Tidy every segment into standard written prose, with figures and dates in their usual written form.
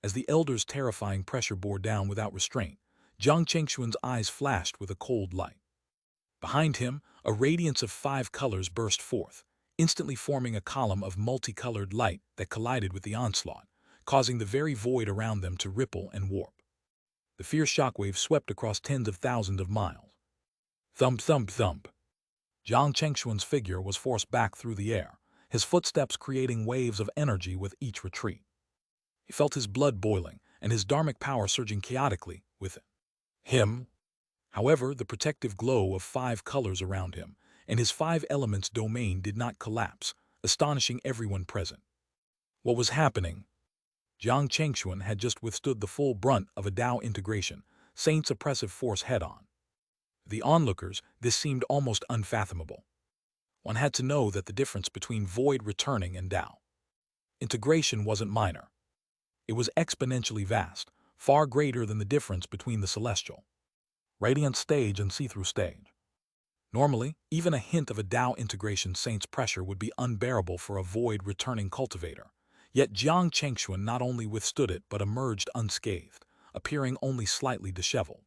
As the elder's terrifying pressure bore down without restraint, Jiang Chengxuan's eyes flashed with a cold light. Behind him, a radiance of 5 colors burst forth, instantly forming a column of multicolored light that collided with the onslaught, causing the very void around them to ripple and warp. The fierce shockwave swept across tens of thousands of miles. Thump, thump, thump. Jiang Chengxuan's figure was forced back through the air, his footsteps creating waves of energy with each retreat. He felt his blood boiling and his dharmic power surging chaotically within him. However, the protective glow of 5 colors around him and his 5 elements domain did not collapse, astonishing everyone present. What was happening? Jiang Chengxuan had just withstood the full brunt of a Tao integration, Saint's oppressive force head-on. To the onlookers, this seemed almost unfathomable. One had to know that the difference between void returning and Tao integration wasn't minor. It was exponentially vast, far greater than the difference between the celestial radiant stage and see-through stage. Normally, even a hint of a Tao integration Saint's pressure would be unbearable for a void-returning cultivator. Yet Jiang Chengxuan not only withstood it but emerged unscathed, appearing only slightly disheveled.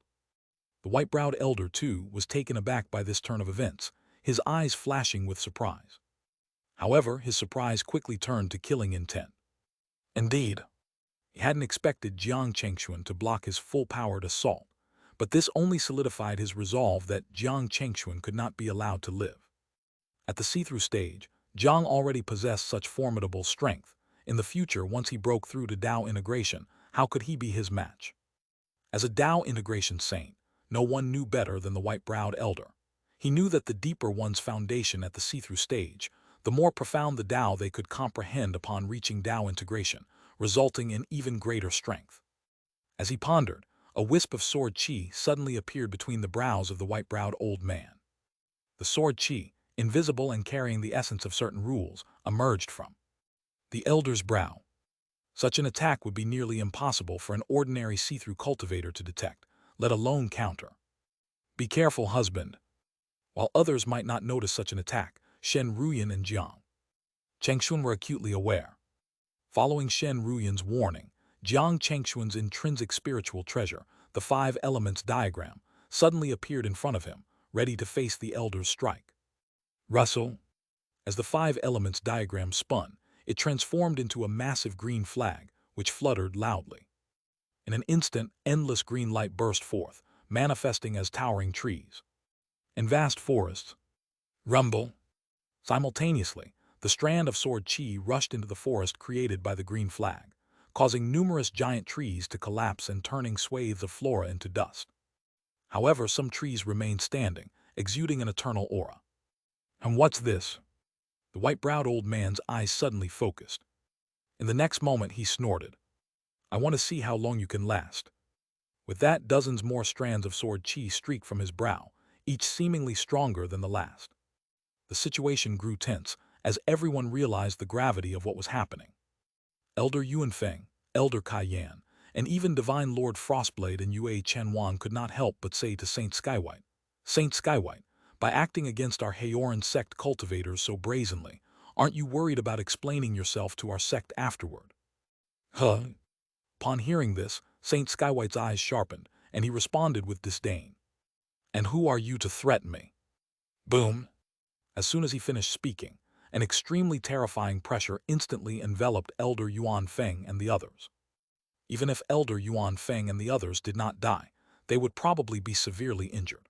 The white-browed elder, too, was taken aback by this turn of events, his eyes flashing with surprise. However, his surprise quickly turned to killing intent. Indeed, he hadn't expected Jiang Chengxuan to block his full-powered assault, but this only solidified his resolve that Jiang Chengxuan could not be allowed to live. At the see-through stage, Jiang already possessed such formidable strength. In the future, once he broke through to Tao integration, how could he be his match? As a Tao integration saint, no one knew better than the white-browed elder. He knew that the deeper one's foundation at the see-through stage, the more profound the Tao they could comprehend upon reaching Tao integration, resulting in even greater strength. As he pondered, a wisp of sword qi suddenly appeared between the brows of the white-browed old man. The sword qi, invisible and carrying the essence of certain rules, emerged from the elder's brow. Such an attack would be nearly impossible for an ordinary see-through cultivator to detect, let alone counter. Be careful, husband. While others might not notice such an attack, Shen Ruyan and Jiang Chengxuan were acutely aware. Following Shen Ruyan's warning, Jiang Chengxuan's intrinsic spiritual treasure, the 5 elements diagram, suddenly appeared in front of him, ready to face the elder's strike. Rustle. As the 5 elements diagram spun, it transformed into a massive green flag, which fluttered loudly. In an instant, endless green light burst forth, manifesting as towering trees and vast forests. Rumble. Simultaneously, the strand of sword qi rushed into the forest created by the green flag, causing numerous giant trees to collapse and turning swathes of flora into dust. However, some trees remained standing, exuding an eternal aura. And what's this? The white-browed old man's eyes suddenly focused. In the next moment, he snorted. I want to see how long you can last. With that, dozens more strands of sword qi streaked from his brow, each seemingly stronger than the last. The situation grew tense, as everyone realized the gravity of what was happening. Elder Yuanfeng, Elder Kaiyan, and even Divine Lord Frostblade and Yue Chenwan could not help but say to Saint Skywhite, by acting against our Haoran sect cultivators so brazenly, aren't you worried about explaining yourself to our sect afterward? Huh? Upon hearing this, Saint Skywhite's eyes sharpened, and he responded with disdain. And who are you to threaten me? Boom! As soon as he finished speaking, an extremely terrifying pressure instantly enveloped Elder Yuan Feng and the others. Even if Elder Yuan Feng and the others did not die, they would probably be severely injured.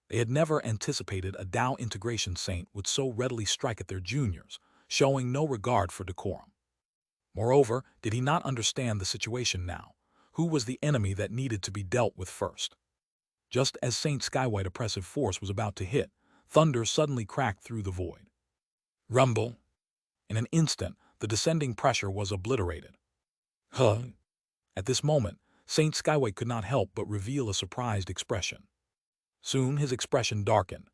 They had never anticipated a Tao integration saint would so readily strike at their juniors, showing no regard for decorum. Moreover, did he not understand the situation now? Who was the enemy that needed to be dealt with first? Just as Saint Skywhite's oppressive force was about to hit, thunder suddenly cracked through the void. Rumble. In an instant, the descending pressure was obliterated. Huh? At this moment, Saint Skywhite could not help but reveal a surprised expression. Soon his expression darkened.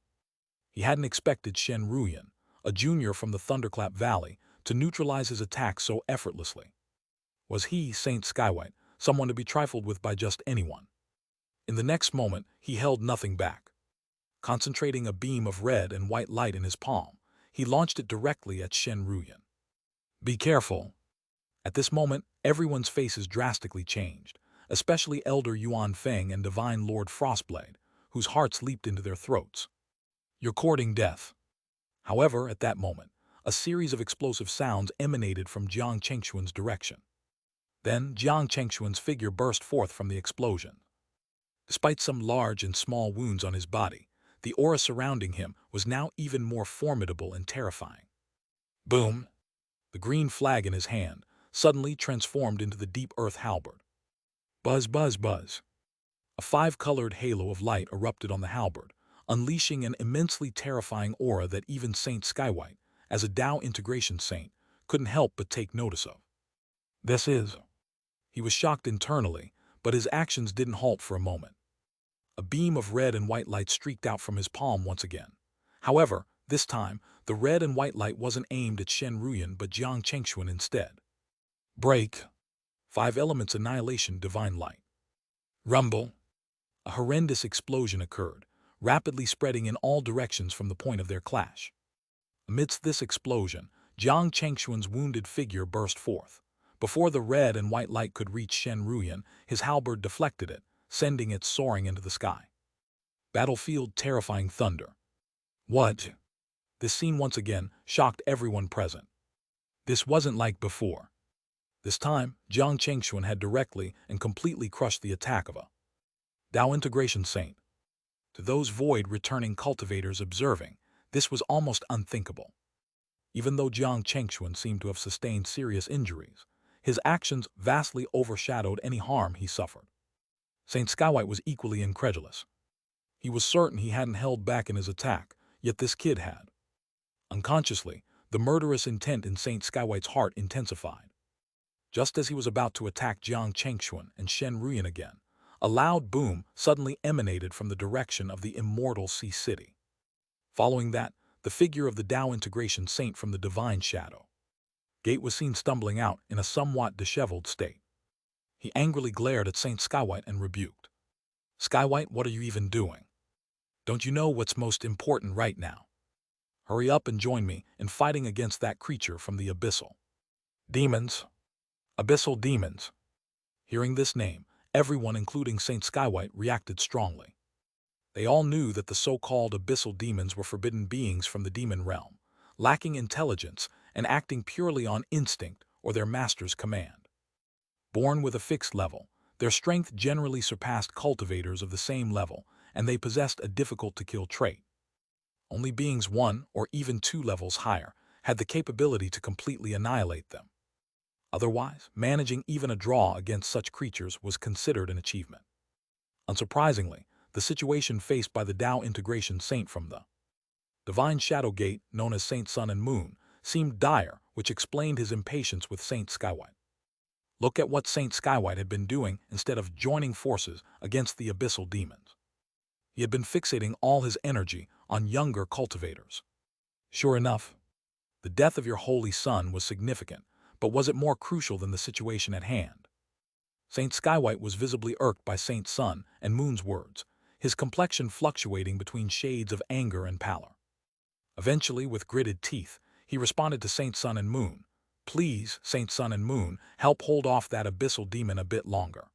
He hadn't expected Shen Ruyan, a junior from the Thunderclap Valley, to neutralize his attack so effortlessly. Was he, Saint Skywhite, someone to be trifled with by just anyone? In the next moment, he held nothing back. Concentrating a beam of red and white light in his palm, he launched it directly at Shen Ruyan. Be careful. At this moment, everyone's faces drastically changed, especially Elder Yuan Feng and Divine Lord Frostblade, whose hearts leaped into their throats. "You're courting death." However, at that moment, a series of explosive sounds emanated from Jiang Chengxuan's direction. Then, Jiang Chengxuan's figure burst forth from the explosion. Despite some large and small wounds on his body, the aura surrounding him was now even more formidable and terrifying. Boom! The green flag in his hand suddenly transformed into the deep earth halberd. Buzz, buzz, buzz. A five-colored halo of light erupted on the halberd, unleashing an immensely terrifying aura that even Saint Skywhite, as a Tao integration saint, couldn't help but take notice of. This is... He was shocked internally, but his actions didn't halt for a moment. A beam of red and white light streaked out from his palm once again. However, this time, the red and white light wasn't aimed at Shen Ruyan but Jiang Chengxuan instead. Break. 5 elements annihilation divine light. Rumble. A horrendous explosion occurred, rapidly spreading in all directions from the point of their clash. Amidst this explosion, Jiang Chengxuan's wounded figure burst forth. Before the red and white light could reach Shen Ruyan, his halberd deflected it, sending it soaring into the sky. Battlefield terrifying thunder. What? This scene once again shocked everyone present. This wasn't like before. This time, Jiang Chengxuan had directly and completely crushed the attack of a Tao integration saint. To those void-returning cultivators observing, this was almost unthinkable. Even though Jiang Chengxuan seemed to have sustained serious injuries, his actions vastly overshadowed any harm he suffered. Saint Skywhite was equally incredulous. He was certain he hadn't held back in his attack, yet this kid had. Unconsciously, the murderous intent in Saint Skywhite's heart intensified. Just as he was about to attack Jiang Chengxuan and Shen Ruyan again, a loud boom suddenly emanated from the direction of the immortal Sea City. Following that, the figure of the Tao integration saint from the divine shadow Gate was seen stumbling out in a somewhat disheveled state. He angrily glared at Saint Skywhite and rebuked. "Skywhite, what are you even doing? Don't you know what's most important right now? Hurry up and join me in fighting against that creature from the abyssal demons." Abyssal demons. Hearing this name, everyone, including Saint Skywhite, reacted strongly. They all knew that the so-called abyssal demons were forbidden beings from the demon realm, lacking intelligence and acting purely on instinct or their master's command. Born with a fixed level, their strength generally surpassed cultivators of the same level, and they possessed a difficult-to-kill trait. Only beings 1 or even 2 levels higher had the capability to completely annihilate them. Otherwise, managing even a draw against such creatures was considered an achievement. Unsurprisingly, the situation faced by the Tao integration saint from the divine shadow gate, known as Saint Sun and Moon, seemed dire, which explained his impatience with Saint Skywhite. Look at what Saint Skywhite had been doing instead of joining forces against the abyssal demons. He had been fixating all his energy on younger cultivators. Sure enough, the death of your holy son was significant, but was it more crucial than the situation at hand? Saint Skywhite was visibly irked by Saint Sun and Moon's words, his complexion fluctuating between shades of anger and pallor. Eventually, with gritted teeth, he responded to Saint Sun and Moon. "Please, Saint Sun and Moon, help hold off that abyssal demon a bit longer.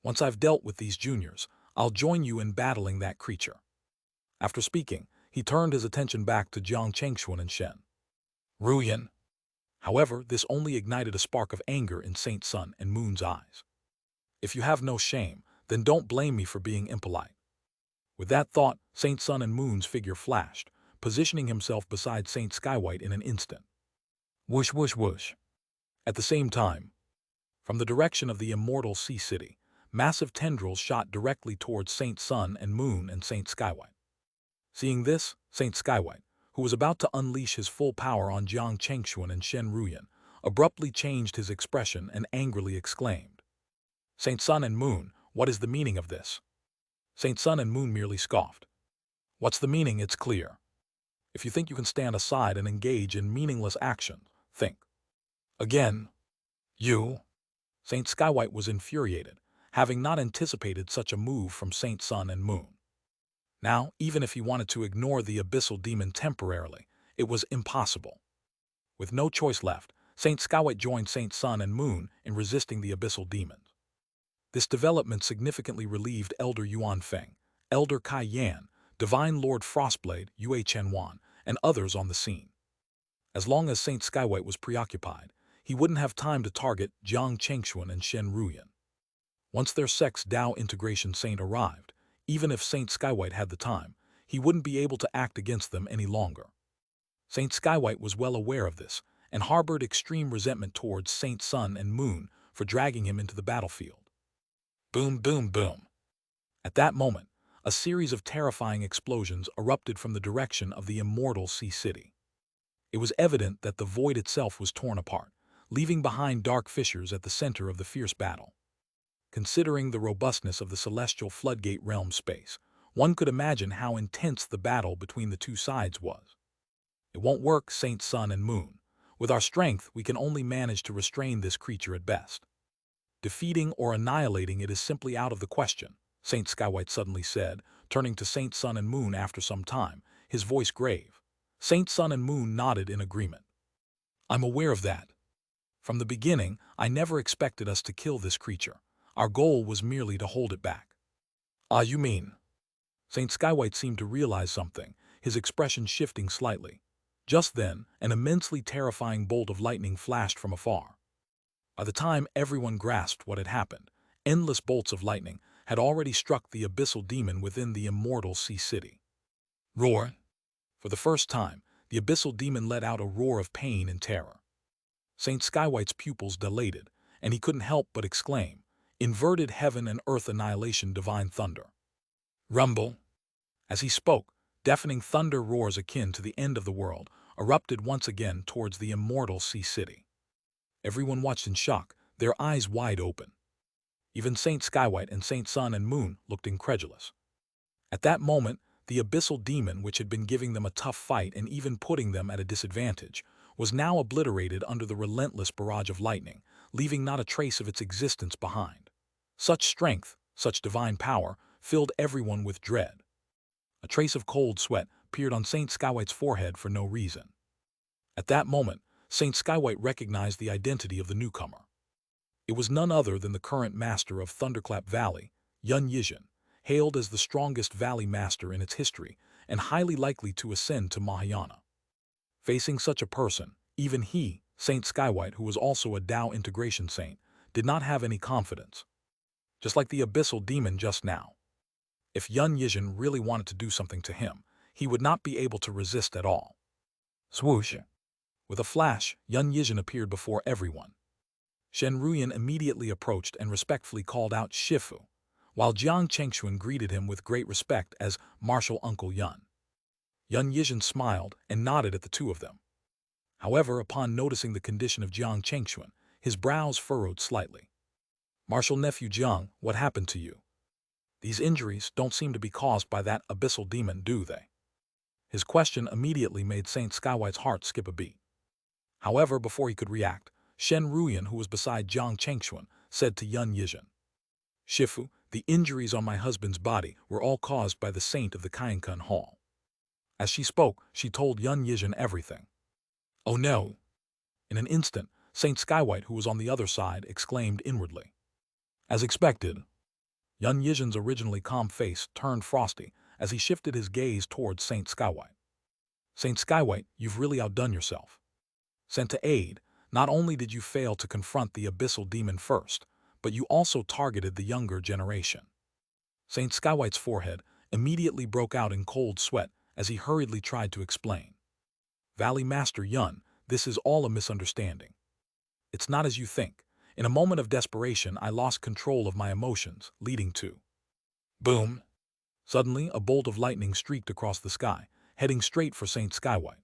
Once I've dealt with these juniors, I'll join you in battling that creature." After speaking, he turned his attention back to Jiang Chengxuan and Shen Ruyan. However, this only ignited a spark of anger in Saint Sun and Moon's eyes. "If you have no shame, then don't blame me for being impolite." With that thought, Saint Sun and Moon's figure flashed, positioning himself beside Saint Skywhite in an instant. Whoosh, whoosh, whoosh. At the same time, from the direction of the immortal Sea City, massive tendrils shot directly towards Saint Sun and Moon and Saint Skywhite. Seeing this, Saint Skywhite, who was about to unleash his full power on Jiang Chengxuan and Shen Ruyan, abruptly changed his expression and angrily exclaimed, "Saint Sun and Moon, what is the meaning of this?" Saint Sun and Moon merely scoffed. "What's the meaning? It's clear. If you think you can stand aside and engage in meaningless action, think again." "You?" Saint Skywhite was infuriated, having not anticipated such a move from Saint Sun and Moon. Now, even if he wanted to ignore the abyssal demon temporarily, it was impossible. With no choice left, Saint Skywhite joined Saint Sun and Moon in resisting the abyssal demons. This development significantly relieved Elder Yuan Feng, Elder Kai Yan, Divine Lord Frostblade, Yue Chen-Wan, and others on the scene. As long as Saint Skywhite was preoccupied, he wouldn't have time to target Jiang Chengxuan and Shen Ruyan. Once their Sex Dao Integration Saint arrived, even if Saint Skywhite had the time, he wouldn't be able to act against them any longer. Saint Skywhite was well aware of this and harbored extreme resentment towards Saint Sun and Moon for dragging him into the battlefield. Boom, boom, boom. At that moment, a series of terrifying explosions erupted from the direction of the immortal Sea City. It was evident that the void itself was torn apart, leaving behind dark fissures at the center of the fierce battle. Considering the robustness of the celestial floodgate realm space, one could imagine how intense the battle between the two sides was. It won't work, Saint Sun and Moon. With our strength, we can only manage to restrain this creature at best. Defeating or annihilating it is simply out of the question, Saint Skywhite suddenly said, turning to Saint Sun and Moon after some time, his voice grave. Saint Sun and Moon nodded in agreement. I'm aware of that. From the beginning, I never expected us to kill this creature. Our goal was merely to hold it back. Ah, you mean? Saint Skywhite seemed to realize something, his expression shifting slightly. Just then, an immensely terrifying bolt of lightning flashed from afar. By the time everyone grasped what had happened, endless bolts of lightning had already struck the abyssal demon within the immortal Sea City. Roar! For the first time, the abyssal demon let out a roar of pain and terror. Saint Skywhite's pupils dilated, and he couldn't help but exclaim, "Inverted heaven and earth annihilation, divine thunder." Rumble! As he spoke, deafening thunder roars akin to the end of the world erupted once again towards the immortal Sea City. Everyone watched in shock, their eyes wide open. Even Saint Skywhite and Saint Sun and Moon looked incredulous. At that moment, the abyssal demon, which had been giving them a tough fight and even putting them at a disadvantage, was now obliterated under the relentless barrage of lightning, leaving not a trace of its existence behind. Such strength, such divine power, filled everyone with dread. A trace of cold sweat appeared on Saint Skywhite's forehead for no reason. At that moment, Saint Skywhite recognized the identity of the newcomer. It was none other than the current master of Thunderclap Valley, Yun Yizhen, hailed as the strongest valley master in its history and highly likely to ascend to Mahayana. Facing such a person, even he, Saint Skywhite, who was also a Dao integration saint, did not have any confidence. Just like the abyssal demon just now. If Yun Yizhen really wanted to do something to him, he would not be able to resist at all. Swoosh! With a flash, Yun Yizhen appeared before everyone. Shen Ruyan immediately approached and respectfully called out Shifu, while Jiang Chengxuan greeted him with great respect as Martial Uncle Yun. Yun Yizhen smiled and nodded at the two of them. However, upon noticing the condition of Jiang Chengxuan, his brows furrowed slightly. Martial Nephew Jiang, what happened to you? These injuries don't seem to be caused by that abyssal demon, do they? His question immediately made Saint Skywhite's heart skip a beat. However, before he could react, Shen Ruyan, who was beside Jiang Chengxuan, said to Yun Yizhen, Shifu, the injuries on my husband's body were all caused by the saint of the Kainkun Hall. As she spoke, she told Yun Yizhen everything. Oh no! In an instant, Saint Skywhite, who was on the other side, exclaimed inwardly. As expected, Yun Yizhen's originally calm face turned frosty as he shifted his gaze towards Saint Skywhite. Saint Skywhite, you've really outdone yourself. Sent to aid, not only did you fail to confront the abyssal demon first, but you also targeted the younger generation. Saint Skywhite's forehead immediately broke out in cold sweat as he hurriedly tried to explain. Valley Master Yun, this is all a misunderstanding. It's not as you think. In a moment of desperation, I lost control of my emotions, leading to... Boom! Suddenly, a bolt of lightning streaked across the sky, heading straight for Saint Skywhite.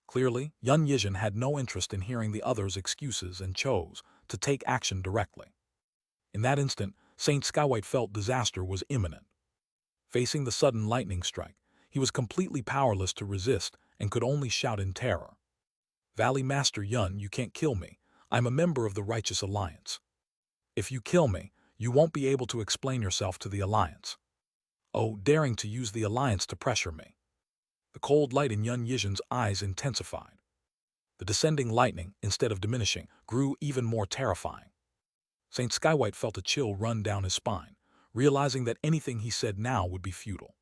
Clearly, Yun Yizhen had no interest in hearing the others' excuses and chose to take action directly. In that instant, Saint Skywhite felt disaster was imminent. Facing the sudden lightning strike, he was completely powerless to resist and could only shout in terror. Valley Master Yun, you can't kill me. I'm a member of the Righteous Alliance. If you kill me, you won't be able to explain yourself to the Alliance. Oh, daring to use the Alliance to pressure me. The cold light in Yun Yizhen's eyes intensified. The descending lightning, instead of diminishing, grew even more terrifying. Saint Skywhite felt a chill run down his spine, realizing that anything he said now would be futile.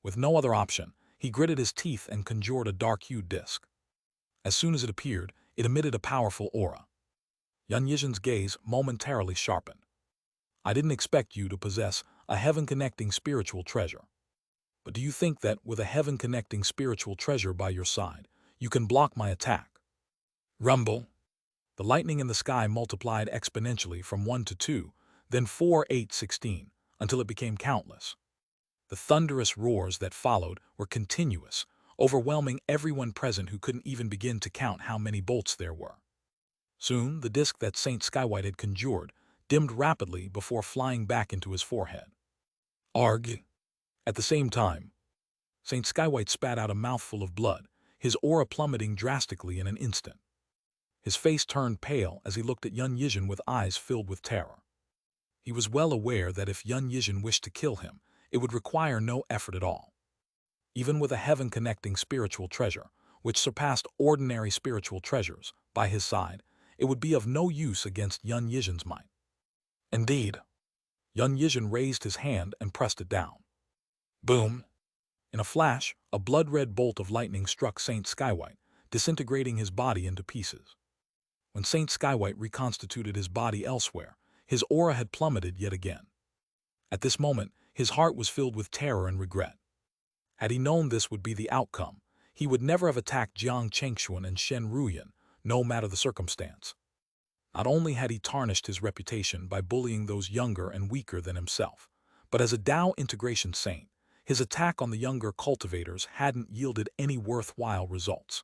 With no other option, he gritted his teeth and conjured a dark-hued disc. As soon as it appeared, it emitted a powerful aura. Yan Yizhen's gaze momentarily sharpened. I didn't expect you to possess a heaven-connecting spiritual treasure. But do you think that with a heaven-connecting spiritual treasure by your side, you can block my attack? Rumble. The lightning in the sky multiplied exponentially from 1 to 2, then 4, 8, 16, until it became countless. The thunderous roars that followed were continuous, overwhelming everyone present who couldn't even begin to count how many bolts there were. Soon, the disk that Saint Skywhite had conjured dimmed rapidly before flying back into his forehead. Arg! At the same time, Saint Skywhite spat out a mouthful of blood, his aura plummeting drastically in an instant. His face turned pale as he looked at Yan Yizhen with eyes filled with terror. He was well aware that if Yan Yizhen wished to kill him, it would require no effort at all. Even with a heaven-connecting spiritual treasure, which surpassed ordinary spiritual treasures, by his side, it would be of no use against Yan Yizhen's might. Indeed. Yan Yizhen raised his hand and pressed it down. Boom! In a flash, a blood-red bolt of lightning struck Saint Skywhite, disintegrating his body into pieces. When Saint Skywhite reconstituted his body elsewhere, his aura had plummeted yet again. At this moment, his heart was filled with terror and regret. Had he known this would be the outcome, he would never have attacked Jiang Chengxuan and Shen Ruyan, no matter the circumstance. Not only had he tarnished his reputation by bullying those younger and weaker than himself, but as a Tao integration saint, his attack on the younger cultivators hadn't yielded any worthwhile results.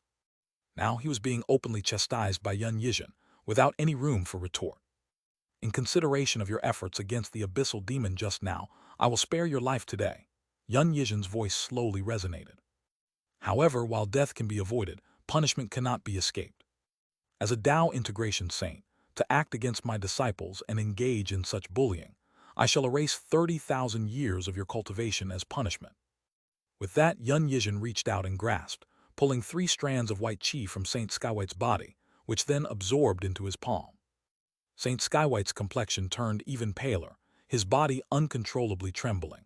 Now he was being openly chastised by Yan Yizhen, without any room for retort. In consideration of your efforts against the abyssal demon just now, I will spare your life today. Yan Yizhen's voice slowly resonated. However, while death can be avoided, punishment cannot be escaped. As a Tao integration saint, to act against my disciples and engage in such bullying, I shall erase 30,000 years of your cultivation as punishment. With that, Yan Yizhen reached out and grasped, pulling 3 strands of white qi from Saint Skywhite's body, which then absorbed into his palm. Saint Skywhite's complexion turned even paler, his body uncontrollably trembling.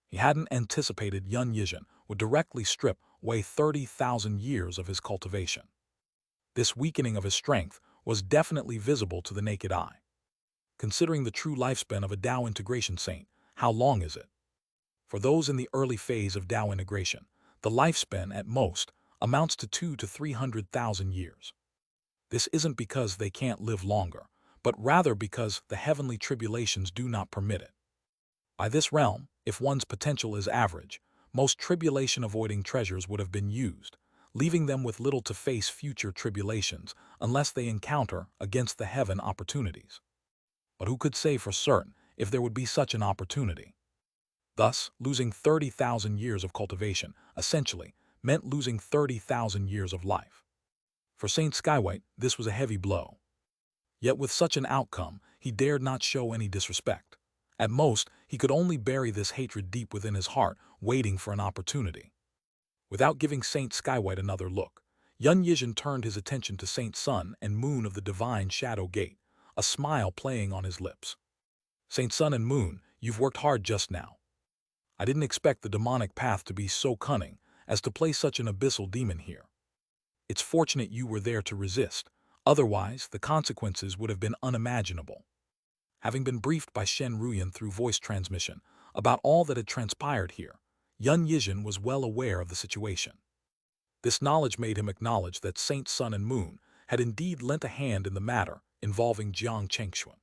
He hadn't anticipated Yan Yizhen would directly strip away 30,000 years of his cultivation. This weakening of his strength was definitely visible to the naked eye. Considering the true lifespan of a Tao integration saint, how long is it? For those in the early phase of Tao integration, the lifespan, at most, amounts to 200,000 to 300,000 years. This isn't because they can't live longer, but rather because the heavenly tribulations do not permit it. By this realm, if one's potential is average, most tribulation-avoiding treasures would have been used, leaving them with little to face future tribulations unless they encounter against the heaven opportunities. But who could say for certain if there would be such an opportunity? Thus, losing 30,000 years of cultivation, essentially, meant losing 30,000 years of life. For Saint Skywhite, this was a heavy blow. Yet with such an outcome, he dared not show any disrespect. At most, he could only bury this hatred deep within his heart, waiting for an opportunity. Without giving Saint Skywhite another look, Yan Yizhen turned his attention to Saint Sun and Moon of the Divine Shadow Gate, a smile playing on his lips. Saint Sun and Moon, you've worked hard just now. I didn't expect the demonic path to be so cunning as to place such an abyssal demon here. It's fortunate you were there to resist, otherwise the consequences would have been unimaginable. Having been briefed by Shen Ruyan through voice transmission about all that had transpired here, Yan Yizhen was well aware of the situation. This knowledge made him acknowledge that Saint Sun and Moon had indeed lent a hand in the matter involving Jiang Chengxuan.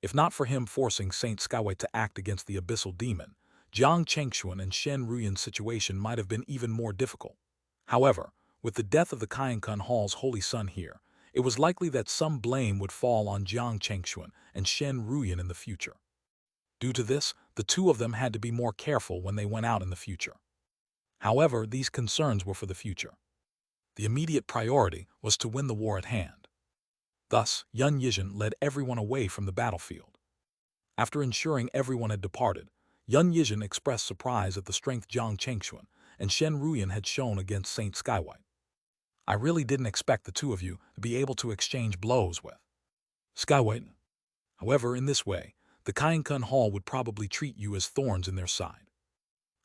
If not for him forcing Saint Skywhite to act against the abyssal demon, Jiang Chengxuan and Shen Ruyan's situation might have been even more difficult. However, with the death of the Qiankun Hall's holy son here, it was likely that some blame would fall on Jiang Chengxuan and Shen Ruyan in the future. Due to this, the two of them had to be more careful when they went out in the future. However, these concerns were for the future. The immediate priority was to win the war at hand. Thus, Yan Yizhen led everyone away from the battlefield. After ensuring everyone had departed, Yan Yizhen expressed surprise at the strength Jiang Chengxuan and Shen Ruyan had shown against Saint Skywhite. I really didn't expect the two of you to be able to exchange blows with Skywhite. However, in this way, the Kainkun Hall would probably treat you as thorns in their side.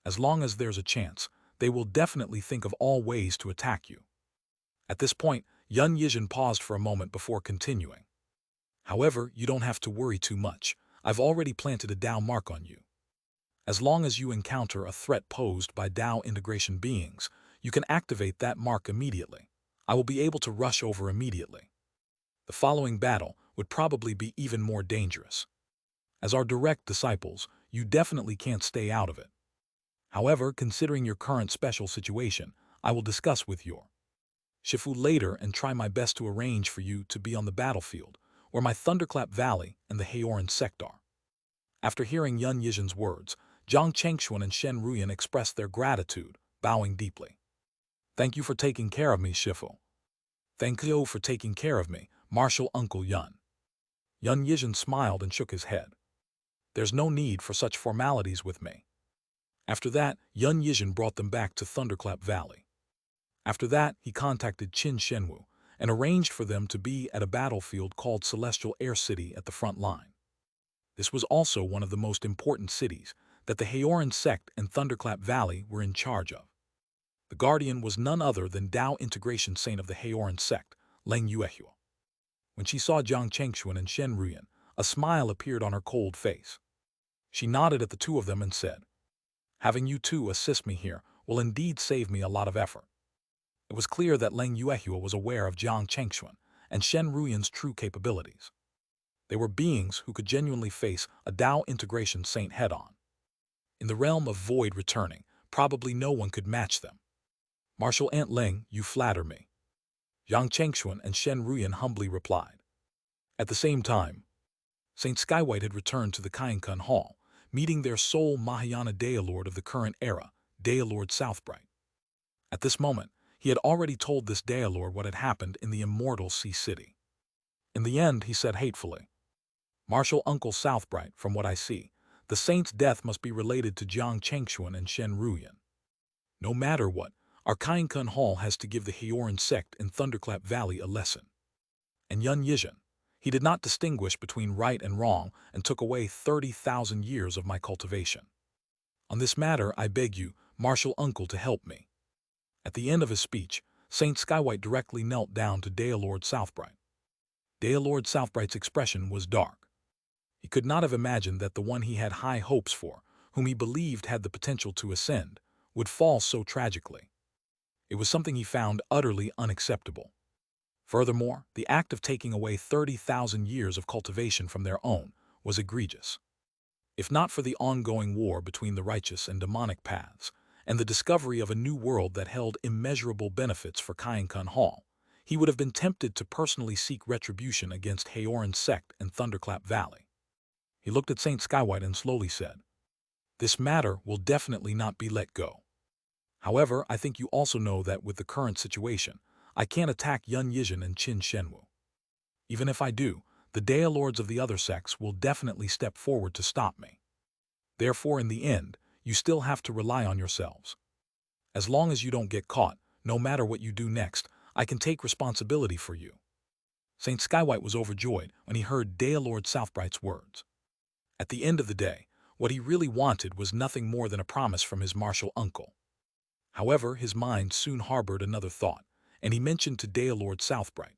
As long as there's a chance, they will definitely think of all ways to attack you. At this point, Yun Yizhen paused for a moment before continuing. However, you don't have to worry too much. I've already planted a Dao mark on you. As long as you encounter a threat posed by Dao integration beings, you can activate that mark immediately. I will be able to rush over immediately. The following battle would probably be even more dangerous. As our direct disciples, you definitely can't stay out of it. However, considering your current special situation, I will discuss with your Shifu later and try my best to arrange for you to be on the battlefield, where my Thunderclap Valley and the Heoran sect are. After hearing Yun Yizhen's words, Zhang Chengxuan and Shen Ruyan expressed their gratitude, bowing deeply. Thank you for taking care of me, Shifu. Thank you for taking care of me, Martial Uncle Yun. Yun Yizhen smiled and shook his head. There's no need for such formalities with me. After that, Yun Yizhen brought them back to Thunderclap Valley. After that, he contacted Qin Shenwu and arranged for them to be at a battlefield called Celestial Air City at the front line. This was also one of the most important cities that the Heoran sect and Thunderclap Valley were in charge of. The guardian was none other than Dao integration saint of the Heoran sect, Leng Yuehua. When she saw Zhang Chengxuan and Shen Ruyan, a smile appeared on her cold face. She nodded at the two of them and said, "Having you two assist me here will indeed save me a lot of effort." It was clear that Leng Yuehua was aware of Zhang Chengxuan and Shen Ruyan's true capabilities. They were beings who could genuinely face a Dao integration saint head-on. In the realm of void returning, probably no one could match them. Martial Aunt Ling, you flatter me. Zhang Chengxuan and Shen Ruyan humbly replied. At the same time, Saint Skywhite had returned to the Kainkun Hall, meeting their sole Mahayana Dailord of the current era, Dailord Southbright. At this moment, he had already told this Dailord what had happened in the immortal Sea City. In the end, he said hatefully, "Martial Uncle Southbright, from what I see, the saint's death must be related to Zhang Chengxuan and Shen Ruyan. No matter what, our Kainkun Hall has to give the Heoran sect in Thunderclap Valley a lesson." And Yun Yizhen, he did not distinguish between right and wrong and took away 30,000 years of my cultivation. On this matter, I beg you, Martial Uncle, to help me. At the end of his speech, Saint Skywhite directly knelt down to Dailord Southbright. Dailord Southbright's expression was dark. He could not have imagined that the one he had high hopes for, whom he believed had the potential to ascend, would fall so tragically. It was something he found utterly unacceptable. Furthermore, the act of taking away 30,000 years of cultivation from their own was egregious. If not for the ongoing war between the righteous and demonic paths, and the discovery of a new world that held immeasurable benefits for Kainkun Hall, he would have been tempted to personally seek retribution against Heoran sect and Thunderclap Valley. He looked at Saint Skywhite and slowly said, "This matter will definitely not be let go. However, I think you also know that with the current situation, I can't attack Yun Yizhen and Qin Shenwu. Even if I do, the Dailords of the other sects will definitely step forward to stop me. Therefore, in the end, you still have to rely on yourselves. As long as you don't get caught, no matter what you do next, I can take responsibility for you." Saint Skywhite was overjoyed when he heard Dailord Southbright's words. At the end of the day, what he really wanted was nothing more than a promise from his martial uncle. However, his mind soon harbored another thought, and he mentioned to Dailord Southbright,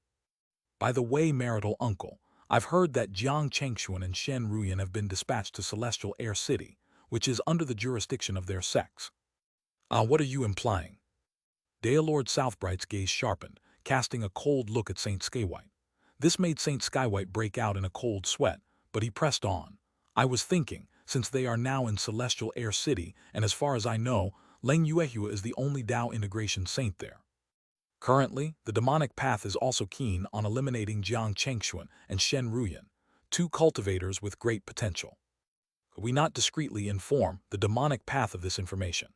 "By the way, marital uncle, I've heard that Zhang Chengxuan and Shen Ruyan have been dispatched to Celestial Air City, which is under the jurisdiction of their sects." What are you implying?" Dailord Southbright's gaze sharpened, casting a cold look at Saint Skywhite. This made Saint Skywhite break out in a cold sweat, but he pressed on. "I was thinking, since they are now in Celestial Air City, and as far as I know, Leng Yuehua is the only Dao integration saint there. Currently, the demonic path is also keen on eliminating Zhang Chengxuan and Shen Ruyan, two cultivators with great potential. Could we not discreetly inform the demonic path of this information?"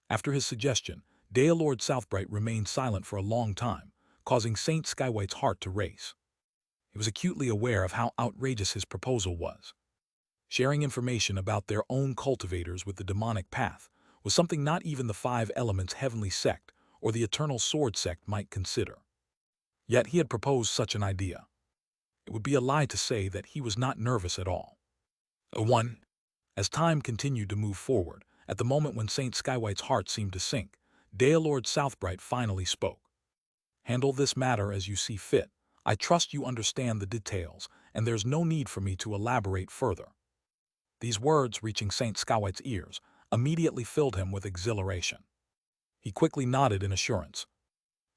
After his suggestion, Dailord Southbright remained silent for a long time, causing Saint Skywhite's heart to race. He was acutely aware of how outrageous his proposal was. Sharing information about their own cultivators with the demonic path was something not even the Five Elements Heavenly Sect or the Eternal Sword sect might consider. Yet he had proposed such an idea. It would be a lie to say that he was not nervous at all. As time continued to move forward, at the moment when Saint Skywhite's heart seemed to sink, Daylord Southbright finally spoke. "Handle this matter as you see fit. I trust you understand the details, and there's no need for me to elaborate further." These words, reaching Saint Skywhite's ears, immediately filled him with exhilaration. He quickly nodded in assurance.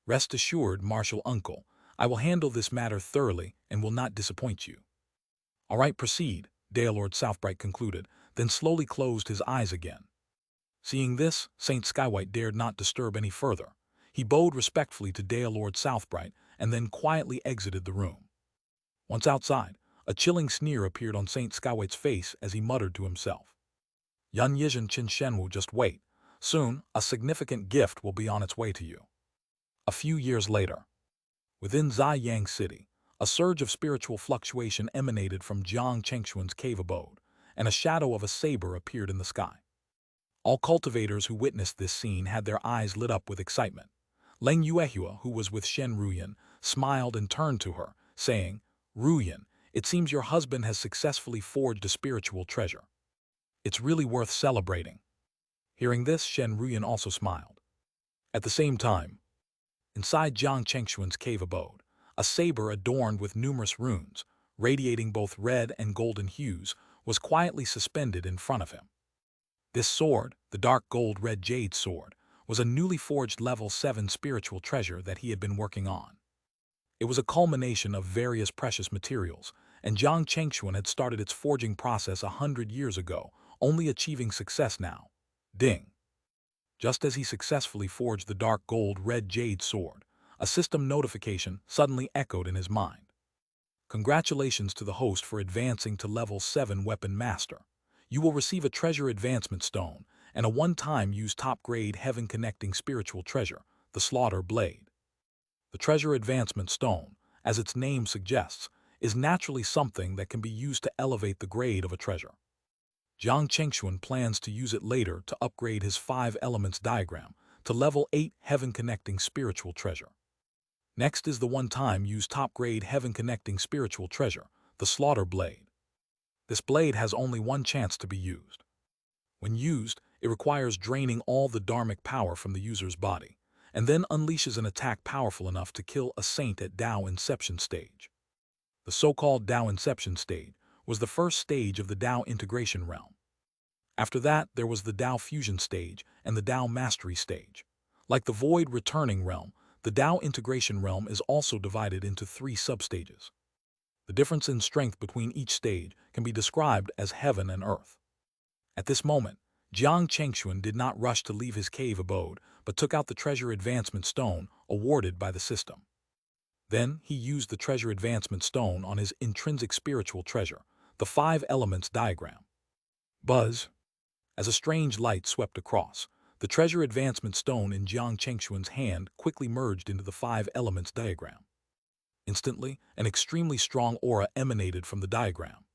"Rest assured, Martial Uncle, I will handle this matter thoroughly and will not disappoint you." "All right, proceed," Daylord Southbright concluded, then slowly closed his eyes again. Seeing this, Saint Skywhite dared not disturb any further. He bowed respectfully to Daylord Southbright and then quietly exited the room. Once outside, a chilling sneer appeared on Saint Skywhite's face as he muttered to himself. "Yun Yizhen Chin Shen will just wait. Soon, a significant gift will be on its way to you." A few years later, within Ziyang City, a surge of spiritual fluctuation emanated from Jiang Chengxuan's cave abode, and a shadow of a saber appeared in the sky. All cultivators who witnessed this scene had their eyes lit up with excitement. Leng Yuehua, who was with Shen Ruyan, smiled and turned to her, saying, "Ruyan, it seems your husband has successfully forged a spiritual treasure. It's really worth celebrating." Hearing this, Shen Ruyan also smiled. At the same time, inside Jiang Chengxuan's cave abode, a saber adorned with numerous runes, radiating both red and golden hues, was quietly suspended in front of him. This sword, the dark gold-red Jade sword, was a newly forged level 7 spiritual treasure that he had been working on. It was a culmination of various precious materials, and Jiang Chengxuan had started its forging process 100 years ago, only achieving success now. Ding! Just as he successfully forged the dark gold-red Jade sword, a system notification suddenly echoed in his mind. "Congratulations to the host for advancing to level 7 Weapon Master. You will receive a treasure advancement stone and a one-time use top-grade heaven-connecting spiritual treasure, the Slaughter Blade." The treasure advancement stone, as its name suggests, is naturally something that can be used to elevate the grade of a treasure. Jiang Chengxuan plans to use it later to upgrade his 5 elements diagram to level 8 heaven-connecting spiritual treasure. Next is the one-time use top-grade heaven-connecting spiritual treasure, the Slaughter Blade. This blade has only one chance to be used. When used, it requires draining all the dharmic power from the user's body, and then unleashes an attack powerful enough to kill a saint at Dao Inception stage. The so-called Dao Inception stage was the first stage of the Dao Integration realm. After that, there was the Dao Fusion stage and the Dao Mastery stage. Like the Void Returning realm, the Dao Integration realm is also divided into 3 substages. The difference in strength between each stage can be described as heaven and earth. At this moment, Jiang Chengxuan did not rush to leave his cave abode, but took out the treasure advancement stone awarded by the system. Then he used the treasure advancement stone on his intrinsic spiritual treasure, the 5 elements diagram. Buzz! As a strange light swept across, the treasure advancement stone in Jiang Chengxuan's hand quickly merged into the 5 elements diagram. Instantly, an extremely strong aura emanated from the diagram.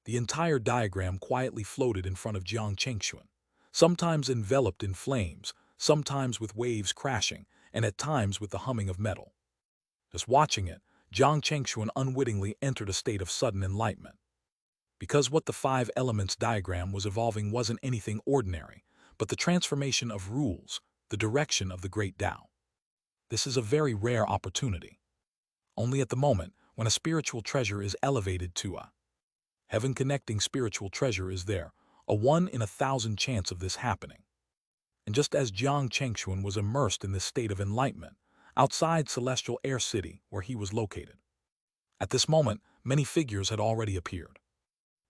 The entire diagram quietly floated in front of Jiang Chengxuan, sometimes enveloped in flames, sometimes with waves crashing, and at times with the humming of metal. Just watching it, Jiang Chengxuan unwittingly entered a state of sudden enlightenment. Because what the 5 elements diagram was evolving wasn't anything ordinary, but the transformation of rules, the direction of the great Tao. This is a very rare opportunity. Only at the moment when a spiritual treasure is elevated to a heaven-connecting spiritual treasure is there a 1 in 1,000 chance of this happening. And just as Jiang Chengxuan was immersed in this state of enlightenment, outside Celestial Air City where he was located. At this moment, many figures had already appeared.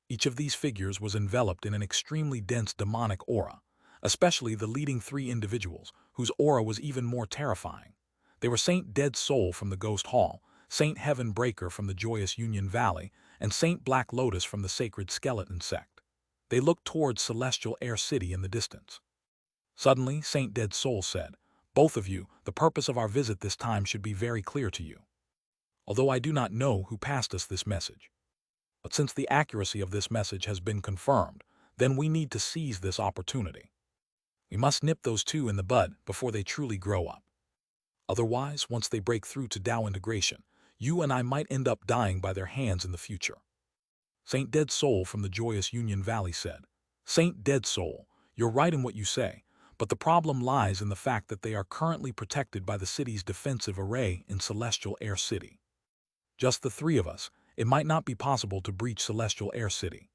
Each of these figures was enveloped in an extremely dense demonic aura, especially the leading 3 individuals, whose aura was even more terrifying. They were Saint Dead Soul from the Ghost Hall, Saint Heaven Breaker from the Joyous Union Valley, and Saint Black Lotus from the Sacred Skeleton Sect. They looked towards Celestial Air City in the distance. Suddenly, Saint Dead Soul said, "Both of you, the purpose of our visit this time should be very clear to you. Although I do not know who passed us this message. But since the accuracy of this message has been confirmed, then we need to seize this opportunity. We must nip those two in the bud before they truly grow up. Otherwise, once they break through to Tao integration, you and I might end up dying by their hands in the future. Saint Dead Soul from the joyous Union Valley said, Saint Dead Soul, you're right in what you say, but the problem lies in the fact that they are currently protected by the city's defensive array in Celestial Air City. Just the three of us, it might not be possible to breach Celestial Air City.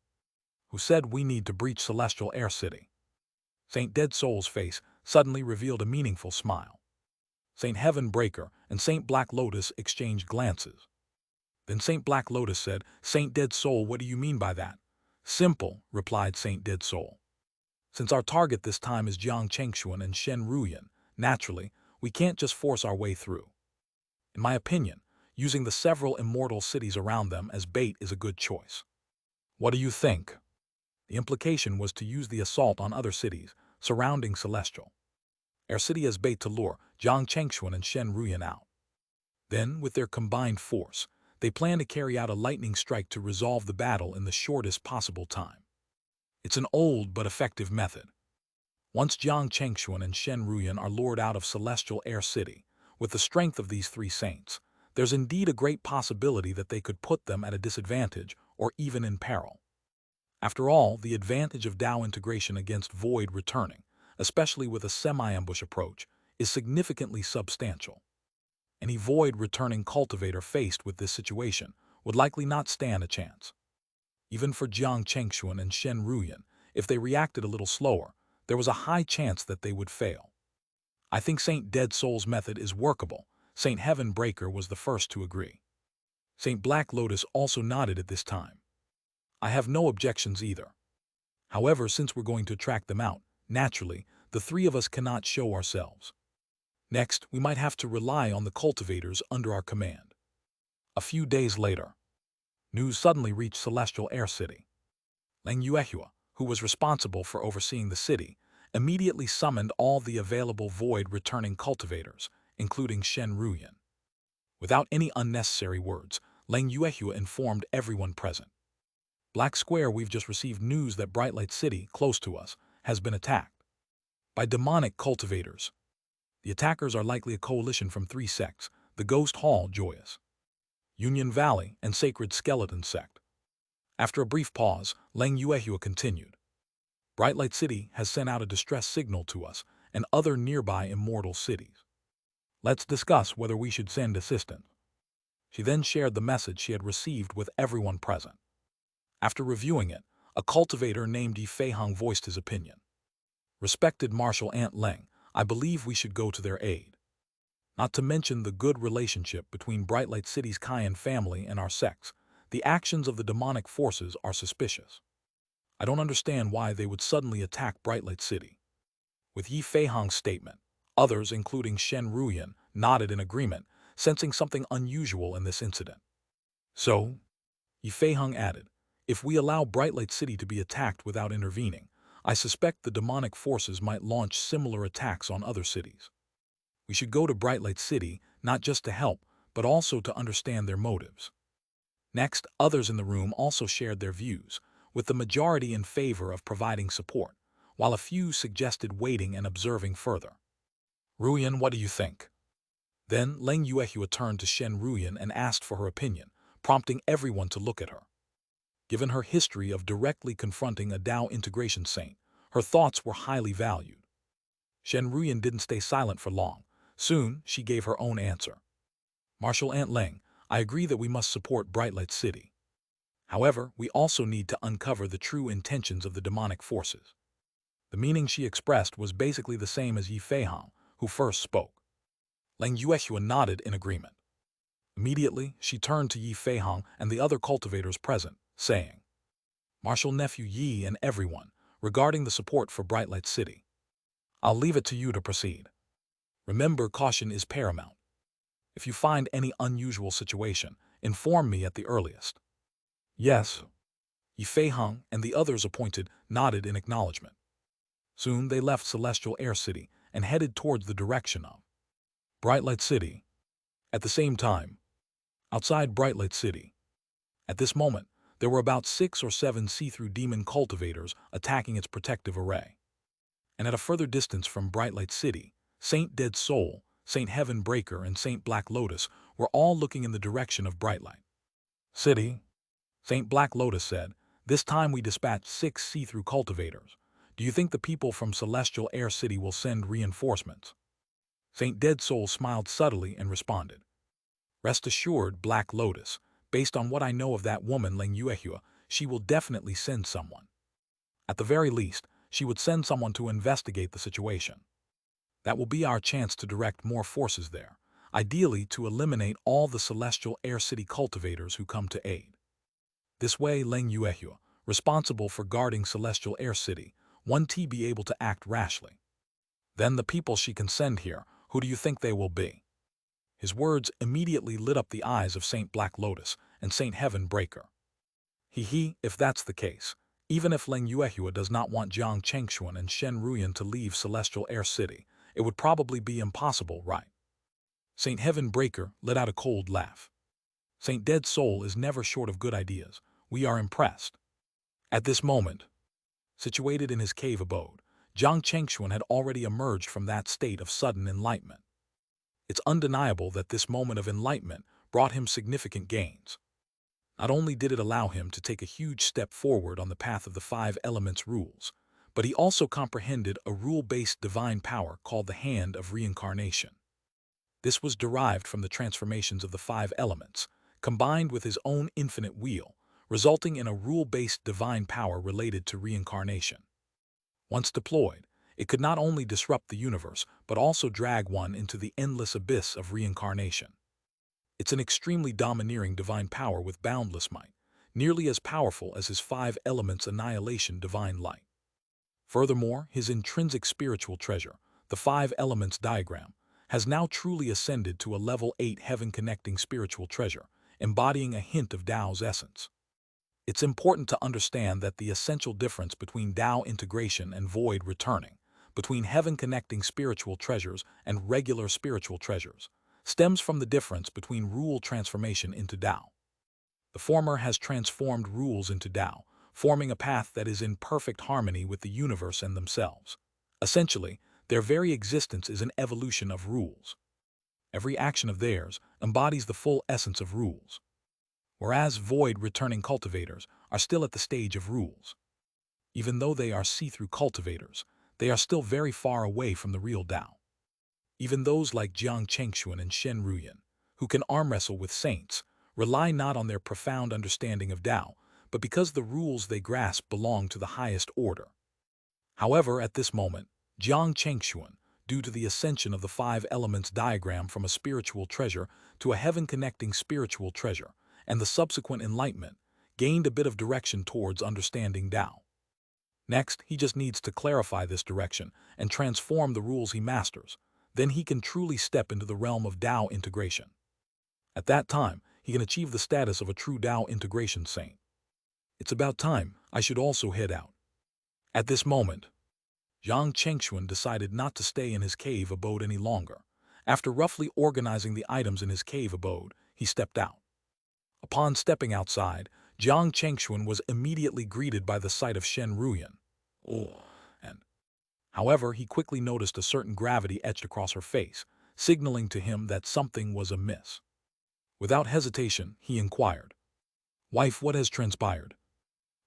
Who said we need to breach Celestial Air City? Saint Dead Soul's face suddenly revealed a meaningful smile. Saint Heaven Breaker and Saint Black Lotus exchanged glances. Then Saint Black Lotus said, Saint Dead Soul, what do you mean by that? Simple, replied Saint Dead Soul. Since our target this time is Jiang Chengshuan and Shen Ruyan, naturally, we can't just force our way through. In my opinion, using the several immortal cities around them as bait is a good choice. What do you think? The implication was to use the assault on other cities surrounding Celestial Air City as bait to lure Jiang Chengshuan and Shen Ruyan out. Then, with their combined force, they plan to carry out a lightning strike to resolve the battle in the shortest possible time. It's an old but effective method. Once Jiang Chengshuan and Shen Ruyan are lured out of Celestial Air City, with the strength of these three saints, there's indeed a great possibility that they could put them at a disadvantage or even in peril. After all, the advantage of Tao integration against void returning, especially with a semi-ambush approach, is significantly substantial. Any void returning cultivator faced with this situation would likely not stand a chance. Even for Jiang Chengshuan and Shen Ruyan, if they reacted a little slower, there was a high chance that they would fail. I think Saint Dead Soul's method is workable. Saint Heaven Breaker was the first to agree. Saint Black Lotus also nodded at this time. I have no objections either. However, since we're going to track them out, naturally, the three of us cannot show ourselves. Next, we might have to rely on the cultivators under our command. A few days later, news suddenly reached Celestial Air City. Leng Yuehua, who was responsible for overseeing the city, immediately summoned all the available void-returning cultivators, including Shen Ruyan. Without any unnecessary words, Leng Yuehua informed everyone present. Black Square, we've just received news that Brightlight City, close to us, has been attacked by demonic cultivators. The attackers are likely a coalition from three sects, the Ghost Hall Joyous, Union Valley, and Sacred Skeleton Sect. After a brief pause, Leng Yuehua continued. Brightlight City has sent out a distress signal to us and other nearby immortal cities. Let's discuss whether we should send assistance. She then shared the message she had received with everyone present. After reviewing it, a cultivator named Yi Feihang voiced his opinion. Respected Marshal Ant Leng, I believe we should go to their aid. Not to mention the good relationship between Brightlight City's Cayenne family and our sects, the actions of the demonic forces are suspicious. I don't understand why they would suddenly attack Brightlight City. With Yi Feihang's statement, others, including Shen Ruyan, nodded in agreement, sensing something unusual in this incident. So, Yi Feihang added, if we allow Brightlight City to be attacked without intervening, I suspect the demonic forces might launch similar attacks on other cities. We should go to Brightlight City not just to help, but also to understand their motives. Next, others in the room also shared their views, with the majority in favor of providing support, while a few suggested waiting and observing further. Ruyan, what do you think? Then Leng Yuehua turned to Shen Ruyan and asked for her opinion, prompting everyone to look at her. Given her history of directly confronting a Tao integration saint, her thoughts were highly valued. Shen Ruyan didn't stay silent for long. Soon, she gave her own answer. Marshal Ant Leng, I agree that we must support Brightlight City. However, we also need to uncover the true intentions of the demonic forces. The meaning she expressed was basically the same as Yi Feihang, who first spoke. Leng Yuehua nodded in agreement. Immediately, she turned to Yi Feihang and the other cultivators present, saying, Marshal Nephew Yi and everyone, regarding the support for Brightlight City, I'll leave it to you to proceed. Remember, caution is paramount. If you find any unusual situation, inform me at the earliest. Yes. Yi Feihang and the others appointed nodded in acknowledgement. Soon they left Celestial Air City and headed towards the direction of Brightlight City. At the same time, outside Brightlight City, at this moment, there were about 6 or 7 see-through demon cultivators attacking its protective array. And at a further distance from Brightlight City, Saint Dead Soul, Saint Heaven Breaker, and Saint Black Lotus were all looking in the direction of Brightlight City. Saint Black Lotus said, "This time we dispatched 6 see-through cultivators. Do you think the people from Celestial Air City will send reinforcements?" Saint Dead Soul smiled subtly and responded, "Rest assured, Black Lotus, based on what I know of that woman Leng Yuehua, she will definitely send someone. At the very least, she would send someone to investigate the situation. That will be our chance to direct more forces there, ideally to eliminate all the Celestial Air City cultivators who come to aid. This way, Leng Yuehua, responsible for guarding Celestial Air City, won't be able to act rashly. Then the people she can send here, who do you think they will be?" His words immediately lit up the eyes of Saint Black Lotus and Saint Heaven Breaker. If that's the case, even if Leng Yuehua does not want Jiang Chengxuan and Shen Ruyan to leave Celestial Air City, it would probably be impossible, right? Saint Heaven Breaker let out a cold laugh. Saint Dead Soul is never short of good ideas. We are impressed. At this moment, situated in his cave abode, Jiang Chengxuan had already emerged from that state of sudden enlightenment. It's undeniable that this moment of enlightenment brought him significant gains. Not only did it allow him to take a huge step forward on the path of the 5 elements rules, but he also comprehended a rule-based divine power called the Hand of Reincarnation. This was derived from the transformations of the 5 elements, combined with his own infinite wheel, resulting in a rule-based divine power related to reincarnation. Once deployed, it could not only disrupt the universe, but also drag one into the endless abyss of reincarnation. It's an extremely domineering divine power with boundless might, nearly as powerful as his 5 elements annihilation divine light. Furthermore, his intrinsic spiritual treasure, the 5 elements diagram, has now truly ascended to a level 8 heaven-connecting spiritual treasure, embodying a hint of Tao's essence. It's important to understand that the essential difference between Tao integration and void returning, between heaven-connecting spiritual treasures and regular spiritual treasures, stems from the difference between rule transformation into Tao. The former has transformed rules into Tao, forming a path that is in perfect harmony with the universe and themselves. Essentially, their very existence is an evolution of rules. Every action of theirs embodies the full essence of rules. Whereas void-returning cultivators are still at the stage of rules. Even though they are see-through cultivators, they are still very far away from the real Tao. Even those like Jiang Chengxuan and Shen Ruyan, who can arm wrestle with saints, rely not on their profound understanding of Tao, but because the rules they grasp belong to the highest order. However, at this moment, Jiang Chengxuan, due to the ascension of the 5 elements diagram from a spiritual treasure to a heaven-connecting spiritual treasure, and the subsequent enlightenment, gained a bit of direction towards understanding Tao. Next, he just needs to clarify this direction and transform the rules he masters. Then he can truly step into the realm of Tao integration. At that time, he can achieve the status of a true Tao integration saint. It's about time I should also head out. At this moment, Jiang Chengxuan decided not to stay in his cave abode any longer. After roughly organizing the items in his cave abode, he stepped out. Upon stepping outside, Jiang Chengxuan was immediately greeted by the sight of Shen Ruyan. However, he quickly noticed a certain gravity etched across her face, signaling to him that something was amiss. Without hesitation, he inquired, "Wife, what has transpired?"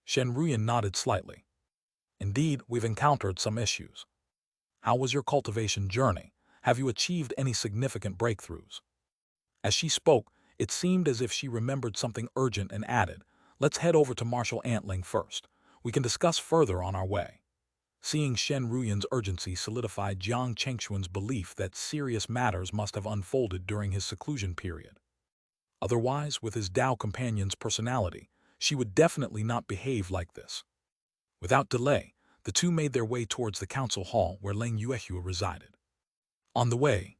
Shen Ruyan nodded slightly. "Indeed, we've encountered some issues. How was your cultivation journey? Have you achieved any significant breakthroughs?" As she spoke, it seemed as if she remembered something urgent and added, "Let's head over to Marshal Antling first. We can discuss further on our way." Seeing Shen Ruyan's urgency solidified Jiang Chengxuan's belief that serious matters must have unfolded during his seclusion period. Otherwise, with his Tao companion's personality, she would definitely not behave like this. Without delay, the two made their way towards the council hall where Leng Yuehua resided. On the way,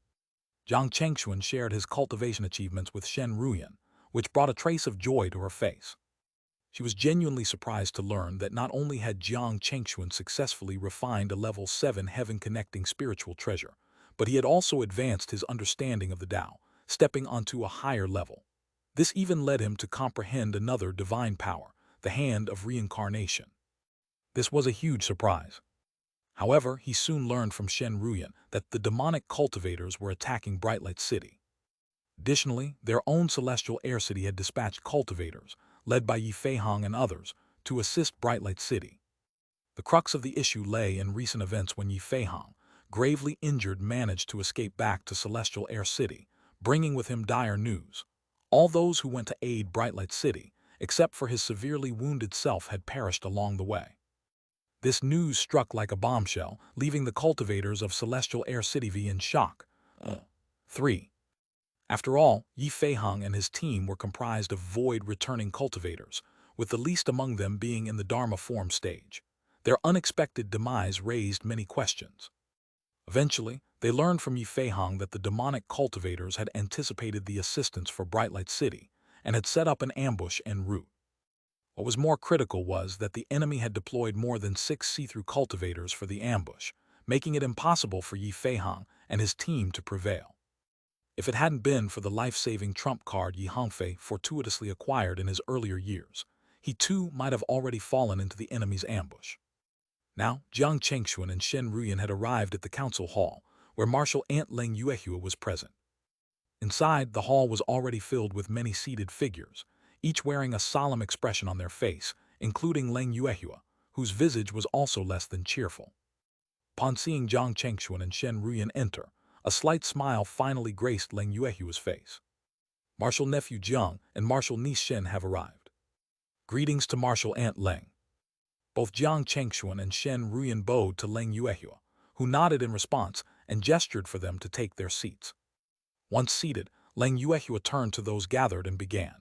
Jiang Chengxuan shared his cultivation achievements with Shen Ruyan, which brought a trace of joy to her face. She was genuinely surprised to learn that not only had Jiang Chengxuan successfully refined a level 7 heaven-connecting spiritual treasure, but he had also advanced his understanding of the Tao, stepping onto a higher level. This even led him to comprehend another divine power, the Hand of Reincarnation. This was a huge surprise. However, he soon learned from Shen Ruyan that the demonic cultivators were attacking Brightlight City. Additionally, their own celestial air city had dispatched cultivators, led by Yi Feihong and others, to assist Brightlight City. The crux of the issue lay in recent events when Yi Feihong, gravely injured, managed to escape back to Celestial Air City, bringing with him dire news. All those who went to aid Brightlight City, except for his severely wounded self, had perished along the way. This news struck like a bombshell, leaving the cultivators of Celestial Air City V in shock. 3. After all, Yi Feihong and his team were comprised of void-returning cultivators, with the least among them being in the Dharma form stage. Their unexpected demise raised many questions. Eventually, they learned from Yi Feihong that the demonic cultivators had anticipated the assistance for Brightlight City and had set up an ambush en route. What was more critical was that the enemy had deployed more than 6 see-through cultivators for the ambush, making it impossible for Yi Feihong and his team to prevail. If it hadn't been for the life-saving trump card Yi Hongfei fortuitously acquired in his earlier years, he too might have already fallen into the enemy's ambush. Now, Jiang Chengxuan and Shen Ruyan had arrived at the council hall, where Marshal Ant Leng Yuehua was present. Inside, the hall was already filled with many seated figures, each wearing a solemn expression on their face, including Leng Yuehua, whose visage was also less than cheerful. Upon seeing Jiang Chengxuan and Shen Ruyan enter, a slight smile finally graced Leng Yuehua's face. Marshal Nephew Jiang and Marshal Niece Shen have arrived. Greetings to Marshal Aunt Leng. Both Jiang Chengxuan and Shen Ruyan bowed to Leng Yuehua, who nodded in response and gestured for them to take their seats. Once seated, Leng Yuehua turned to those gathered and began.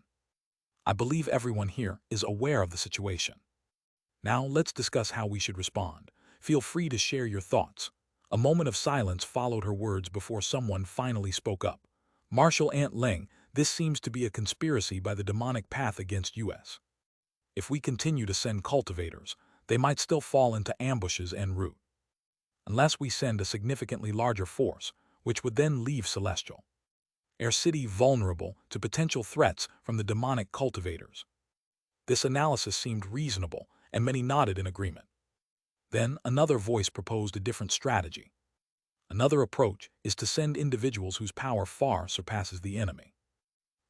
I believe everyone here is aware of the situation. Now let's discuss how we should respond. Feel free to share your thoughts. A moment of silence followed her words before someone finally spoke up. Marshal Aunt Leng, this seems to be a conspiracy by the demonic path against us. If we continue to send cultivators, they might still fall into ambushes en route. Unless we send a significantly larger force, which would then leave Celestial Air City vulnerable to potential threats from the demonic cultivators. This analysis seemed reasonable, and many nodded in agreement. Then another voice proposed a different strategy. Another approach is to send individuals whose power far surpasses the enemy.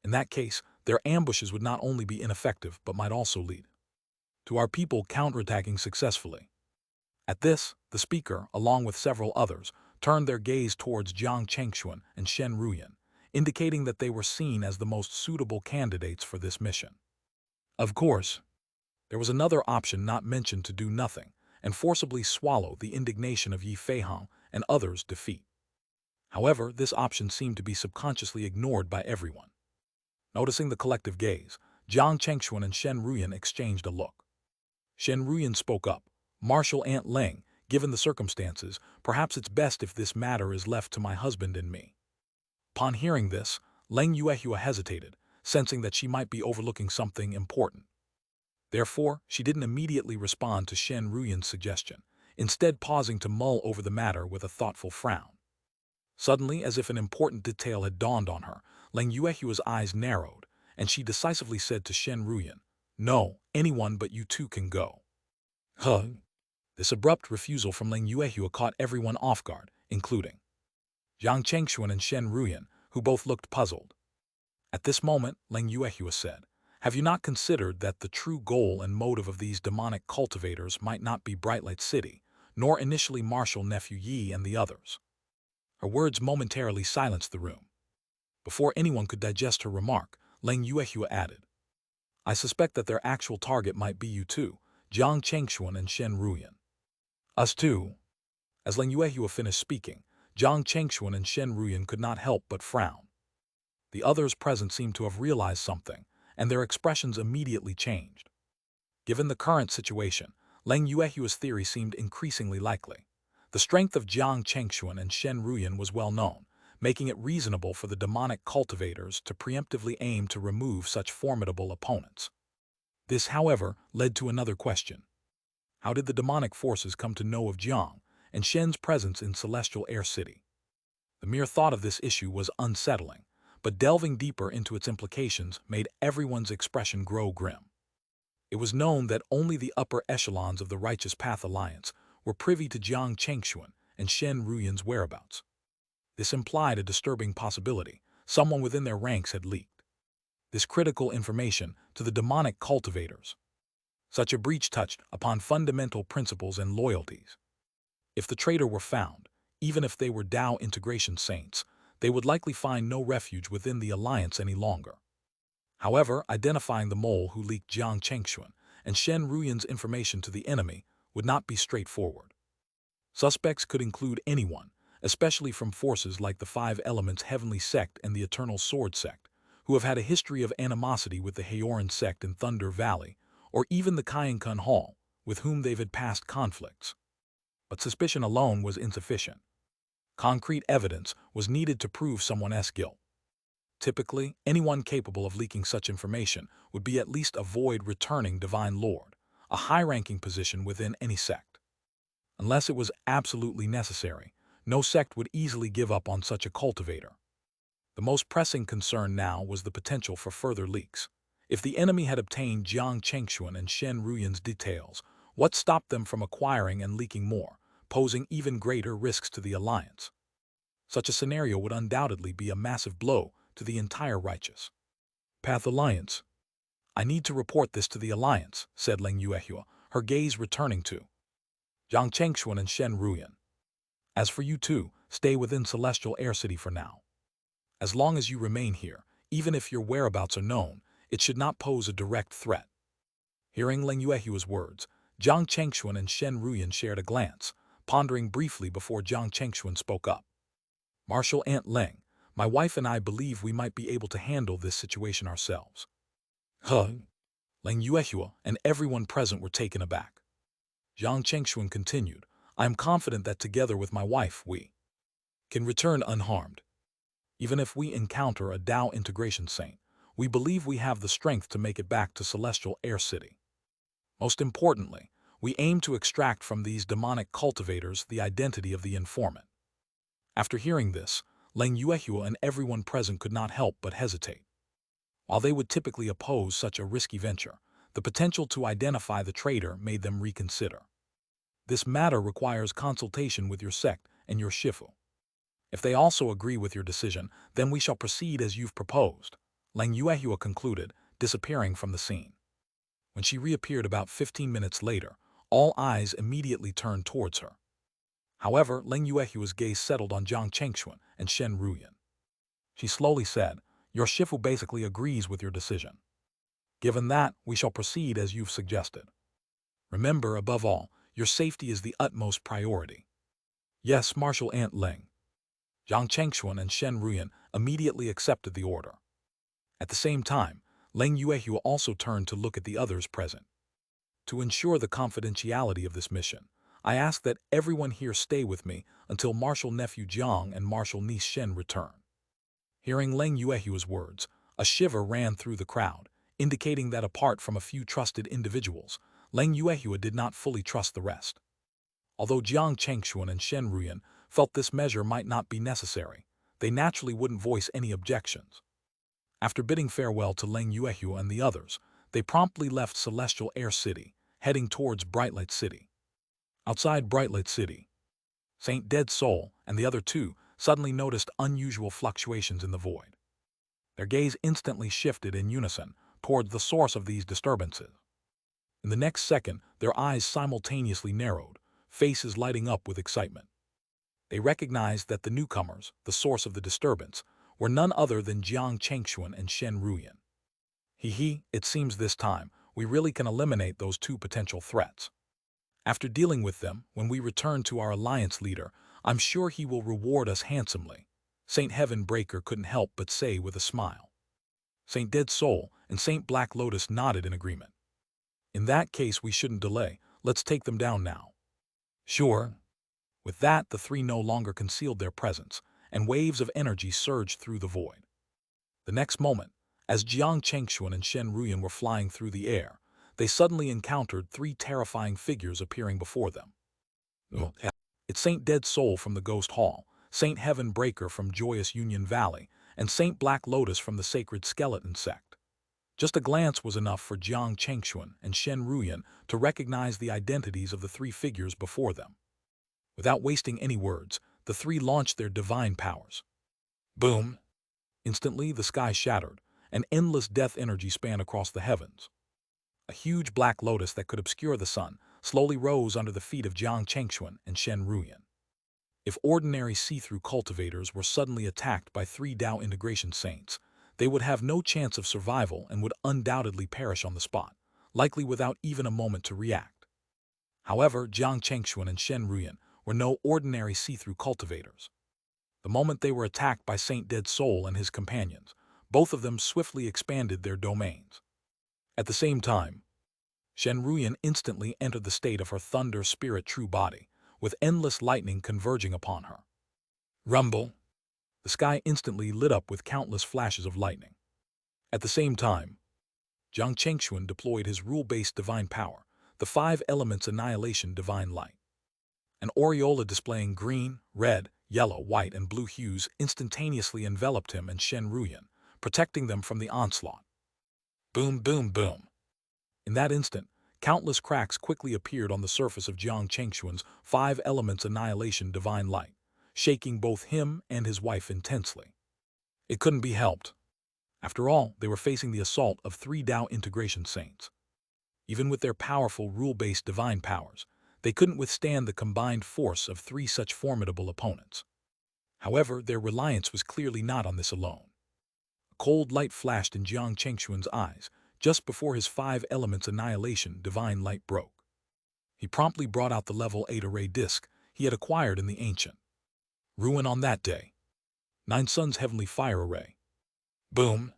In that case, their ambushes would not only be ineffective but might also lead to our people counterattacking successfully. At this, the speaker, along with several others, turned their gaze towards Jiang Chengxuan and Shen Ruyan, indicating that they were seen as the most suitable candidates for this mission. Of course, there was another option not mentioned: to do nothing and forcibly swallow the indignation of Yi Feihong and others' defeat. However, this option seemed to be subconsciously ignored by everyone. Noticing the collective gaze, Jiang Chengxuan and Shen Ruyan exchanged a look. Shen Ruyan spoke up. Marshal Aunt Leng, given the circumstances, perhaps it's best if this matter is left to my husband and me. Upon hearing this, Leng Yuehua hesitated, sensing that she might be overlooking something important. Therefore, she didn't immediately respond to Shen Ruyan's suggestion, instead pausing to mull over the matter with a thoughtful frown. Suddenly, as if an important detail had dawned on her, Leng Yuehua's eyes narrowed, and she decisively said to Shen Ruyan, "No, anyone but you two can go." This abrupt refusal from Leng Yuehua caught everyone off guard, including Jiang Chengxuan and Shen Ruyan, who both looked puzzled. At this moment, Leng Yuehua said, "Have you not considered that the true goal and motive of these demonic cultivators might not be Brightlight City, nor initially Marshal Nephew Yi and the others?" Her words momentarily silenced the room. Before anyone could digest her remark, Leng Yuehua added, "I suspect that their actual target might be you two, Jiang Chengxuan and Shen Ruyan." Us too. As Leng Yuehua finished speaking, Jiang Chengxuan and Shen Ruyan could not help but frown. The others present seemed to have realized something, and their expressions immediately changed. Given the current situation, Leng Yuehua's theory seemed increasingly likely. The strength of Jiang Chengxuan and Shen Ruyan was well known, making it reasonable for the demonic cultivators to preemptively aim to remove such formidable opponents. This, however, led to another question. How did the demonic forces come to know of Jiang and Shen's presence in Celestial Air City? The mere thought of this issue was unsettling, but delving deeper into its implications made everyone's expression grow grim. It was known that only the upper echelons of the Righteous Path Alliance were privy to Jiang Chengxuan and Shen Ruyan's whereabouts. This implied a disturbing possibility. Someone within their ranks had leaked this critical information to the demonic cultivators. Such a breach touched upon fundamental principles and loyalties. If the traitor were found, even if they were Dao integration saints, they would likely find no refuge within the alliance any longer. However, identifying the mole who leaked Jiang Chengxuan and Shen Ruyan's information to the enemy would not be straightforward. Suspects could include anyone, especially from forces like the Five Elements Heavenly Sect and the Eternal Sword Sect, who have had a history of animosity with the Haoran Sect in Thunder Valley, or even the Kainkun Hall, with whom they've had past conflicts. But suspicion alone was insufficient. Concrete evidence was needed to prove someone's guilt. Typically, anyone capable of leaking such information would be at least a void returning divine lord, a high-ranking position within any sect. Unless it was absolutely necessary, no sect would easily give up on such a cultivator. The most pressing concern now was the potential for further leaks. If the enemy had obtained Jiang Chengxuan and Shen Ruyan's details, what stopped them from acquiring and leaking more, posing even greater risks to the alliance? Such a scenario would undoubtedly be a massive blow to the entire righteous Path Alliance. "I need to report this to the alliance," said Leng Yuehua, her gaze returning to Jiang Chengxuan and Shen Ruyan. "As for you two, stay within Celestial Air City for now. As long as you remain here, even if your whereabouts are known, it should not pose a direct threat." Hearing Leng Yuehua's words, Jiang Chengxuan and Shen Ruyan shared a glance, pondering briefly before Jiang Chengxuan spoke up. "Marshal Aunt Leng, my wife and I believe we might be able to handle this situation ourselves." Huh? Leng Yuehua and everyone present were taken aback. Jiang Chengxuan continued, "I am confident that together with my wife we can return unharmed. Even if we encounter a Dao integration saint, we believe we have the strength to make it back to Celestial Air City. Most importantly, we aim to extract from these demonic cultivators the identity of the informant." After hearing this, Leng Yuehua and everyone present could not help but hesitate. While they would typically oppose such a risky venture, the potential to identify the traitor made them reconsider. "This matter requires consultation with your sect and your shifu. If they also agree with your decision, then we shall proceed as you've proposed," Leng Yuehua concluded, disappearing from the scene. When she reappeared about 15 minutes later, all eyes immediately turned towards her. However, Leng Yuehua's gaze settled on Jiang Chengxuan and Shen Ruyan. She slowly said, "Your shifu basically agrees with your decision. Given that, we shall proceed as you've suggested. Remember, above all, your safety is the utmost priority." "Yes, Marshal Aunt Leng." Jiang Chengxuan and Shen Ruyan immediately accepted the order. At the same time, Leng Yuehua also turned to look at the others present. "To ensure the confidentiality of this mission, I ask that everyone here stay with me until Marshal Nephew Jiang and Marshal Niece Shen return." Hearing Leng Yuehua's words, a shiver ran through the crowd, indicating that apart from a few trusted individuals, Leng Yuehua did not fully trust the rest. Although Jiang Chengxuan and Shen Ruyan felt this measure might not be necessary, they naturally wouldn't voice any objections. After bidding farewell to Leng Yuehua and the others, they promptly left Celestial Air City, heading towards Brightlight City. Outside Brightlight City, Saint Dead Soul and the other two suddenly noticed unusual fluctuations in the void. Their gaze instantly shifted in unison towards the source of these disturbances. In the next second, their eyes simultaneously narrowed, faces lighting up with excitement. They recognized that the newcomers, the source of the disturbance, were none other than Jiang Chengxuan and Shen Ruyan. It seems this time we really can eliminate those two potential threats. After dealing with them, when we return to our alliance leader, I'm sure he will reward us handsomely," Saint Heaven Breaker couldn't help but say with a smile. Saint Dead Soul and Saint Black Lotus nodded in agreement. "In that case, we shouldn't delay. Let's take them down now." "Sure." With that, the three no longer concealed their presence, and waves of energy surged through the void. The next moment, as Jiang Chengxuan and Shen Ruyan were flying through the air, they suddenly encountered three terrifying figures appearing before them. It's Saint Dead Soul from the Ghost Hall, Saint Heaven Breaker from Joyous Union Valley, and Saint Black Lotus from the Sacred Skeleton Sect. Just a glance was enough for Jiang Chengxuan and Shen Ruyan to recognize the identities of the three figures before them. Without wasting any words, the three launched their divine powers. Boom! Instantly, the sky shattered, and endless death energy span across the heavens. A huge black lotus that could obscure the sun slowly rose under the feet of Jiang Chengxuan and Shen Ruyan. If ordinary see-through cultivators were suddenly attacked by three Tao integration saints, they would have no chance of survival and would undoubtedly perish on the spot, likely without even a moment to react. However, Jiang Chengxuan and Shen Ruyan were no ordinary see-through cultivators. The moment they were attacked by Saint Dead Soul and his companions, both of them swiftly expanded their domains. At the same time, Shen Ruyan instantly entered the state of her thunder spirit true body, with endless lightning converging upon her. Rumble! The sky instantly lit up with countless flashes of lightning. At the same time, Jiang Chengxuan deployed his rule-based divine power, the five elements annihilation divine light. An aureola displaying green, red, yellow, white, and blue hues instantaneously enveloped him and Shen Ruyan, protecting them from the onslaught. Boom, boom, boom. In that instant, countless cracks quickly appeared on the surface of Jiang Chengxuan's five elements annihilation divine light, shaking both him and his wife intensely. It couldn't be helped. After all, they were facing the assault of three Tao integration saints. Even with their powerful rule-based divine powers, they couldn't withstand the combined force of three such formidable opponents. However, their reliance was clearly not on this alone. A cold light flashed in Jiang Chengxuan's eyes just before his five elements annihilation divine light broke. He promptly brought out the level 8 array disc he had acquired in the ancient ruin on that day. 9 Suns Heavenly Fire Array. Boom!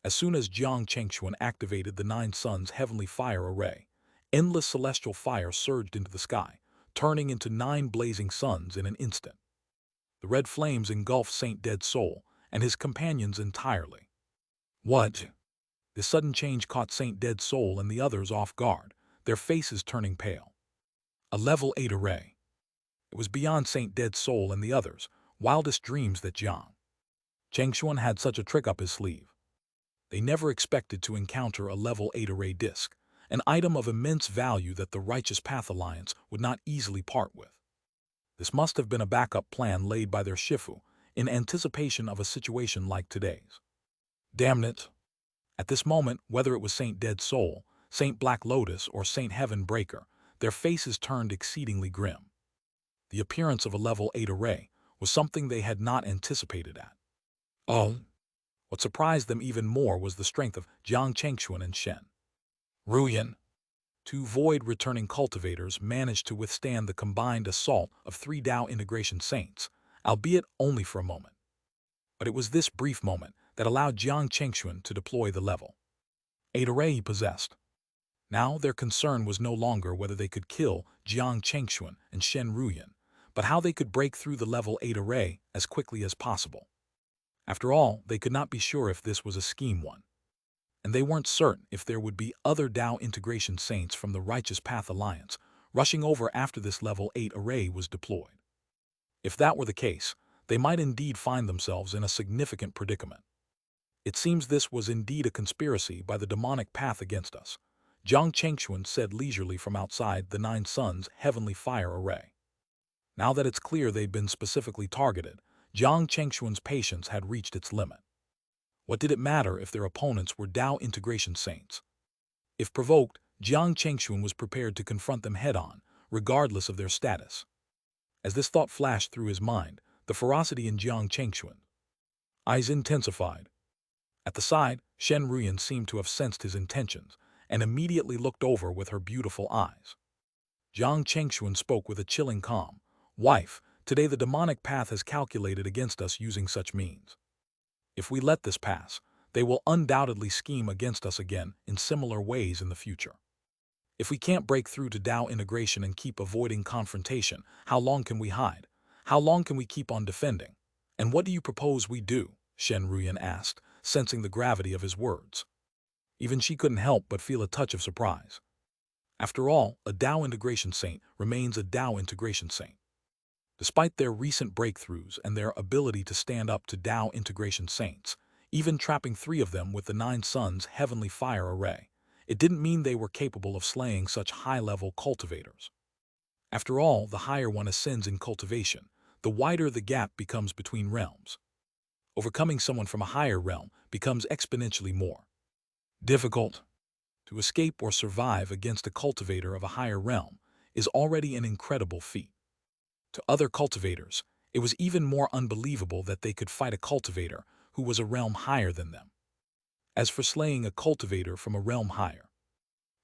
As soon as Jiang Chengxuan activated the 9 Suns Heavenly Fire Array, endless celestial fire surged into the sky, turning into 9 blazing suns in an instant. The red flames engulfed Saint Dead Soul and his companions entirely. What? This sudden change caught Saint Dead Soul and the others off guard, their faces turning pale. A level 8 array. It was beyond Saint Dead Soul and the others' wildest dreams that Jiang Chengxuan had such a trick up his sleeve. They never expected to encounter a level 8 array disc, an item of immense value that the Righteous Path Alliance would not easily part with. This must have been a backup plan laid by their Shifu in anticipation of a situation like today's. Damn it! At this moment, whether it was Saint Dead Soul, Saint Black Lotus, or Saint Heaven Breaker, their faces turned exceedingly grim. The appearance of a level 8 array was something they had not anticipated at. Oh! What surprised them even more was the strength of Jiang Chengxuan and Shen Ruyan. 2 void-returning cultivators managed to withstand the combined assault of 3 Tao integration saints, albeit only for a moment. But it was this brief moment that allowed Jiang Chengxuan to deploy the level 8 array he possessed. Now their concern was no longer whether they could kill Jiang Chengxuan and Shen Ruyan, but how they could break through the level 8 array as quickly as possible. After all, they could not be sure if this was a scheme one. And they weren't certain if there would be other Tao integration saints from the Righteous Path Alliance rushing over after this level 8 array was deployed. If that were the case, they might indeed find themselves in a significant predicament. It seems this was indeed a conspiracy by the demonic path against us, Jiang Chengxuan said leisurely from outside the 9 Suns Heavenly Fire Array. Now that it's clear they'd been specifically targeted, Jiang Chengxuan's patience had reached its limit. What did it matter if their opponents were Tao integration saints? If provoked, Jiang Chengxuan was prepared to confront them head-on, regardless of their status. As this thought flashed through his mind, the ferocity in Jiang Chengxuan's eyes intensified. At the side, Shen Ruyan seemed to have sensed his intentions and immediately looked over with her beautiful eyes. Jiang Chengxuan spoke with a chilling calm. "Wife, today the demonic path has calculated against us using such means. If we let this pass, they will undoubtedly scheme against us again in similar ways in the future. If we can't break through to Tao integration and keep avoiding confrontation, how long can we hide? How long can we keep on defending? And what do you propose we do?" Shen Ruyan asked, sensing the gravity of his words. Even she couldn't help but feel a touch of surprise. After all, a Tao integration saint remains a Tao integration saint. Despite their recent breakthroughs and their ability to stand up to Tao integration saints, even trapping 3 of them with the 9 Suns' heavenly fire array. It didn't mean they were capable of slaying such high-level cultivators. After all, the higher one ascends in cultivation, the wider the gap becomes between realms. Overcoming someone from a higher realm becomes exponentially more difficult. To escape or survive against a cultivator of a higher realm is already an incredible feat. To other cultivators, it was even more unbelievable that they could fight a cultivator who was a realm higher than them. As for slaying a cultivator from a realm higher,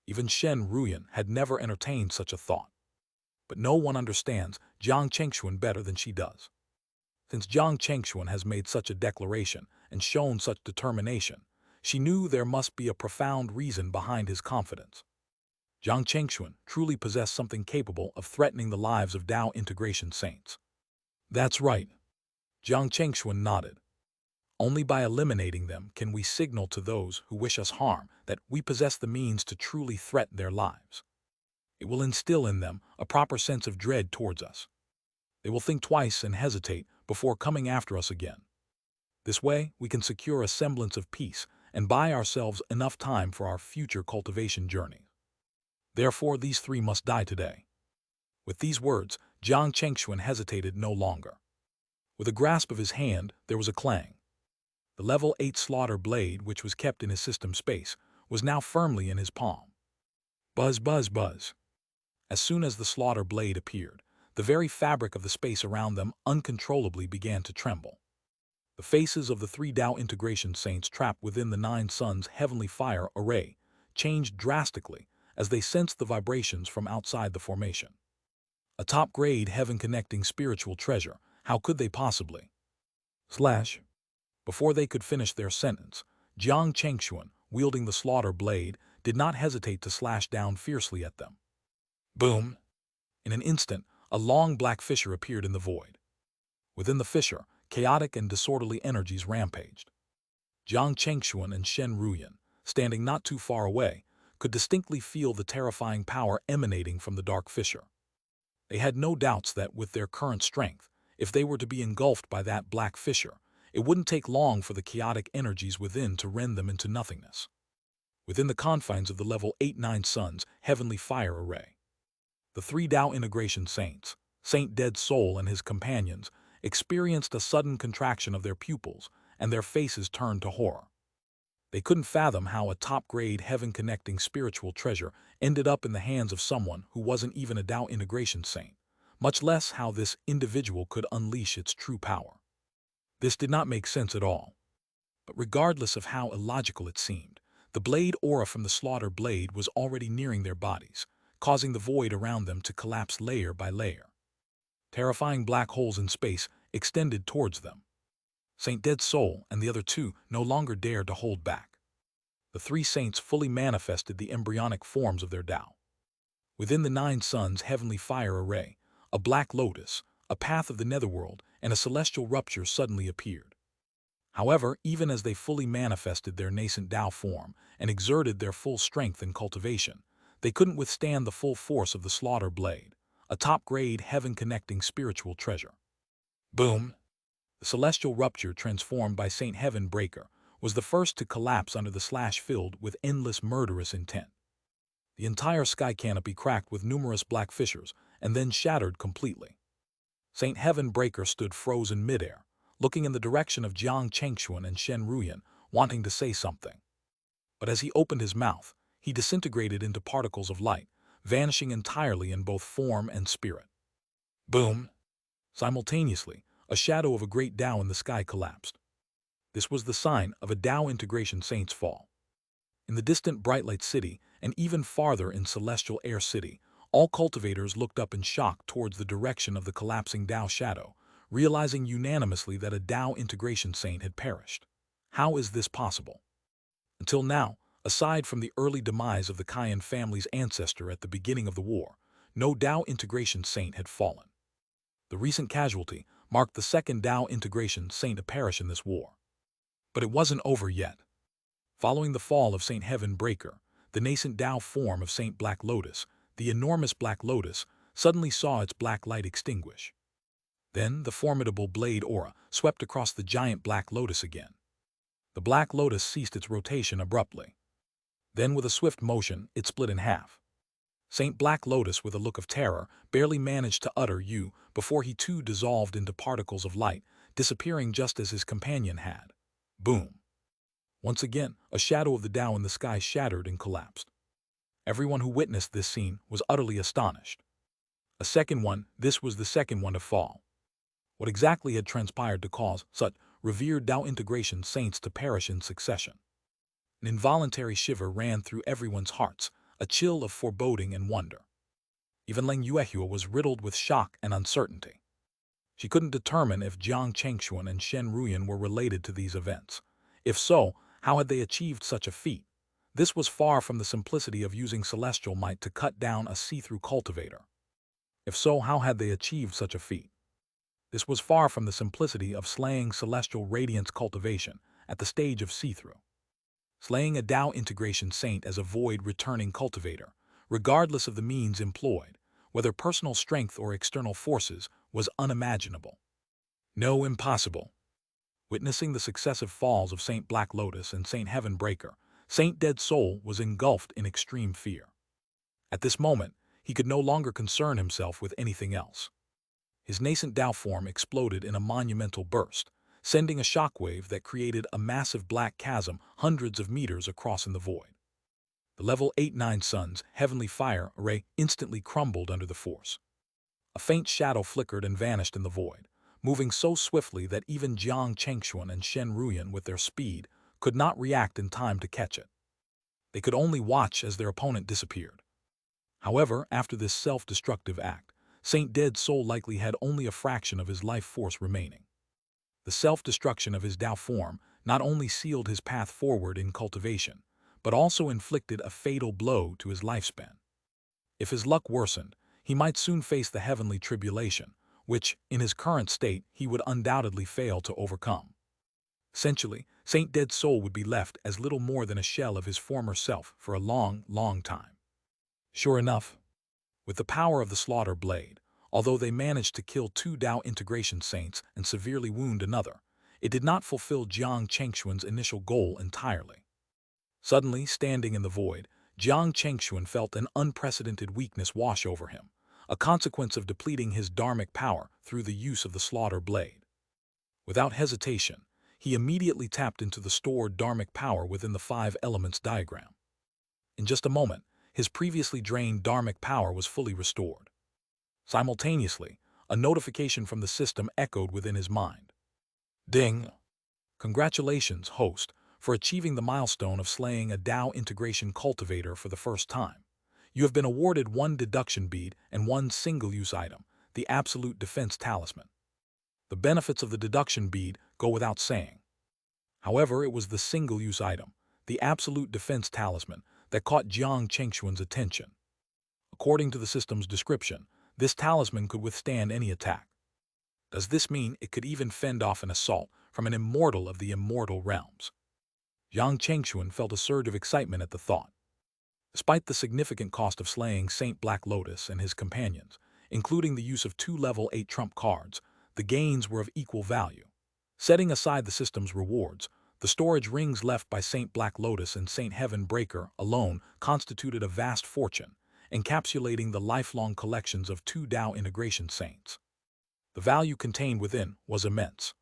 even Shen Ruyan had never entertained such a thought. But no one understands Jiang Chengxuan better than she does. Since Jiang Chengxuan has made such a declaration and shown such determination, she knew there must be a profound reason behind his confidence. Jiang Chengxuan truly possessed something capable of threatening the lives of Tao integration saints. That's right. Jiang Chengxuan nodded. Only by eliminating them can we signal to those who wish us harm that we possess the means to truly threaten their lives. It will instill in them a proper sense of dread towards us. They will think twice and hesitate before coming after us again. This way, we can secure a semblance of peace and buy ourselves enough time for our future cultivation journey. Therefore, these 3 must die today. With these words, Jiang Chengxuan hesitated no longer. With a grasp of his hand, there was a clang. The level 8 slaughter blade, which was kept in his system space, was now firmly in his palm. Buzz, buzz, buzz. As soon as the slaughter blade appeared, the very fabric of the space around them uncontrollably began to tremble. The faces of the 3 Tao integration saints trapped within the 9 Suns' heavenly fire array changed drastically as they sensed the vibrations from outside the formation. A top-grade heaven-connecting spiritual treasure, how could they possibly? Slash. Before they could finish their sentence, Jiang Chengxuan, wielding the slaughter blade, did not hesitate to slash down fiercely at them. Boom! In an instant, a long black fissure appeared in the void. Within the fissure, chaotic and disorderly energies rampaged. Jiang Chengxuan and Shen Ruyan, standing not too far away, could distinctly feel the terrifying power emanating from the dark fissure. They had no doubts that with their current strength, if they were to be engulfed by that black fissure, it wouldn't take long for the chaotic energies within to rend them into nothingness. Within the confines of the level 8-9 Suns' heavenly fire array, the 3 Tao integration saints, Saint Dead Soul and his companions, experienced a sudden contraction of their pupils, and their faces turned to horror. They couldn't fathom how a top-grade heaven-connecting spiritual treasure ended up in the hands of someone who wasn't even a Tao integration saint, much less how this individual could unleash its true power. This did not make sense at all. But regardless of how illogical it seemed, the blade aura from the slaughter blade was already nearing their bodies, causing the void around them to collapse layer by layer. Terrifying black holes in space extended towards them. Saint Dead Soul and the other 2 no longer dared to hold back. The 3 saints fully manifested the embryonic forms of their Tao. Within the 9 Suns' heavenly fire array, a black lotus, a path of the netherworld, and a celestial rupture suddenly appeared. However, even as they fully manifested their nascent Tao form and exerted their full strength in cultivation, they couldn't withstand the full force of the slaughter blade, a top-grade heaven-connecting spiritual treasure. Boom! The celestial rupture transformed by Saint Heaven Breaker was the first to collapse under the slash filled with endless murderous intent. The entire sky canopy cracked with numerous black fissures and then shattered completely. Saint Heaven Breaker stood frozen midair, looking in the direction of Jiang Chengxuan and Shen Ruyan, wanting to say something. But as he opened his mouth, he disintegrated into particles of light, vanishing entirely in both form and spirit. Boom! Simultaneously, a shadow of a great Tao in the sky collapsed. This was the sign of a Tao integration saint's fall. In the distant Brightlight City, and even farther in Celestial Air City, all cultivators looked up in shock towards the direction of the collapsing Tao shadow, realizing unanimously that a Tao integration saint had perished. How is this possible? Until now, aside from the early demise of the Cayenne family's ancestor at the beginning of the war, no Tao integration saint had fallen. The recent casualty marked the second Tao integration saint to perish in this war. But it wasn't over yet. Following the fall of Saint Heaven Breaker, the nascent Tao form of Saint Black Lotus, the enormous Black Lotus, suddenly saw its black light extinguish. Then the formidable blade aura swept across the giant Black Lotus again. The Black Lotus ceased its rotation abruptly. Then, with a swift motion, it split in half. Saint Black Lotus, with a look of terror, barely managed to utter "you" before he too dissolved into particles of light, disappearing just as his companion had. Boom! Once again, a shadow of the Tao in the sky shattered and collapsed. Everyone who witnessed this scene was utterly astonished. This was the second one to fall. What exactly had transpired to cause such revered Tao integration saints to perish in succession? An involuntary shiver ran through everyone's hearts, a chill of foreboding and wonder. Even Leng Yuehua was riddled with shock and uncertainty. She couldn't determine if Jiang Chengxuan and Shen Ruyan were related to these events. If so, how had they achieved such a feat? This was far from the simplicity of using celestial might to cut down a see-through cultivator. If so, how had they achieved such a feat? This was far from the simplicity of slaying celestial radiance cultivation at the stage of see-through. Slaying a Tao integration saint as a void-returning cultivator, regardless of the means employed, whether personal strength or external forces, was unimaginable. No, impossible. Witnessing the successive falls of Saint Black Lotus and Saint Heaven Breaker, Saint Dead Soul was engulfed in extreme fear. At this moment, he could no longer concern himself with anything else. His nascent Tao form exploded in a monumental burst, sending a shockwave that created a massive black chasm hundreds of meters across in the void. The level 8-9 Sun's heavenly fire array instantly crumbled under the force. A faint shadow flickered and vanished in the void, moving so swiftly that even Jiang Chengxuan and Shen Ruyan, with their speed, could not react in time to catch it. They could only watch as their opponent disappeared. However, after this self-destructive act, Saint Dead Soul likely had only a fraction of his life force remaining. The self-destruction of his Tao form not only sealed his path forward in cultivation, but also inflicted a fatal blow to his lifespan. If his luck worsened, he might soon face the heavenly tribulation, which, in his current state, he would undoubtedly fail to overcome. Essentially, Saint Dead Soul would be left as little more than a shell of his former self for a long, long time. Sure enough, with the power of the Slaughter Blade, although they managed to kill 2 Tao integration saints and severely wound another, it did not fulfill Jiang Chengxuan's initial goal entirely. Suddenly, standing in the void, Jiang Chengxuan felt an unprecedented weakness wash over him, a consequence of depleting his dharmic power through the use of the Slaughter Blade. Without hesitation, he immediately tapped into the stored dharmic power within the 5 elements diagram. In just a moment, his previously drained dharmic power was fully restored. Simultaneously, a notification from the system echoed within his mind. Ding! Congratulations, host, for achieving the milestone of slaying a Tao integration cultivator for the first time. You have been awarded 1 deduction bead and 1 single-use item, the Absolute Defense Talisman. The benefits of the deduction bead go without saying. However, it was the single-use item, the Absolute Defense Talisman, that caught Jiang Chengxuan's attention. According to the system's description, this talisman could withstand any attack. Does this mean it could even fend off an assault from an immortal of the immortal realms? Jiang Chengxuan felt a surge of excitement at the thought. Despite the significant cost of slaying Saint Black Lotus and his companions, including the use of 2 level 8 trump cards, the gains were of equal value. Setting aside the system's rewards, the storage rings left by Saint Black Lotus and Saint Heaven Breaker alone constituted a vast fortune, encapsulating the lifelong collections of 2 Tao integration saints. The value contained within was immense.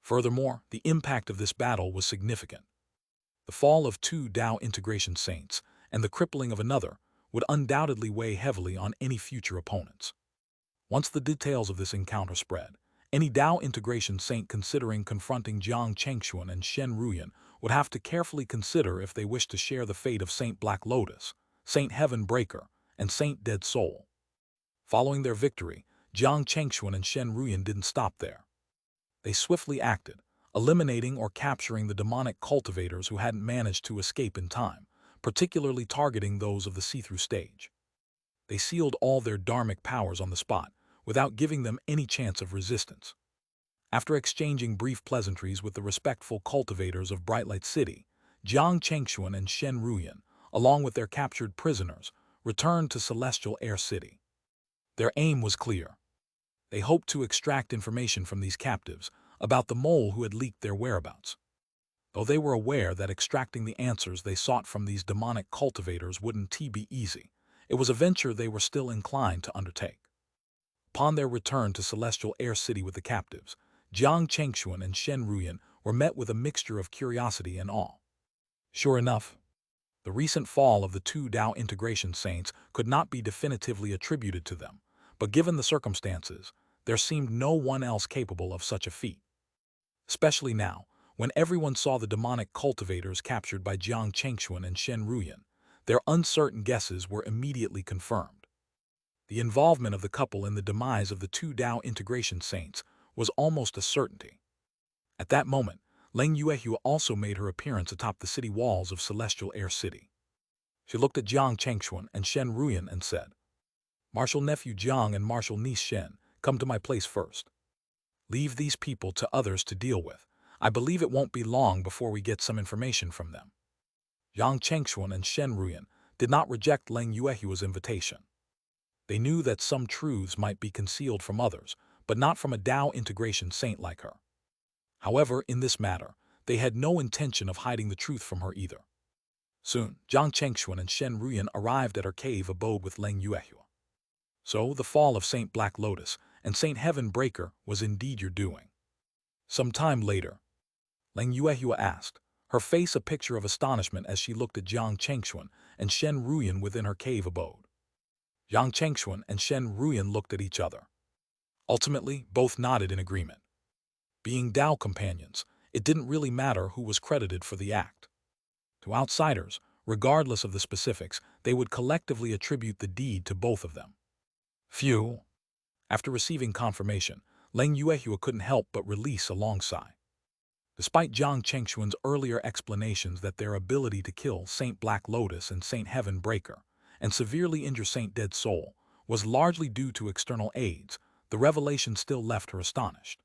Furthermore, the impact of this battle was significant. The fall of 2 Tao integration saints and the crippling of another would undoubtedly weigh heavily on any future opponents. Once the details of this encounter spread, any Tao integration saint considering confronting Jiang Chengxuan and Shen Ruyan would have to carefully consider if they wished to share the fate of Saint Black Lotus, Saint Heaven Breaker, and Saint Dead Soul. Following their victory, Jiang Chengxuan and Shen Ruyan didn't stop there. They swiftly acted, eliminating or capturing the demonic cultivators who hadn't managed to escape in time, particularly targeting those of the see-through stage. They sealed all their dharmic powers on the spot, without giving them any chance of resistance. After exchanging brief pleasantries with the respectful cultivators of Brightlight City, Jiang Chengxuan and Shen Ruyan, along with their captured prisoners, returned to Celestial Air City. Their aim was clear. They hoped to extract information from these captives about the mole who had leaked their whereabouts. Though they were aware that extracting the answers they sought from these demonic cultivators wouldn't be easy, it was a venture they were still inclined to undertake. Upon their return to Celestial Air City with the captives, Jiang Chengxuan and Shen Ruyan were met with a mixture of curiosity and awe. Sure enough, the recent fall of the two Tao integration saints could not be definitively attributed to them, but given the circumstances, there seemed no one else capable of such a feat. Especially now, when everyone saw the demonic cultivators captured by Jiang Chengxuan and Shen Ruyan, their uncertain guesses were immediately confirmed. The involvement of the couple in the demise of the two Tao integration saints was almost a certainty. At that moment, Leng Yuehua also made her appearance atop the city walls of Celestial Air City. She looked at Jiang Chengxuan and Shen Ruyan and said, "Martial nephew Jiang and martial niece Shen, come to my place first. Leave these people to others to deal with. I believe it won't be long before we get some information from them." Jiang Chengxuan and Shen Ruyan did not reject Leng Yuehua's invitation. They knew that some truths might be concealed from others, but not from a Tao integration saint like her. However, in this matter, they had no intention of hiding the truth from her either. Soon, Jiang Chengxuan and Shen Ruyan arrived at her cave abode with Leng Yuehua. "So, the fall of Saint Black Lotus and Saint Heaven Breaker was indeed your doing." Some time later, Leng Yuehua asked, her face a picture of astonishment as she looked at Jiang Chengxuan and Shen Ruyan within her cave abode. Jiang Chengxuan and Shen Ruyan looked at each other. Ultimately, both nodded in agreement. Being Tao companions, it didn't really matter who was credited for the act. To outsiders, regardless of the specifics, they would collectively attribute the deed to both of them. Phew! After receiving confirmation, Leng Yuehua couldn't help but release a long sigh. Despite Jiang Chengxuan's earlier explanations that their ability to kill Saint Black Lotus and Saint Heaven Breaker and severely injure Saint Dead Soul was largely due to external aids, the revelation still left her astonished.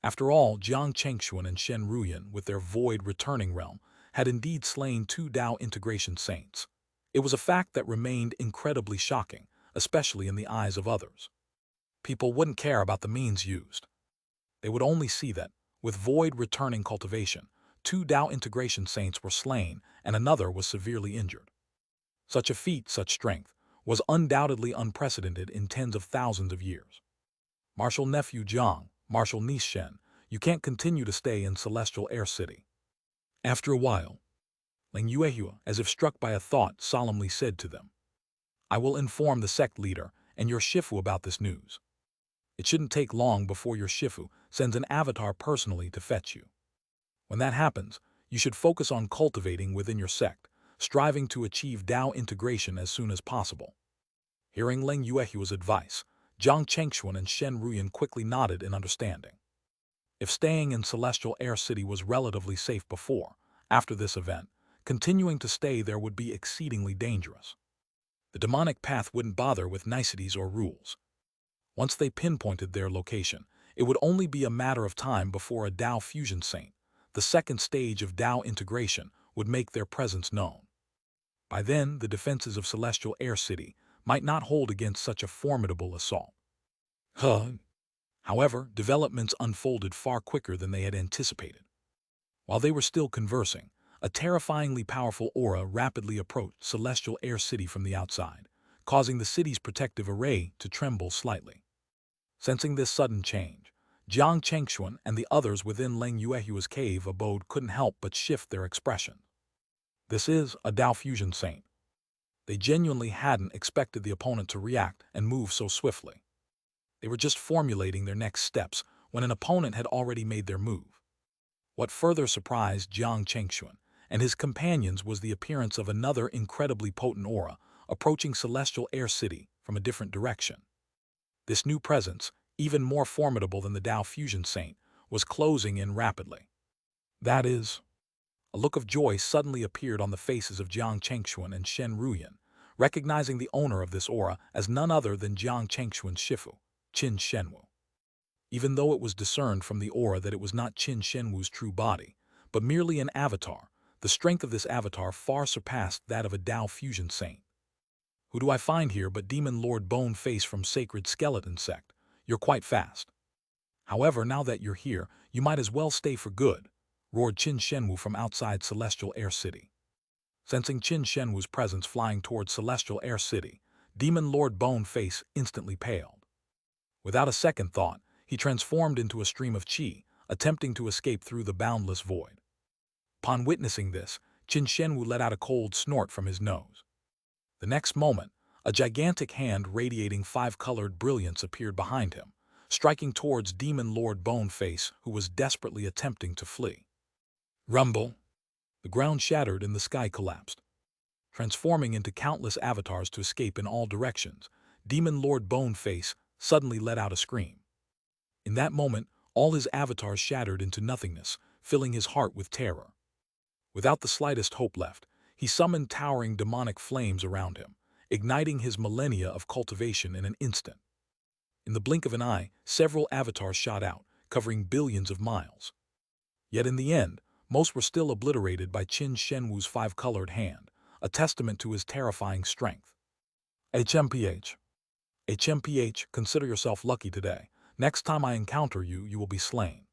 After all, Jiang Chengxuan and Shen Ruyan, with their void returning realm, had indeed slain two Tao integration saints. It was a fact that remained incredibly shocking, especially in the eyes of others. People wouldn't care about the means used. They would only see that, with void returning cultivation, two Tao integration saints were slain and another was severely injured. Such a feat, such strength, was undoubtedly unprecedented in tens of thousands of years. Martial nephew Jiang, martial niece Shen, you can't continue to stay in Celestial Air City. After a while, Leng Yuehua, as if struck by a thought, solemnly said to them, "I will inform the sect leader and your Shifu about this news. It shouldn't take long before your Shifu sends an avatar personally to fetch you. When that happens, you should focus on cultivating within your sect, striving to achieve Tao integration as soon as possible." Hearing Leng Yuehua's advice, Jiang Chengxuan and Shen Ruyan quickly nodded in understanding. If staying in Celestial Air City was relatively safe before, after this event, continuing to stay there would be exceedingly dangerous. The demonic path wouldn't bother with niceties or rules. Once they pinpointed their location, it would only be a matter of time before a Tao fusion saint, the second stage of Tao integration, would make their presence known. By then, the defenses of Celestial Air City might not hold against such a formidable assault. However, developments unfolded far quicker than they had anticipated. While they were still conversing, a terrifyingly powerful aura rapidly approached Celestial Air City from the outside, causing the city's protective array to tremble slightly. Sensing this sudden change, Jiang Chengxuan and the others within Leng Yuehua's cave abode couldn't help but shift their expression. This is a Tao fusion saint. They genuinely hadn't expected the opponent to react and move so swiftly. They were just formulating their next steps when an opponent had already made their move. What further surprised Jiang Chengxuan and his companions was the appearance of another incredibly potent aura approaching Celestial Air City from a different direction. This new presence, even more formidable than the Tao fusion saint, was closing in rapidly. That is, a look of joy suddenly appeared on the faces of Jiang Chengxuan and Shen Ruyan, recognizing the owner of this aura as none other than Jiang Chengxuan's Shifu, Qin Shenwu. Even though it was discerned from the aura that it was not Qin Shenwu's true body, but merely an avatar, the strength of this avatar far surpassed that of a Tao fusion saint. "Who do I find here but Demon Lord Boneface from Sacred Skeleton Sect? You're quite fast. However, now that you're here, you might as well stay for good," roared Qin Shenwu from outside Celestial Air City. Sensing Qin Shenwu's presence flying towards Celestial Air City, Demon Lord Boneface instantly paled. Without a second thought, he transformed into a stream of qi, attempting to escape through the boundless void. Upon witnessing this, Qin Shenwu let out a cold snort from his nose. The next moment, a gigantic hand radiating five-colored brilliance appeared behind him, striking towards Demon Lord Boneface, who was desperately attempting to flee. Rumble! The ground shattered and the sky collapsed. Transforming into countless avatars to escape in all directions, Demon Lord Boneface suddenly let out a scream. In that moment, all his avatars shattered into nothingness, filling his heart with terror. Without the slightest hope left, he summoned towering demonic flames around him, igniting his millennia of cultivation in an instant. In the blink of an eye, several avatars shot out, covering billions of miles. Yet in the end, most were still obliterated by Qin Shenwu's five-colored hand, a testament to his terrifying strength. HMPH. HMPH, consider yourself lucky today. Next time I encounter you, you will be slain.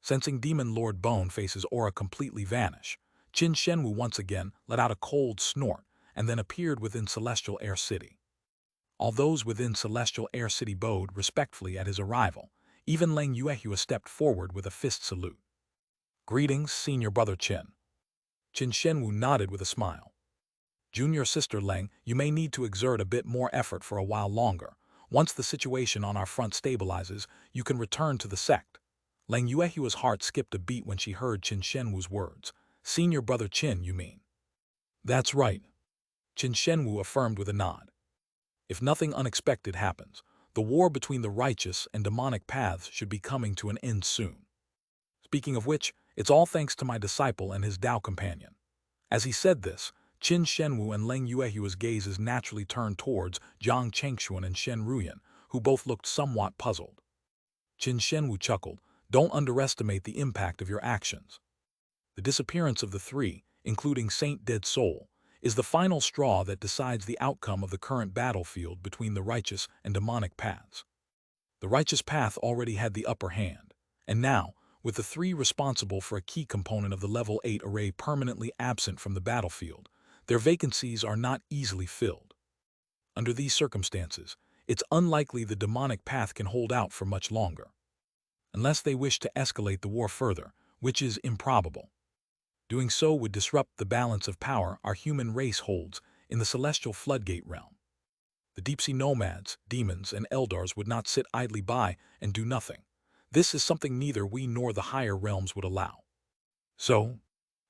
Sensing Demon Lord Boneface's aura completely vanish, Qin Shenwu once again let out a cold snort and then appeared within Celestial Air City. All those within Celestial Air City bowed respectfully at his arrival. Even Lang Yuehua stepped forward with a fist salute. Greetings, Senior Brother Qin. Qin Shenwu nodded with a smile. Junior Sister Lang, you may need to exert a bit more effort for a while longer. Once the situation on our front stabilizes, you can return to the sect. Lang Yuehua's heart skipped a beat when she heard Qin Shenwu's words. Senior Brother Qin, you mean? That's right. Qin Shenwu affirmed with a nod. If nothing unexpected happens, the war between the righteous and demonic paths should be coming to an end soon. Speaking of which, it's all thanks to my disciple and his Tao companion. As he said this, Qin Shenwu and Lang Yuehua's gazes naturally turned towards Zhang Chengxuan and Shen Ruyan, who both looked somewhat puzzled. Qin Shenwu chuckled, don't underestimate the impact of your actions. The disappearance of the three, including Saint Dead Soul, is the final straw that decides the outcome of the current battlefield between the righteous and demonic paths. The righteous path already had the upper hand, and now, with the three responsible for a key component of the level 8 array permanently absent from the battlefield, their vacancies are not easily filled. Under these circumstances, it's unlikely the demonic path can hold out for much longer. Unless they wish to escalate the war further, which is improbable. Doing so would disrupt the balance of power our human race holds in the celestial floodgate realm. The deep-sea nomads, demons, and eldars would not sit idly by and do nothing. This is something neither we nor the higher realms would allow. So,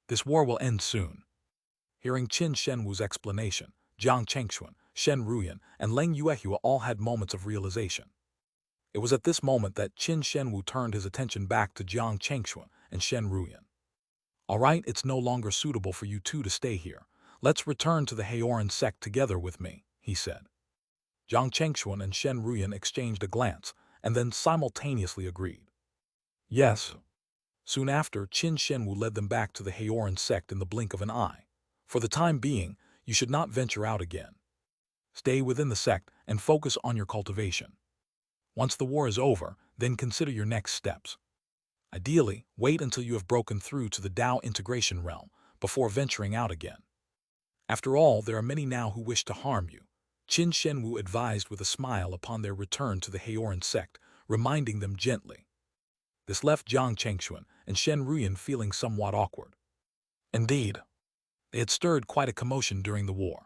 this war will end soon. Hearing Qin Shenwu's explanation, Zhang Chengxuan, Shen Ruyan, and Lang Yuehua all had moments of realization. It was at this moment that Qin Shenwu turned his attention back to Zhang Chengxuan and Shen Ruyan. All right, it's no longer suitable for you two to stay here. Let's return to the Heoran sect together with me, he said. Zhang Chengxuan and Shen Ruyan exchanged a glance and then simultaneously agreed. Yes. Soon after, Qin Shenwu led them back to the Heoran sect in the blink of an eye. For the time being, you should not venture out again. Stay within the sect and focus on your cultivation. Once the war is over, then consider your next steps. Ideally, wait until you have broken through to the Tao integration realm before venturing out again. After all, there are many now who wish to harm you, Qin Shenwu advised with a smile upon their return to the Heoran sect, reminding them gently. This left Zhang Chengxuan and Shen Ruyan feeling somewhat awkward. Indeed, they had stirred quite a commotion during the war.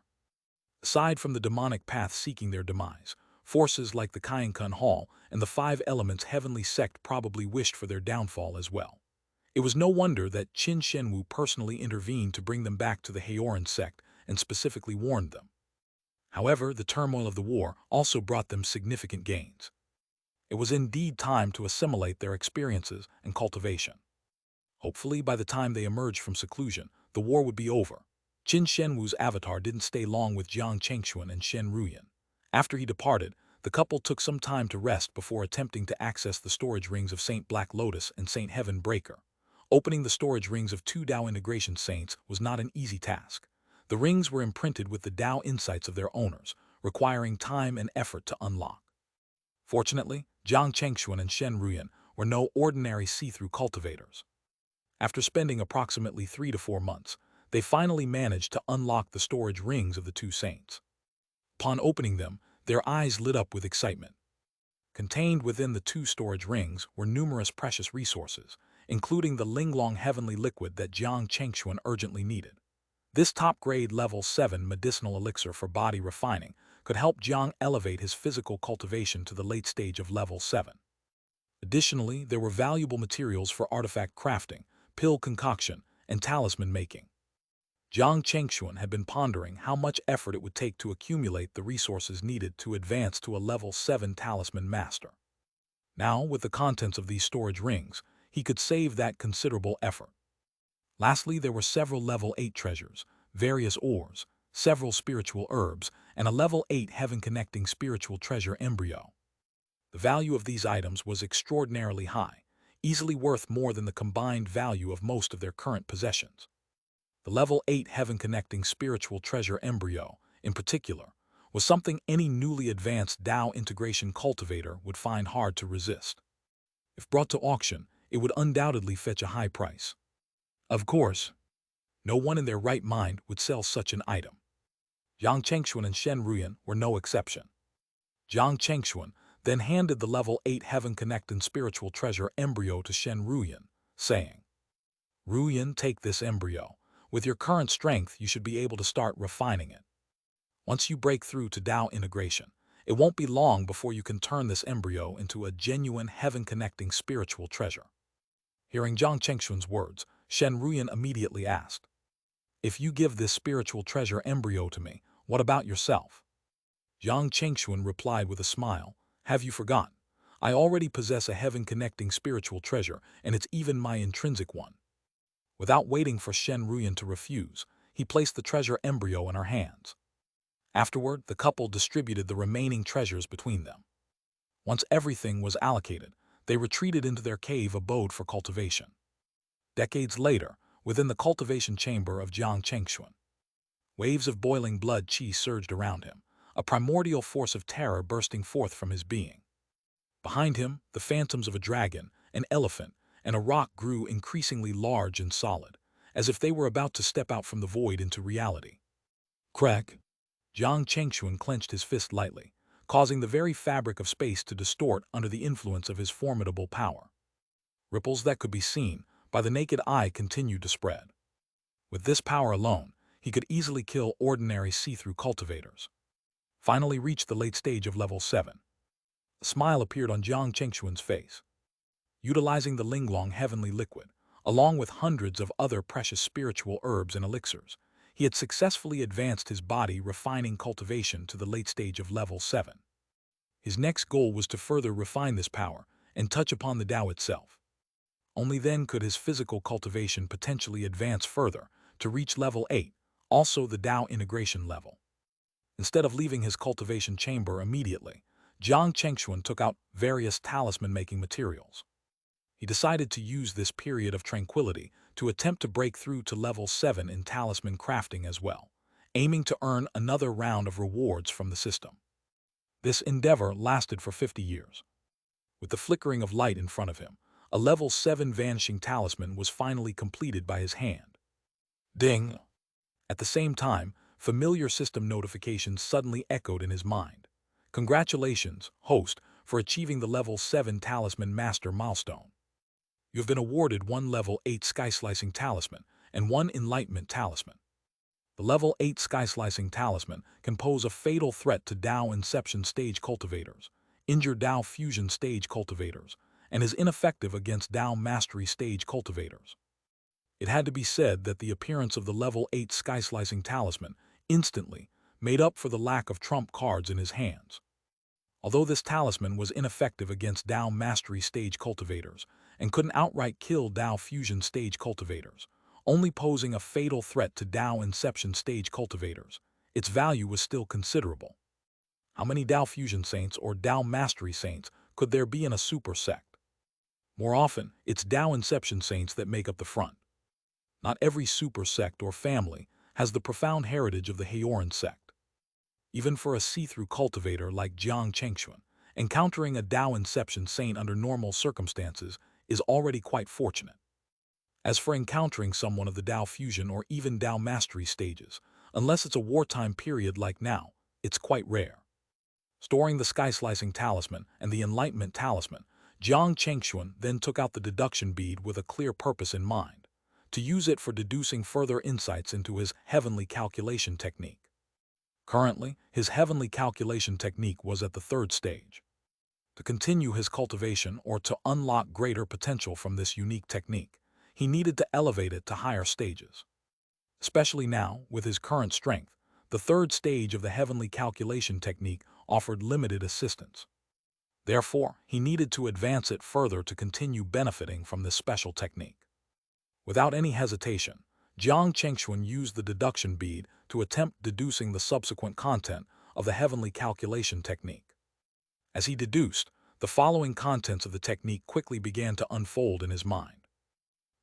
Aside from the demonic path seeking their demise, forces like the Kainkun Hall and the Five Elements Heavenly Sect probably wished for their downfall as well. It was no wonder that Qin Shenwu personally intervened to bring them back to the Heoran sect and specifically warned them. However, the turmoil of the war also brought them significant gains. It was indeed time to assimilate their experiences and cultivation. Hopefully, by the time they emerged from seclusion, the war would be over. Qin Shenwu's avatar didn't stay long with Zhang Chengxuan and Shen Ruyan. After he departed, the couple took some time to rest before attempting to access the storage rings of Saint Black Lotus and Saint Heaven Breaker. Opening the storage rings of two Tao integration saints was not an easy task. The rings were imprinted with the Tao insights of their owners, requiring time and effort to unlock. Fortunately, Zhang Chengxuan and Shen Ruyan were no ordinary see-through cultivators. After spending approximately 3 to 4 months, they finally managed to unlock the storage rings of the two saints. Upon opening them, their eyes lit up with excitement. Contained within the two storage rings were numerous precious resources, including the Linglong heavenly liquid that Jiang Chengxuan urgently needed. This top-grade level 7 medicinal elixir for body refining could help Jiang elevate his physical cultivation to the late stage of level 7. Additionally, there were valuable materials for artifact crafting, pill concoction, and talisman making. Jiang Chengxuan had been pondering how much effort it would take to accumulate the resources needed to advance to a level 7 talisman master. Now, with the contents of these storage rings, he could save that considerable effort. Lastly, there were several level 8 treasures, various ores, several spiritual herbs, and a level 8 heaven-connecting spiritual treasure embryo. The value of these items was extraordinarily high, easily worth more than the combined value of most of their current possessions. The level 8 heaven-connecting spiritual treasure embryo, in particular, was something any newly advanced Tao integration cultivator would find hard to resist. If brought to auction, it would undoubtedly fetch a high price. Of course, no one in their right mind would sell such an item. Jiang Chengxuan and Shen Ruyan were no exception. Jiang Chengxuan then handed the level 8 heaven-connecting spiritual treasure embryo to Shen Ruyan, saying, "Ruyan, take this embryo. With your current strength, you should be able to start refining it. Once you break through to Tao integration, it won't be long before you can turn this embryo into a genuine heaven-connecting spiritual treasure." Hearing Jiang Chengxuan's words, Shen Ruyan immediately asked, "If you give this spiritual treasure embryo to me, what about yourself?" Jiang Chengxuan replied with a smile, "Have you forgotten? I already possess a heaven-connecting spiritual treasure, and it's even my intrinsic one." Without waiting for Shen Ruyan to refuse, he placed the treasure embryo in her hands. Afterward, the couple distributed the remaining treasures between them. Once everything was allocated, they retreated into their cave abode for cultivation. Decades later, within the cultivation chamber of Jiang Chengxuan, waves of boiling blood qi surged around him, a primordial force of terror bursting forth from his being. Behind him, the phantoms of a dragon, an elephant, and a rock grew increasingly large and solid, as if they were about to step out from the void into reality. Crack! Jiang Chengxuan clenched his fist lightly, causing the very fabric of space to distort under the influence of his formidable power. Ripples that could be seen by the naked eye continued to spread. With this power alone, he could easily kill ordinary see-through cultivators. Finally reached the late stage of level 7. A smile appeared on Jiang Chengxuan's face. Utilizing the Linglong heavenly liquid, along with hundreds of other precious spiritual herbs and elixirs, he had successfully advanced his body refining cultivation to the late stage of level 7. His next goal was to further refine this power and touch upon the Tao itself. Only then could his physical cultivation potentially advance further to reach level 8, also the Tao integration level. Instead of leaving his cultivation chamber immediately, Jiang Chengxuan took out various talisman-making materials. He decided to use this period of tranquility to attempt to break through to level 7 in talisman crafting as well, aiming to earn another round of rewards from the system. This endeavor lasted for 50 years. With the flickering of light in front of him, a level 7 vanishing talisman was finally completed by his hand. Ding! At the same time, familiar system notifications suddenly echoed in his mind. "Congratulations, host, for achieving the level 7 talisman master milestone. You have been awarded 1 level 8 sky-slicing talisman and 1 enlightenment talisman. The level 8 sky-slicing talisman can pose a fatal threat to Tao inception stage cultivators, injure Tao fusion stage cultivators, and is ineffective against Tao mastery stage cultivators." It had to be said that the appearance of the level 8 sky-slicing talisman instantly made up for the lack of trump cards in his hands. Although this talisman was ineffective against Tao mastery stage cultivators and couldn't outright kill Tao fusion stage cultivators, only posing a fatal threat to Tao inception stage cultivators, its value was still considerable. How many Tao fusion saints or Tao mastery saints could there be in a super sect? More often, it's Tao inception saints that make up the front. Not every super sect or family has the profound heritage of the Haoran sect. Even for a see-through cultivator like Jiang Chengxuan, encountering a Tao inception saint under normal circumstances is already quite fortunate. As for encountering someone of the Tao fusion or even Tao mastery stages, unless it's a wartime period like now, it's quite rare. Storing the sky-slicing talisman and the enlightenment talisman, Jiang Chengxuan then took out the deduction bead with a clear purpose in mind, to use it for deducing further insights into his heavenly calculation technique. Currently, his heavenly calculation technique was at the third stage. To continue his cultivation or to unlock greater potential from this unique technique, he needed to elevate it to higher stages. Especially now, with his current strength, the third stage of the heavenly calculation technique offered limited assistance. Therefore, he needed to advance it further to continue benefiting from this special technique. Without any hesitation, Jiang Chengxuan used the deduction bead to attempt deducing the subsequent content of the heavenly calculation technique. As he deduced, the following contents of the technique quickly began to unfold in his mind.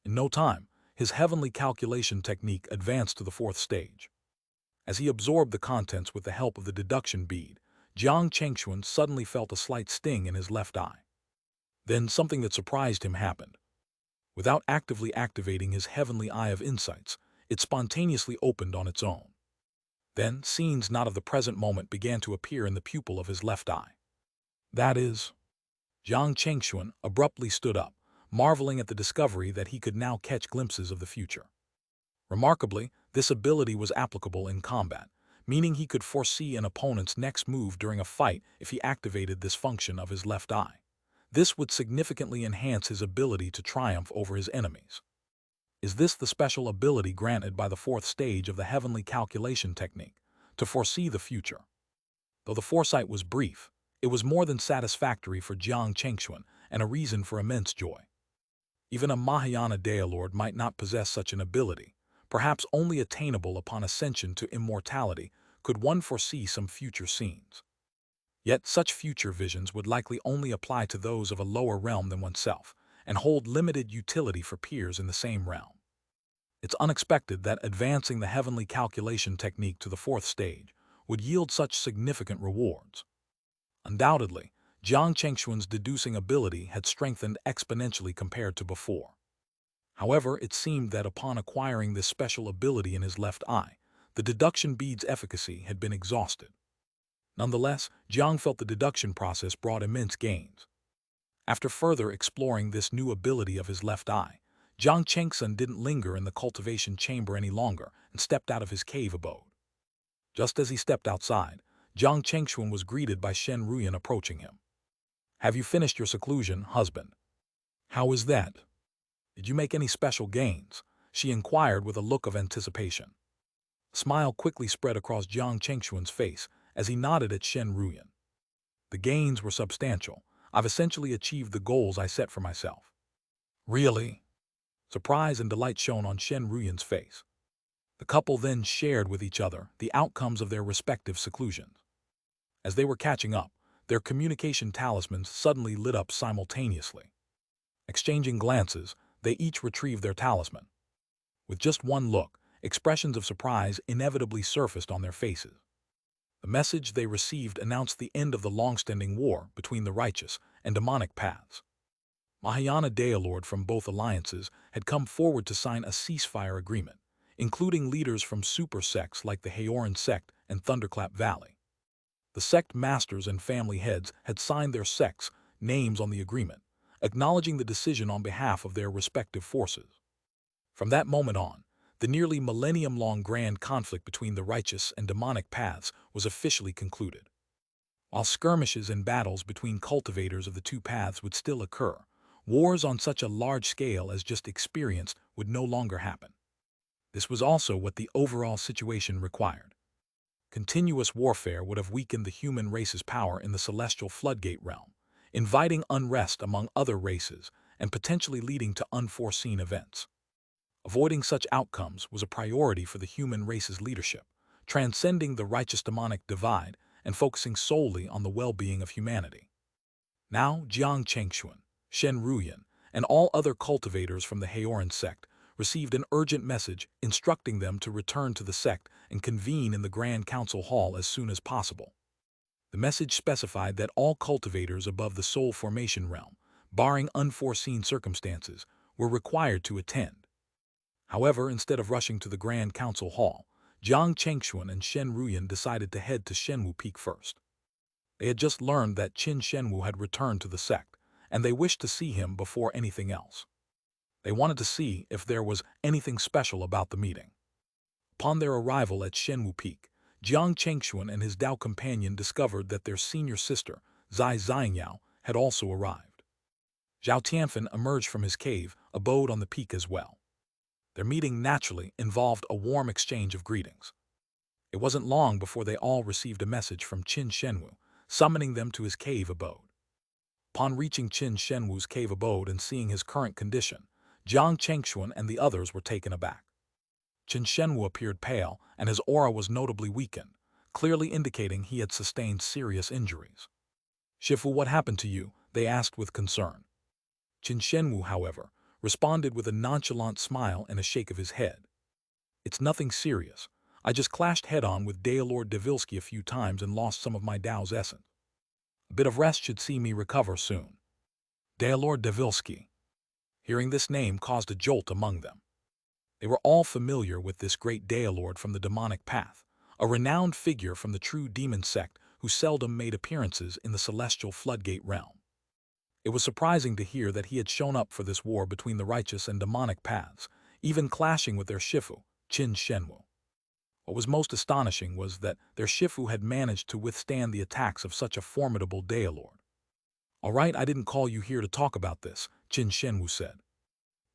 In no time, his heavenly calculation technique advanced to the fourth stage. As he absorbed the contents with the help of the deduction bead, Jiang Chengxuan suddenly felt a slight sting in his left eye. Then something that surprised him happened. Without actively activating his heavenly eye of insights, it spontaneously opened on its own. Then scenes not of the present moment began to appear in the pupil of his left eye. That is, Jiang Chengxuan abruptly stood up, marveling at the discovery that he could now catch glimpses of the future. Remarkably, this ability was applicable in combat, meaning he could foresee an opponent's next move during a fight if he activated this function of his left eye. This would significantly enhance his ability to triumph over his enemies. Is this the special ability granted by the fourth stage of the heavenly calculation technique, to foresee the future? Though the foresight was brief, it was more than satisfactory for Jiang Chengxuan and a reason for immense joy. Even a Mahayana Dailord might not possess such an ability, perhaps only attainable upon ascension to immortality could one foresee some future scenes. Yet such future visions would likely only apply to those of a lower realm than oneself, and hold limited utility for peers in the same realm. It's unexpected that advancing the heavenly calculation technique to the fourth stage would yield such significant rewards. Undoubtedly, Jiang Chengxuan's deducing ability had strengthened exponentially compared to before. However, it seemed that upon acquiring this special ability in his left eye, the deduction bead's efficacy had been exhausted. Nonetheless, Jiang felt the deduction process brought immense gains. After further exploring this new ability of his left eye, Jiang Chengxuan didn't linger in the cultivation chamber any longer and stepped out of his cave abode. Just as he stepped outside, Jiang Chengxuan was greeted by Shen Ruyan approaching him. "Have you finished your seclusion, husband? How is that? Did you make any special gains?" she inquired with a look of anticipation. A smile quickly spread across Jiang Chengxuan's face as he nodded at Shen Ruyan. "The gains were substantial. I've essentially achieved the goals I set for myself." "Really?" Surprise and delight shone on Shen Ruyan's face. The couple then shared with each other the outcomes of their respective seclusions. As they were catching up, their communication talismans suddenly lit up simultaneously. Exchanging glances, they each retrieved their talisman. With just one look, expressions of surprise inevitably surfaced on their faces. The message they received announced the end of the long-standing war between the righteous and demonic paths. Mahayana Dailord from both alliances had come forward to sign a ceasefire agreement, including leaders from super sects like the Haoran sect and Thunderclap Valley. The sect masters and family heads had signed their sects' names on the agreement, acknowledging the decision on behalf of their respective forces. From that moment on, the nearly millennium-long grand conflict between the righteous and demonic paths was officially concluded. While skirmishes and battles between cultivators of the two paths would still occur, wars on such a large scale as just experienced would no longer happen. This was also what the overall situation required. Continuous warfare would have weakened the human race's power in the celestial floodgate realm, inviting unrest among other races and potentially leading to unforeseen events. Avoiding such outcomes was a priority for the human race's leadership, transcending the righteous-demonic divide and focusing solely on the well-being of humanity. Now Jiang Chengxuan, Shen Ruyan, and all other cultivators from the Haoran sect received an urgent message instructing them to return to the sect and convene in the Grand Council Hall as soon as possible. The message specified that all cultivators above the soul formation realm, barring unforeseen circumstances, were required to attend, However, instead of rushing to the Grand Council Hall, Jiang Chengxuan and Shen Ruyan decided to head to Shenwu Peak first. They had just learned that Qin Shenwu had returned to the sect, and they wished to see him before anything else. They wanted to see if there was anything special about the meeting. Upon their arrival at Shenwu Peak, Jiang Chengxuan and his Dao companion discovered that their senior sister, Zai Xiangyao, had also arrived. Zhao Tianfen emerged from his cave, abode on the peak as well. Their meeting naturally involved a warm exchange of greetings. It wasn't long before they all received a message from Qin Shenwu, summoning them to his cave abode. Upon reaching Qin Shenwu's cave abode and seeing his current condition, Jiang Chengxuan and the others were taken aback. Qin Shenwu appeared pale, and his aura was notably weakened, clearly indicating he had sustained serious injuries. "Shifu, what happened to you?" they asked with concern. Qin Shenwu, however, responded with a nonchalant smile and a shake of his head. "It's nothing serious. I just clashed head-on with Deadliest Devilsky a few times and lost some of my Dao's essence. A bit of rest should see me recover soon." Deadliest Devilsky. Hearing this name caused a jolt among them. They were all familiar with this great Daelord from the demonic path, a renowned figure from the true demon sect who seldom made appearances in the celestial floodgate realm. It was surprising to hear that he had shown up for this war between the righteous and demonic paths, even clashing with their Shifu, Qin Shenwu. What was most astonishing was that their Shifu had managed to withstand the attacks of such a formidable Daelord. "All right, I didn't call you here to talk about this," Qin Shenwu said.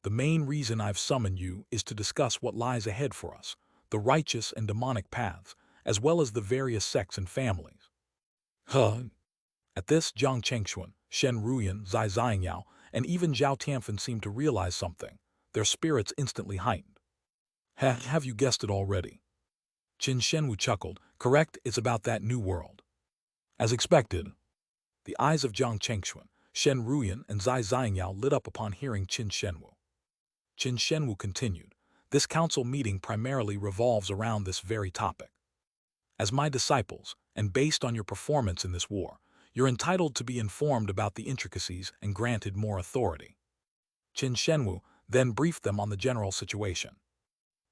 "The main reason I've summoned you is to discuss what lies ahead for us, the righteous and demonic paths, as well as the various sects and families." Huh? At this, Jiang Chengxuan, Shen Ruyan, Zai Xiangyao, and even Zhao Tianfen seemed to realize something. Their spirits instantly heightened. Have you guessed it already?" Qin Shenwu chuckled. "Correct, it's about that new world." As expected. The eyes of Jiang Chengxuan, Shen Ruyan, and Zai Xiangyao lit up upon hearing Qin Shenwu. Qin Shenwu continued, "This council meeting primarily revolves around this very topic. As my disciples, and based on your performance in this war, you're entitled to be informed about the intricacies and granted more authority." Qin Shenwu then briefed them on the general situation.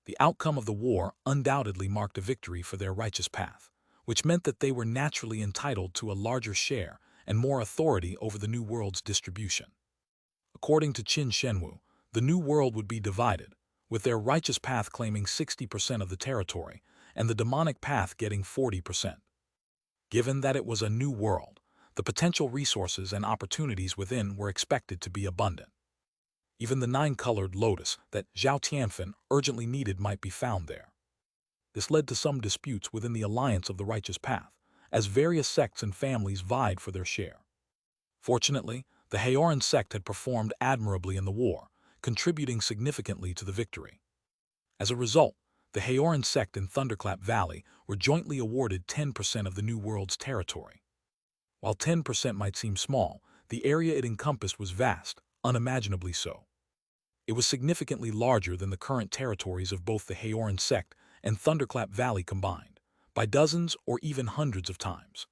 The outcome of the war undoubtedly marked a victory for their righteous path, which meant that they were naturally entitled to a larger share and more authority over the new world's distribution. According to Qin Shenwu, the new world would be divided, with their righteous path claiming 60% of the territory and the demonic path getting 40%. Given that it was a new world, the potential resources and opportunities within were expected to be abundant. Even the 9-colored lotus that Zhao Tianfen urgently needed might be found there. This led to some disputes within the alliance of the righteous path, as various sects and families vied for their share. Fortunately, the Haoran sect had performed admirably in the war, contributing significantly to the victory. As a result, the Haoran sect in Thunderclap Valley were jointly awarded 10% of the New World's territory. While 10% might seem small, the area it encompassed was vast, unimaginably so. It was significantly larger than the current territories of both the Haoran sect and Thunderclap Valley combined, by dozens or even hundreds of times.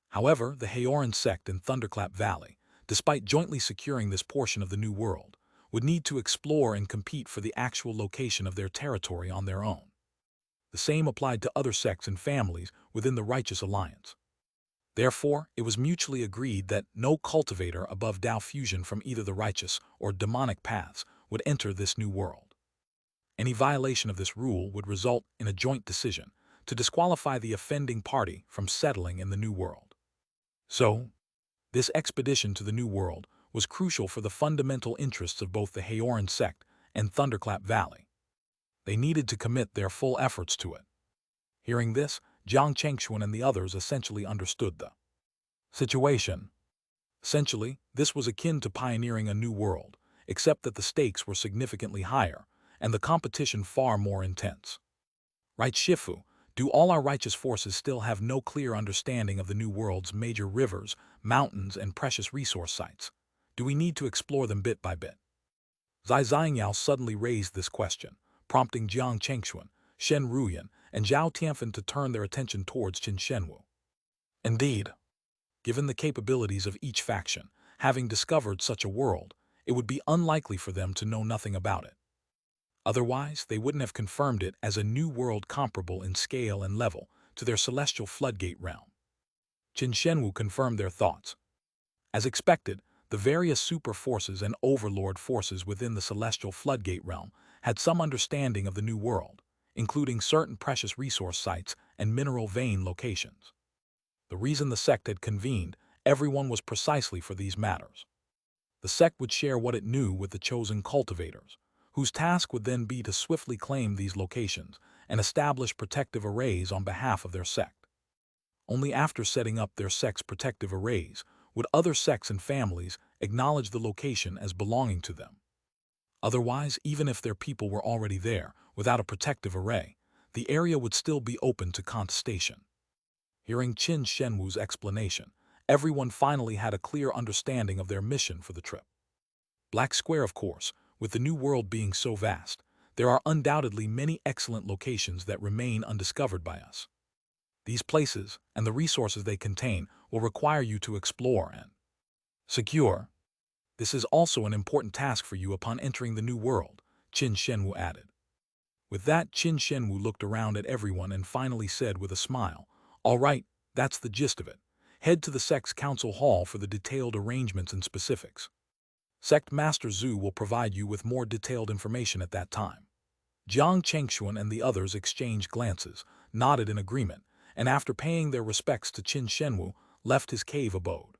However, the Haoran sect in Thunderclap Valley, despite jointly securing this portion of the New World, would need to explore and compete for the actual location of their territory on their own. The same applied to other sects and families within the Righteous Alliance. Therefore, it was mutually agreed that no cultivator above Dao fusion from either the righteous or demonic paths would enter this new world. Any violation of this rule would result in a joint decision to disqualify the offending party from settling in the new world. So, this expedition to the new world was crucial for the fundamental interests of both the Haoran sect and Thunderclap Valley. They needed to commit their full efforts to it. Hearing this, Jiang Chengxuan and the others essentially understood the situation. Essentially, this was akin to pioneering a new world, except that the stakes were significantly higher and the competition far more intense. Right, Shifu, do all our righteous forces still have no clear understanding of the new world's major rivers, mountains, and precious resource sites? Do we need to explore them bit by bit? Zai Xiangyao suddenly raised this question, prompting Jiang Chengxuan, Shen Ruyan, and Zhao Tianfen to turn their attention towards Qin Shenwu. Indeed, given the capabilities of each faction, having discovered such a world, it would be unlikely for them to know nothing about it. Otherwise, they wouldn't have confirmed it as a new world comparable in scale and level to their celestial floodgate realm. Qin Shenwu confirmed their thoughts. As expected, the various super forces and overlord forces within the celestial floodgate realm had some understanding of the new world, including certain precious resource sites and mineral vein locations. The reason the sect had convened everyone was precisely for these matters. The sect would share what it knew with the chosen cultivators, whose task would then be to swiftly claim these locations and establish protective arrays on behalf of their sect. Only after setting up their sect's protective arrays would other sects and families acknowledge the location as belonging to them. Otherwise, even if their people were already there, without a protective array, the area would still be open to contestation. Hearing Qin Shenwu's explanation, everyone finally had a clear understanding of their mission for the trip. Black Square, of course, with the new world being so vast, there are undoubtedly many excellent locations that remain undiscovered by us. These places, and the resources they contain, will require you to explore and secure. This is also an important task for you upon entering the new world, Qin Shenwu added. With that, Qin Shenwu looked around at everyone and finally said with a smile, "All right, that's the gist of it. Head to the sect's council hall for the detailed arrangements and specifics. Sect Master Zhu will provide you with more detailed information at that time." Jiang Chengxuan and the others exchanged glances, nodded in agreement, and after paying their respects to Qin Shenwu, left his cave abode.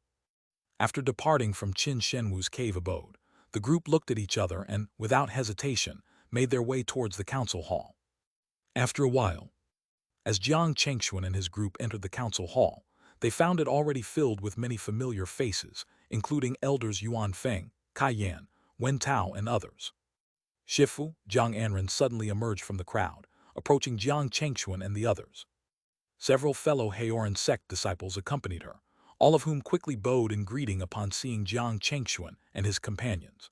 After departing from Qin Shenwu's cave abode, the group looked at each other and, without hesitation, made their way towards the council hall. After a while, as Jiang Chengxuan and his group entered the council hall, they found it already filled with many familiar faces, including elders Yuan Feng, Kai Yan, Wen Tao, and others. Shifu, Jiang Anren suddenly emerged from the crowd, approaching Jiang Chengxuan and the others. Several fellow Heoran sect disciples accompanied her, all of whom quickly bowed in greeting upon seeing Jiang Chengxuan and his companions.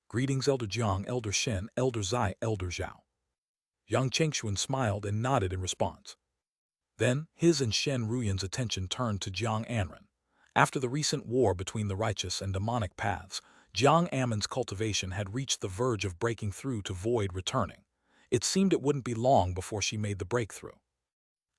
"Greetings, Elder Jiang, Elder Shen, Elder Zai, Elder Zhao." Jiang Chengxuan smiled and nodded in response. Then, his and Shen Ruyan's attention turned to Jiang Anren. After the recent war between the righteous and demonic paths, Jiang Anren's cultivation had reached the verge of breaking through to void returning. It seemed it wouldn't be long before she made the breakthrough.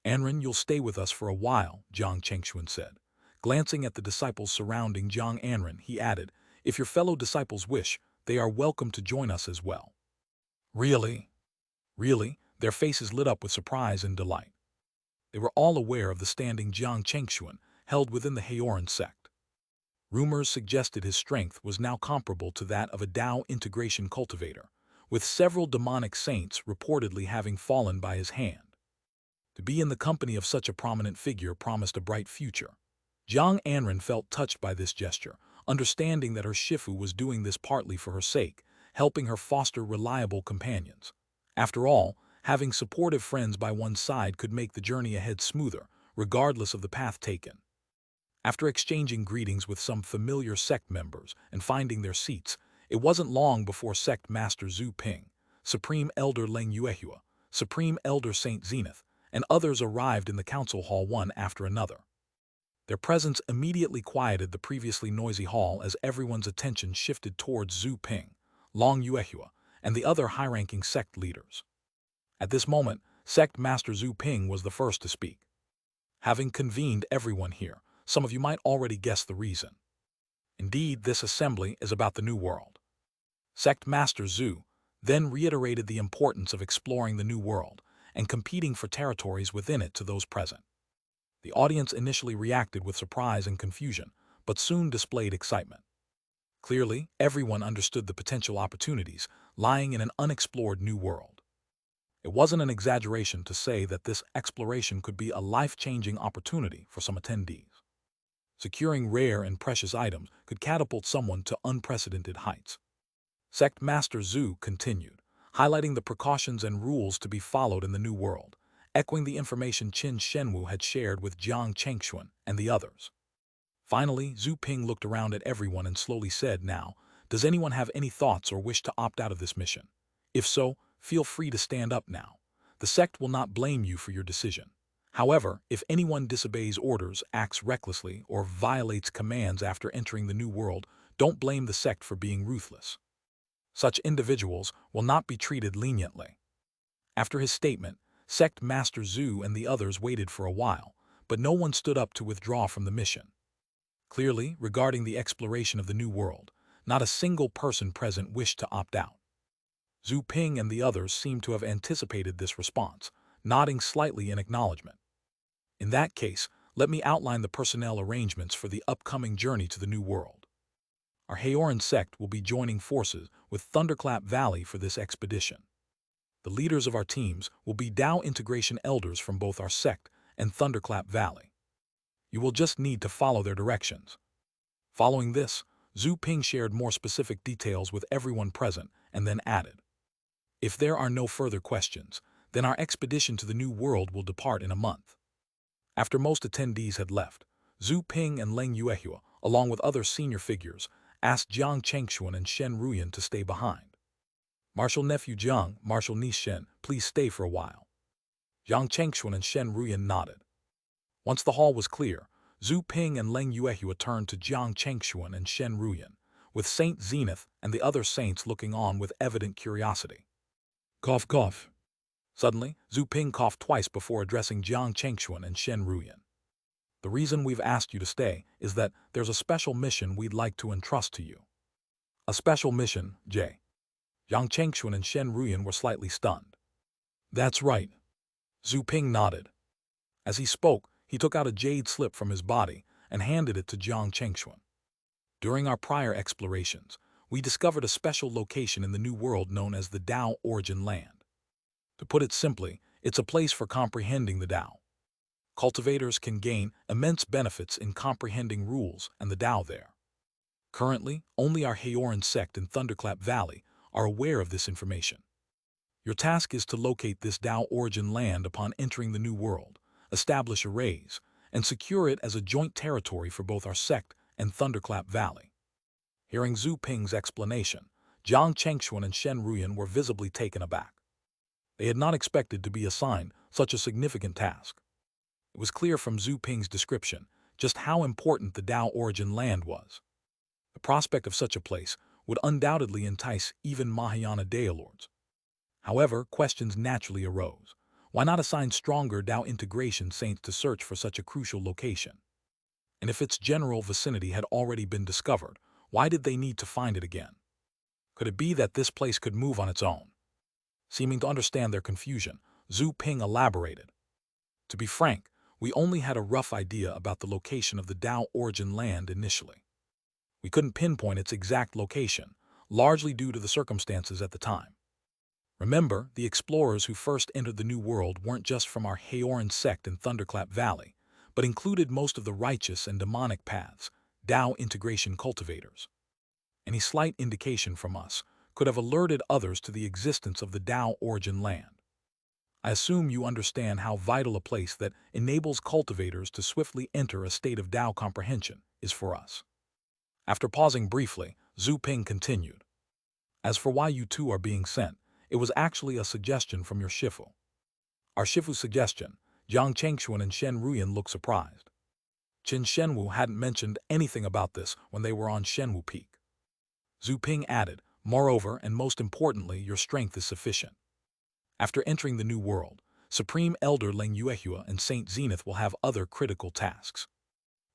"Anren, you'll stay with us for a while," Jiang Chengxuan said. Glancing at the disciples surrounding Jiang Anren, he added, "If your fellow disciples wish, they are welcome to join us as well." "Really? Really?" Their faces lit up with surprise and delight. They were all aware of the standing Jiang Chengxuan held within the Heoran sect. Rumors suggested his strength was now comparable to that of a Tao integration cultivator, with several demonic saints reportedly having fallen by his hand. To be in the company of such a prominent figure promised a bright future. Jiang Anren felt touched by this gesture, understanding that her Shifu was doing this partly for her sake, helping her foster reliable companions. After all, having supportive friends by one's side could make the journey ahead smoother, regardless of the path taken. After exchanging greetings with some familiar sect members and finding their seats, it wasn't long before Sect Master Zhu Ping, Supreme Elder Leng Yuehua, Supreme Elder Saint Zenith, and others arrived in the council hall one after another. Their presence immediately quieted the previously noisy hall as everyone's attention shifted towards Zhu Ping, Long Yuehua, and the other high-ranking sect leaders. At this moment, Sect Master Zhu Ping was the first to speak. "Having convened everyone here, some of you might already guess the reason. Indeed, this assembly is about the New World." Sect Master Zhu then reiterated the importance of exploring the New World and competing for territories within it to those present. The audience initially reacted with surprise and confusion, but soon displayed excitement. Clearly, everyone understood the potential opportunities lying in an unexplored new world. It wasn't an exaggeration to say that this exploration could be a life-changing opportunity for some attendees. Securing rare and precious items could catapult someone to unprecedented heights. Sect Master Zhu continued, highlighting the precautions and rules to be followed in the new world, echoing the information Qin Shenwu had shared with Jiang Chengxuan and the others. Finally, Zhu Ping looked around at everyone and slowly said, "Now, does anyone have any thoughts or wish to opt out of this mission? If so, feel free to stand up now. The sect will not blame you for your decision. However, if anyone disobeys orders, acts recklessly, or violates commands after entering the new world, don't blame the sect for being ruthless." Such individuals will not be treated leniently. After his statement, Sect Master Zhu and the others waited for a while, but no one stood up to withdraw from the mission. Clearly, regarding the exploration of the new world, not a single person present wished to opt out. Zhu Ping and the others seemed to have anticipated this response, nodding slightly in acknowledgement. In that case, let me outline the personnel arrangements for the upcoming journey to the new world. Our Haoran sect will be joining forces with Thunderclap Valley for this expedition. The leaders of our teams will be Dao integration elders from both our sect and Thunderclap Valley. You will just need to follow their directions. Following this, Zhu Ping shared more specific details with everyone present and then added, "If there are no further questions, then our expedition to the new world will depart in a month." After most attendees had left, Zhu Ping and Leng Yuehua, along with other senior figures, asked Jiang Chengxuan and Shen Ruyan to stay behind. "Martial Nephew Jiang, Martial Niece Shen, please stay for a while." Jiang Chengxuan and Shen Ruyan nodded. Once the hall was clear, Zhu Ping and Leng Yuehua turned to Jiang Chengxuan and Shen Ruyan, with Saint Zenith and the other saints looking on with evident curiosity. Cough, cough. Suddenly, Zhu Ping coughed twice before addressing Jiang Chengxuan and Shen Ruyan. "The reason we've asked you to stay is that there's a special mission we'd like to entrust to you." "A special mission, Jade?" Jiang Chengxuan and Shen Ruyan were slightly stunned. "That's right." Zhu Ping nodded. As he spoke, he took out a jade slip from his body and handed it to Jiang Chengxuan. "During our prior explorations, we discovered a special location in the new world known as the Dao Origin Land. To put it simply, it's a place for comprehending the Dao. Cultivators can gain immense benefits in comprehending rules and the Dao there. Currently, only our Haoran sect in Thunderclap Valley are aware of this information. Your task is to locate this Dao Origin Land upon entering the new world, establish arrays, and secure it as a joint territory for both our sect and Thunderclap Valley." Hearing Zhu Ping's explanation, Jiang Chengxuan and Shen Ruyan were visibly taken aback. They had not expected to be assigned such a significant task. It was clear from Zhu Ping's description just how important the Dao Origin Land was. The prospect of such a place would undoubtedly entice even Mahayana Daolords. However, questions naturally arose. Why not assign stronger Dao integration saints to search for such a crucial location? And if its general vicinity had already been discovered, why did they need to find it again? Could it be that this place could move on its own? Seeming to understand their confusion, Zhu Ping elaborated. "To be frank, we only had a rough idea about the location of the Dao Origin Land initially. We couldn't pinpoint its exact location, largely due to the circumstances at the time. Remember, the explorers who first entered the New World weren't just from our Haoran sect in Thunderclap Valley, but included most of the righteous and demonic paths, Dao integration cultivators. Any slight indication from us could have alerted others to the existence of the Dao Origin Land. I assume you understand how vital a place that enables cultivators to swiftly enter a state of Dao comprehension is for us." After pausing briefly, Zhu Ping continued. "As for why you two are being sent, it was actually a suggestion from your Shifu." "Our Shifu's suggestion?" Jiang Chengxuan and Shen Ruyan looked surprised. Qin Shenwu hadn't mentioned anything about this when they were on Shenwu Peak. Zhu Ping added, "Moreover, and most importantly, your strength is sufficient. After entering the new world, Supreme Elder Leng Yuehua and Saint Zenith will have other critical tasks.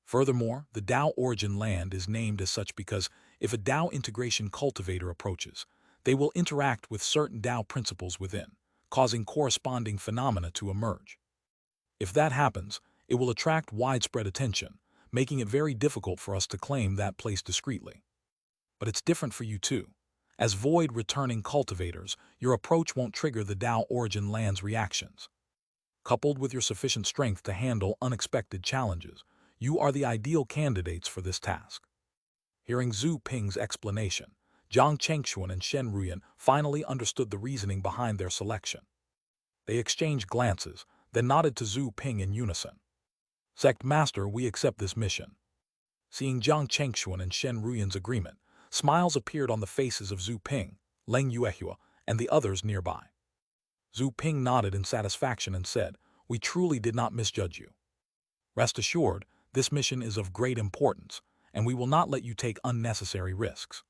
Furthermore, the Dao Origin Land is named as such because if a Dao integration cultivator approaches, they will interact with certain Dao principles within, causing corresponding phenomena to emerge. If that happens, it will attract widespread attention, making it very difficult for us to claim that place discreetly. But it's different for you too. As void-returning cultivators, your approach won't trigger the Dao Origin Land's reactions. Coupled with your sufficient strength to handle unexpected challenges, you are the ideal candidates for this task." Hearing Zhu Ping's explanation, Jiang Chengxuan and Shen Ruyan finally understood the reasoning behind their selection. They exchanged glances, then nodded to Zhu Ping in unison. "Sect Master, we accept this mission." Seeing Jiang Chengxuan and Shen Ruyan's agreement, smiles appeared on the faces of Zhu Ping, Leng Yuehua, and the others nearby. Zhu Ping nodded in satisfaction and said, "We truly did not misjudge you. Rest assured, this mission is of great importance, and we will not let you take unnecessary risks."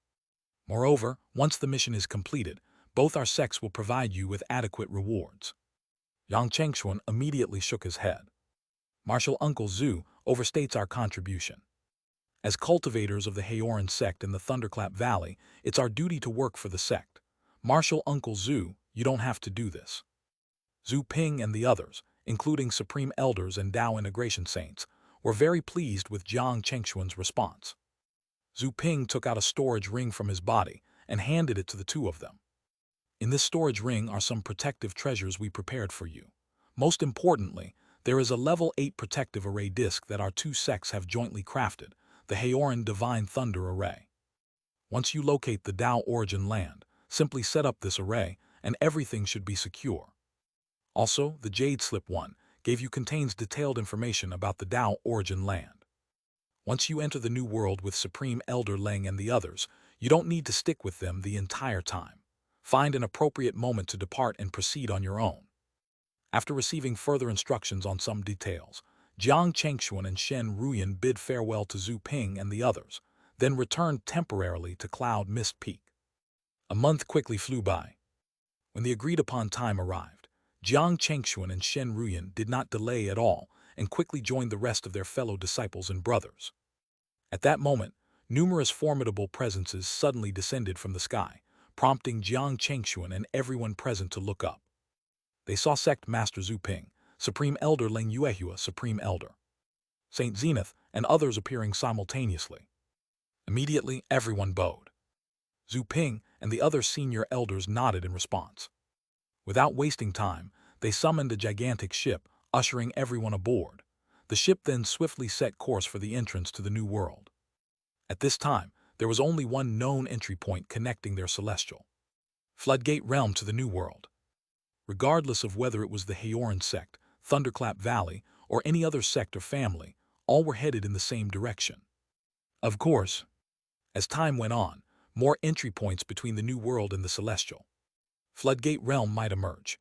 Moreover, once the mission is completed, both our sects will provide you with adequate rewards. Yang Chengxuan immediately shook his head. Martial Uncle Zhu overstates our contribution. As cultivators of the Haoran sect in the Thunderclap Valley, it's our duty to work for the sect. Martial Uncle Zhu, you don't have to do this. Zhu Ping and the others, including Supreme Elders and Dao Integration Saints, were very pleased with Jiang Chengxuan's response. Zhu Ping took out a storage ring from his body and handed it to the two of them. In this storage ring are some protective treasures we prepared for you. Most importantly, there is a level 8 protective array disc that our two sects have jointly crafted, the Haoran Divine Thunder Array. Once you locate the Dao origin land, simply set up this array and everything should be secure. Also, the Jade Slip 1 gave you contains detailed information about the Dao origin land. Once you enter the new world with Supreme Elder Leng and the others, you don't need to stick with them the entire time. Find an appropriate moment to depart and proceed on your own. After receiving further instructions on some details, Jiang Chengxuan and Shen Ruyan bid farewell to Zhu Ping and the others, then returned temporarily to Cloud Mist Peak. A month quickly flew by. When the agreed-upon time arrived, Jiang Chengxuan and Shen Ruyan did not delay at all and quickly joined the rest of their fellow disciples and brothers. At that moment, numerous formidable presences suddenly descended from the sky, prompting Jiang Chengxuan and everyone present to look up. They saw Sect Master Zhu Ping, Supreme Elder Leng Yuehua Supreme Elder, Saint Zenith, and others appearing simultaneously. Immediately, everyone bowed. Zhu Ping and the other senior elders nodded in response. Without wasting time, they summoned a gigantic ship, ushering everyone aboard. The ship then swiftly set course for the entrance to the new world. At this time, there was only one known entry point connecting their celestial floodgate realm to the new world. Regardless of whether it was the Haoran sect, Thunderclap Valley, or any other sect or family, all were headed in the same direction. Of course, as time went on, more entry points between the new world and the celestial floodgate realm might emerge.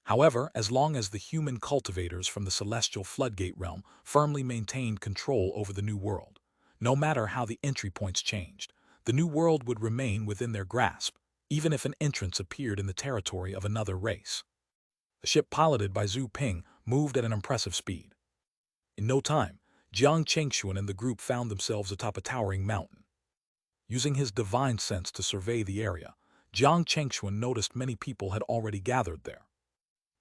However, as long as the human cultivators from the celestial floodgate realm firmly maintained control over the new world, no matter how the entry points changed, the new world would remain within their grasp, even if an entrance appeared in the territory of another race. The ship piloted by Zhu Ping moved at an impressive speed. In no time, Jiang Chengxuan and the group found themselves atop a towering mountain. Using his divine sense to survey the area, Jiang Chengxuan noticed many people had already gathered there.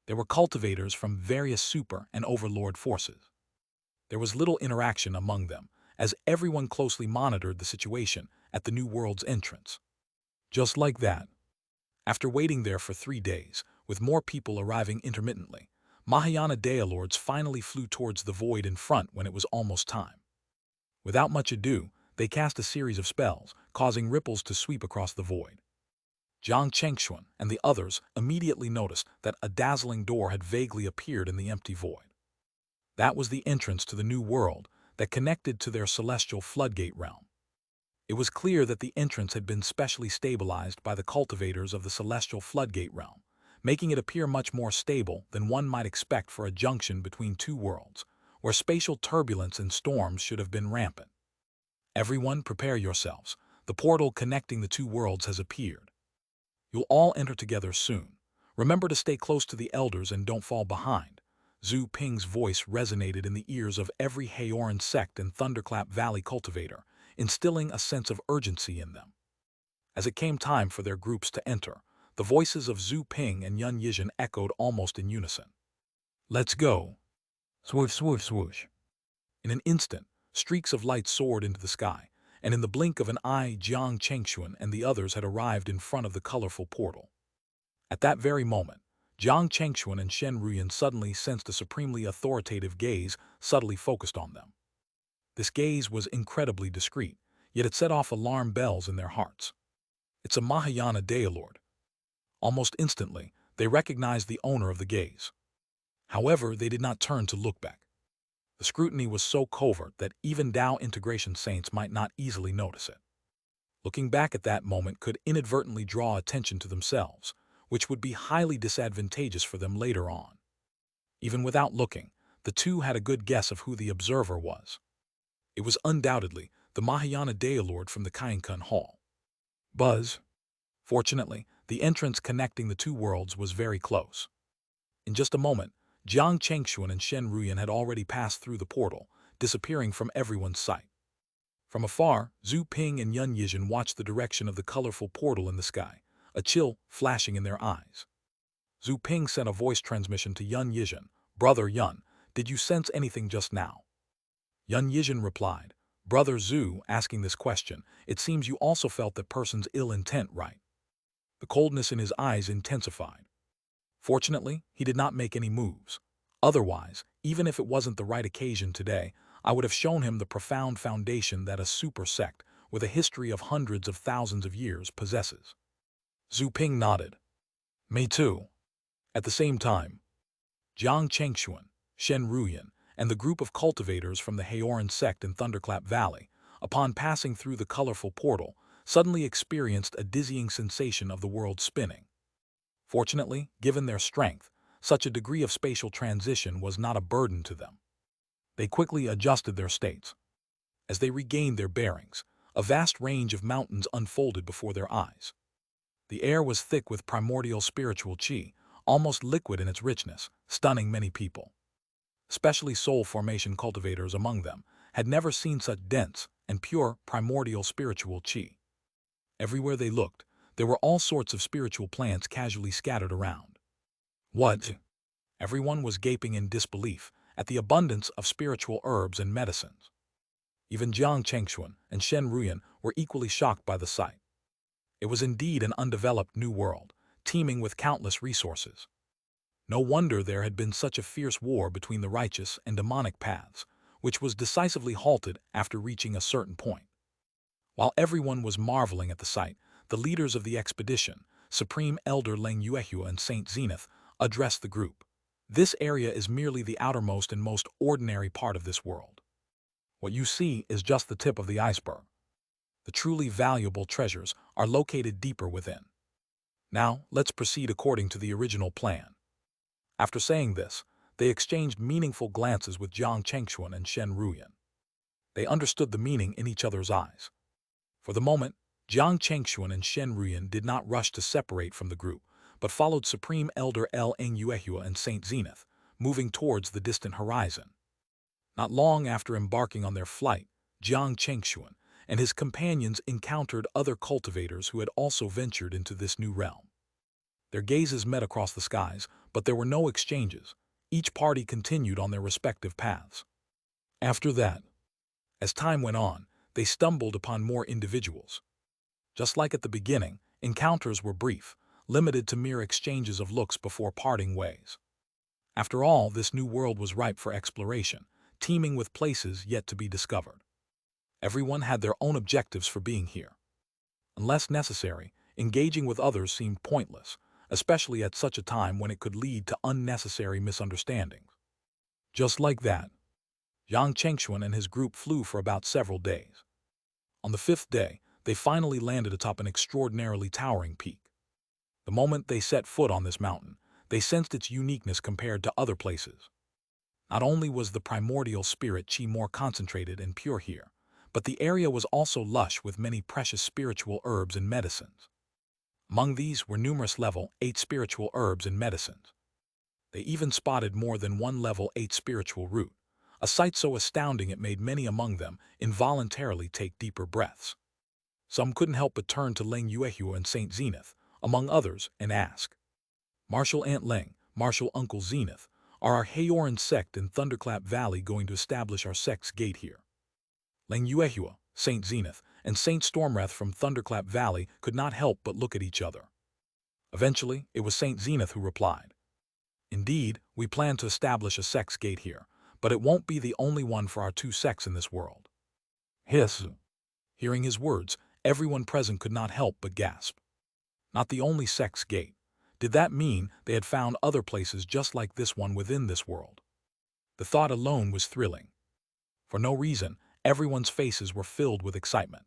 There were cultivators from various super and overlord forces. There was little interaction among them, as everyone closely monitored the situation at the new world's entrance. Just like that, after waiting there for 3 days, with more people arriving intermittently, Mahayana Dailords finally flew towards the void in front when it was almost time. Without much ado, they cast a series of spells, causing ripples to sweep across the void. Jiang Chengxuan and the others immediately noticed that a dazzling door had vaguely appeared in the empty void. That was the entrance to the new world that connected to their celestial floodgate realm. It was clear that the entrance had been specially stabilized by the cultivators of the celestial floodgate realm, making it appear much more stable than one might expect for a junction between two worlds, where spatial turbulence and storms should have been rampant. Everyone, prepare yourselves. The portal connecting the two worlds has appeared. You'll all enter together soon. Remember to stay close to the elders and don't fall behind. Zhu Ping's voice resonated in the ears of every Haoran sect and Thunderclap Valley cultivator, instilling a sense of urgency in them. As it came time for their groups to enter, the voices of Zhu Ping and Yun Yizhen echoed almost in unison. Let's go. Swoosh, swoosh, swoosh. In an instant, streaks of light soared into the sky, and in the blink of an eye, Jiang Chengxuan and the others had arrived in front of the colorful portal. At that very moment, Jiang Chengxuan and Shen Ruyan suddenly sensed a supremely authoritative gaze subtly focused on them. This gaze was incredibly discreet, yet it set off alarm bells in their hearts. It's a Mahayana Dailord. Almost instantly, they recognized the owner of the gaze. However, they did not turn to look back. The scrutiny was so covert that even Dao Integration Saints might not easily notice it. Looking back at that moment could inadvertently draw attention to themselves, which would be highly disadvantageous for them later on. Even without looking, the two had a good guess of who the observer was. It was undoubtedly the Mahayana Dailord from the Kainkun Hall. Buzz. Fortunately, the entrance connecting the two worlds was very close. In just a moment, Jiang Chengxuan and Shen Ruyan had already passed through the portal, disappearing from everyone's sight. From afar, Zhu Ping and Yun Yizhen watched the direction of the colorful portal in the sky, a chill flashing in their eyes. Zhu Ping sent a voice transmission to Yun Yizhen. "Brother Yun, did you sense anything just now?" Yun Yizhen replied, "Brother Zhu, asking this question, it seems you also felt that person's ill intent, right?" The coldness in his eyes intensified. Fortunately, he did not make any moves. Otherwise, even if it wasn't the right occasion today, I would have shown him the profound foundation that a super sect, with a history of hundreds of thousands of years, possesses. Zhu Ping nodded. "Me too." At the same time, Jiang Chengxuan, Shen Ruyan, and the group of cultivators from the Haoran sect in Thunderclap Valley, upon passing through the colorful portal, suddenly experienced a dizzying sensation of the world spinning. Fortunately, given their strength, such a degree of spatial transition was not a burden to them. They quickly adjusted their states. As they regained their bearings, a vast range of mountains unfolded before their eyes. The air was thick with primordial spiritual qi, almost liquid in its richness, stunning many people. Especially soul formation cultivators among them had never seen such dense and pure primordial spiritual qi. Everywhere they looked, there were all sorts of spiritual plants casually scattered around. What? Everyone was gaping in disbelief at the abundance of spiritual herbs and medicines. Even Jiang Chengxuan and Shen Ruyan were equally shocked by the sight. It was indeed an undeveloped new world, teeming with countless resources. No wonder there had been such a fierce war between the righteous and demonic paths, which was decisively halted after reaching a certain point. While everyone was marveling at the sight, the leaders of the expedition, Supreme Elder Leng Yuehua and Saint Zenith, addressed the group. "This area is merely the outermost and most ordinary part of this world. What you see is just the tip of the iceberg. The truly valuable treasures are located deeper within. Now, let's proceed according to the original plan." After saying this, they exchanged meaningful glances with Jiang Chengxuan and Shen Ruyan. They understood the meaning in each other's eyes. For the moment, Jiang Chengxuan and Shen Ruyan did not rush to separate from the group, but followed Supreme Elder Leng Yuehua and Saint Zenith, moving towards the distant horizon. Not long after embarking on their flight, Jiang Chengxuan and his companions encountered other cultivators who had also ventured into this new realm. Their gazes met across the skies, but there were no exchanges. Each party continued on their respective paths. After that, as time went on, they stumbled upon more individuals. Just like at the beginning, encounters were brief, limited to mere exchanges of looks before parting ways. After all, this new world was ripe for exploration, teeming with places yet to be discovered. Everyone had their own objectives for being here. Unless necessary, engaging with others seemed pointless, especially at such a time when it could lead to unnecessary misunderstandings. Just like that, Jiang Chengxuan and his group flew for about several days. On the fifth day, they finally landed atop an extraordinarily towering peak. The moment they set foot on this mountain, they sensed its uniqueness compared to other places. Not only was the primordial spirit qi more concentrated and pure here, but the area was also lush with many precious spiritual herbs and medicines. Among these were numerous level 8 spiritual herbs and medicines. They even spotted more than one level 8 spiritual root, a sight so astounding it made many among them involuntarily take deeper breaths. Some couldn't help but turn to Leng Yuehua and Saint Zenith, among others, and ask, "Martial Aunt Leng, Martial Uncle Zenith, are our Haoran sect in Thunderclap Valley going to establish our sect's gate here?" Leng Yuehua, Saint Zenith, and Saint Stormwrath from Thunderclap Valley could not help but look at each other. Eventually, it was Saint Zenith who replied, "Indeed, we plan to establish a sect's gate here, but it won't be the only one for our two sects in this world." Hiss. Hearing his words, everyone present could not help but gasp. Not the only sect's gate. Did that mean they had found other places just like this one within this world? The thought alone was thrilling. For no reason, everyone's faces were filled with excitement.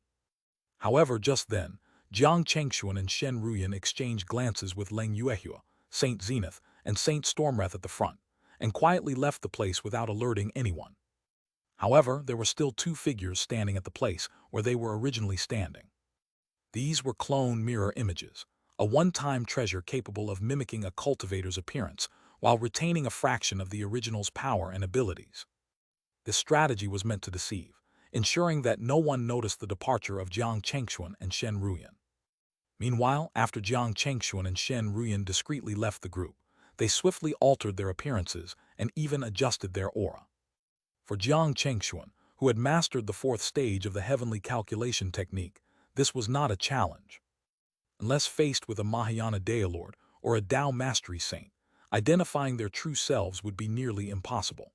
However, just then, Jiang Chengxuan and Shen Ruyan exchanged glances with Leng Yuehua, Saint Zenith, and Saint Stormwrath at the front, and quietly left the place without alerting anyone. However, there were still two figures standing at the place where they were originally standing. These were clone mirror images, a one-time treasure capable of mimicking a cultivator's appearance while retaining a fraction of the original's power and abilities. This strategy was meant to deceive, ensuring that no one noticed the departure of Jiang Chengxuan and Shen Ruyan. Meanwhile, after Jiang Chengxuan and Shen Ruyan discreetly left the group, they swiftly altered their appearances and even adjusted their aura. For Jiang Chengxuan, who had mastered the fourth stage of the heavenly calculation technique, this was not a challenge. Unless faced with a Mahayana Dailord or a Tao Mastery Saint, identifying their true selves would be nearly impossible.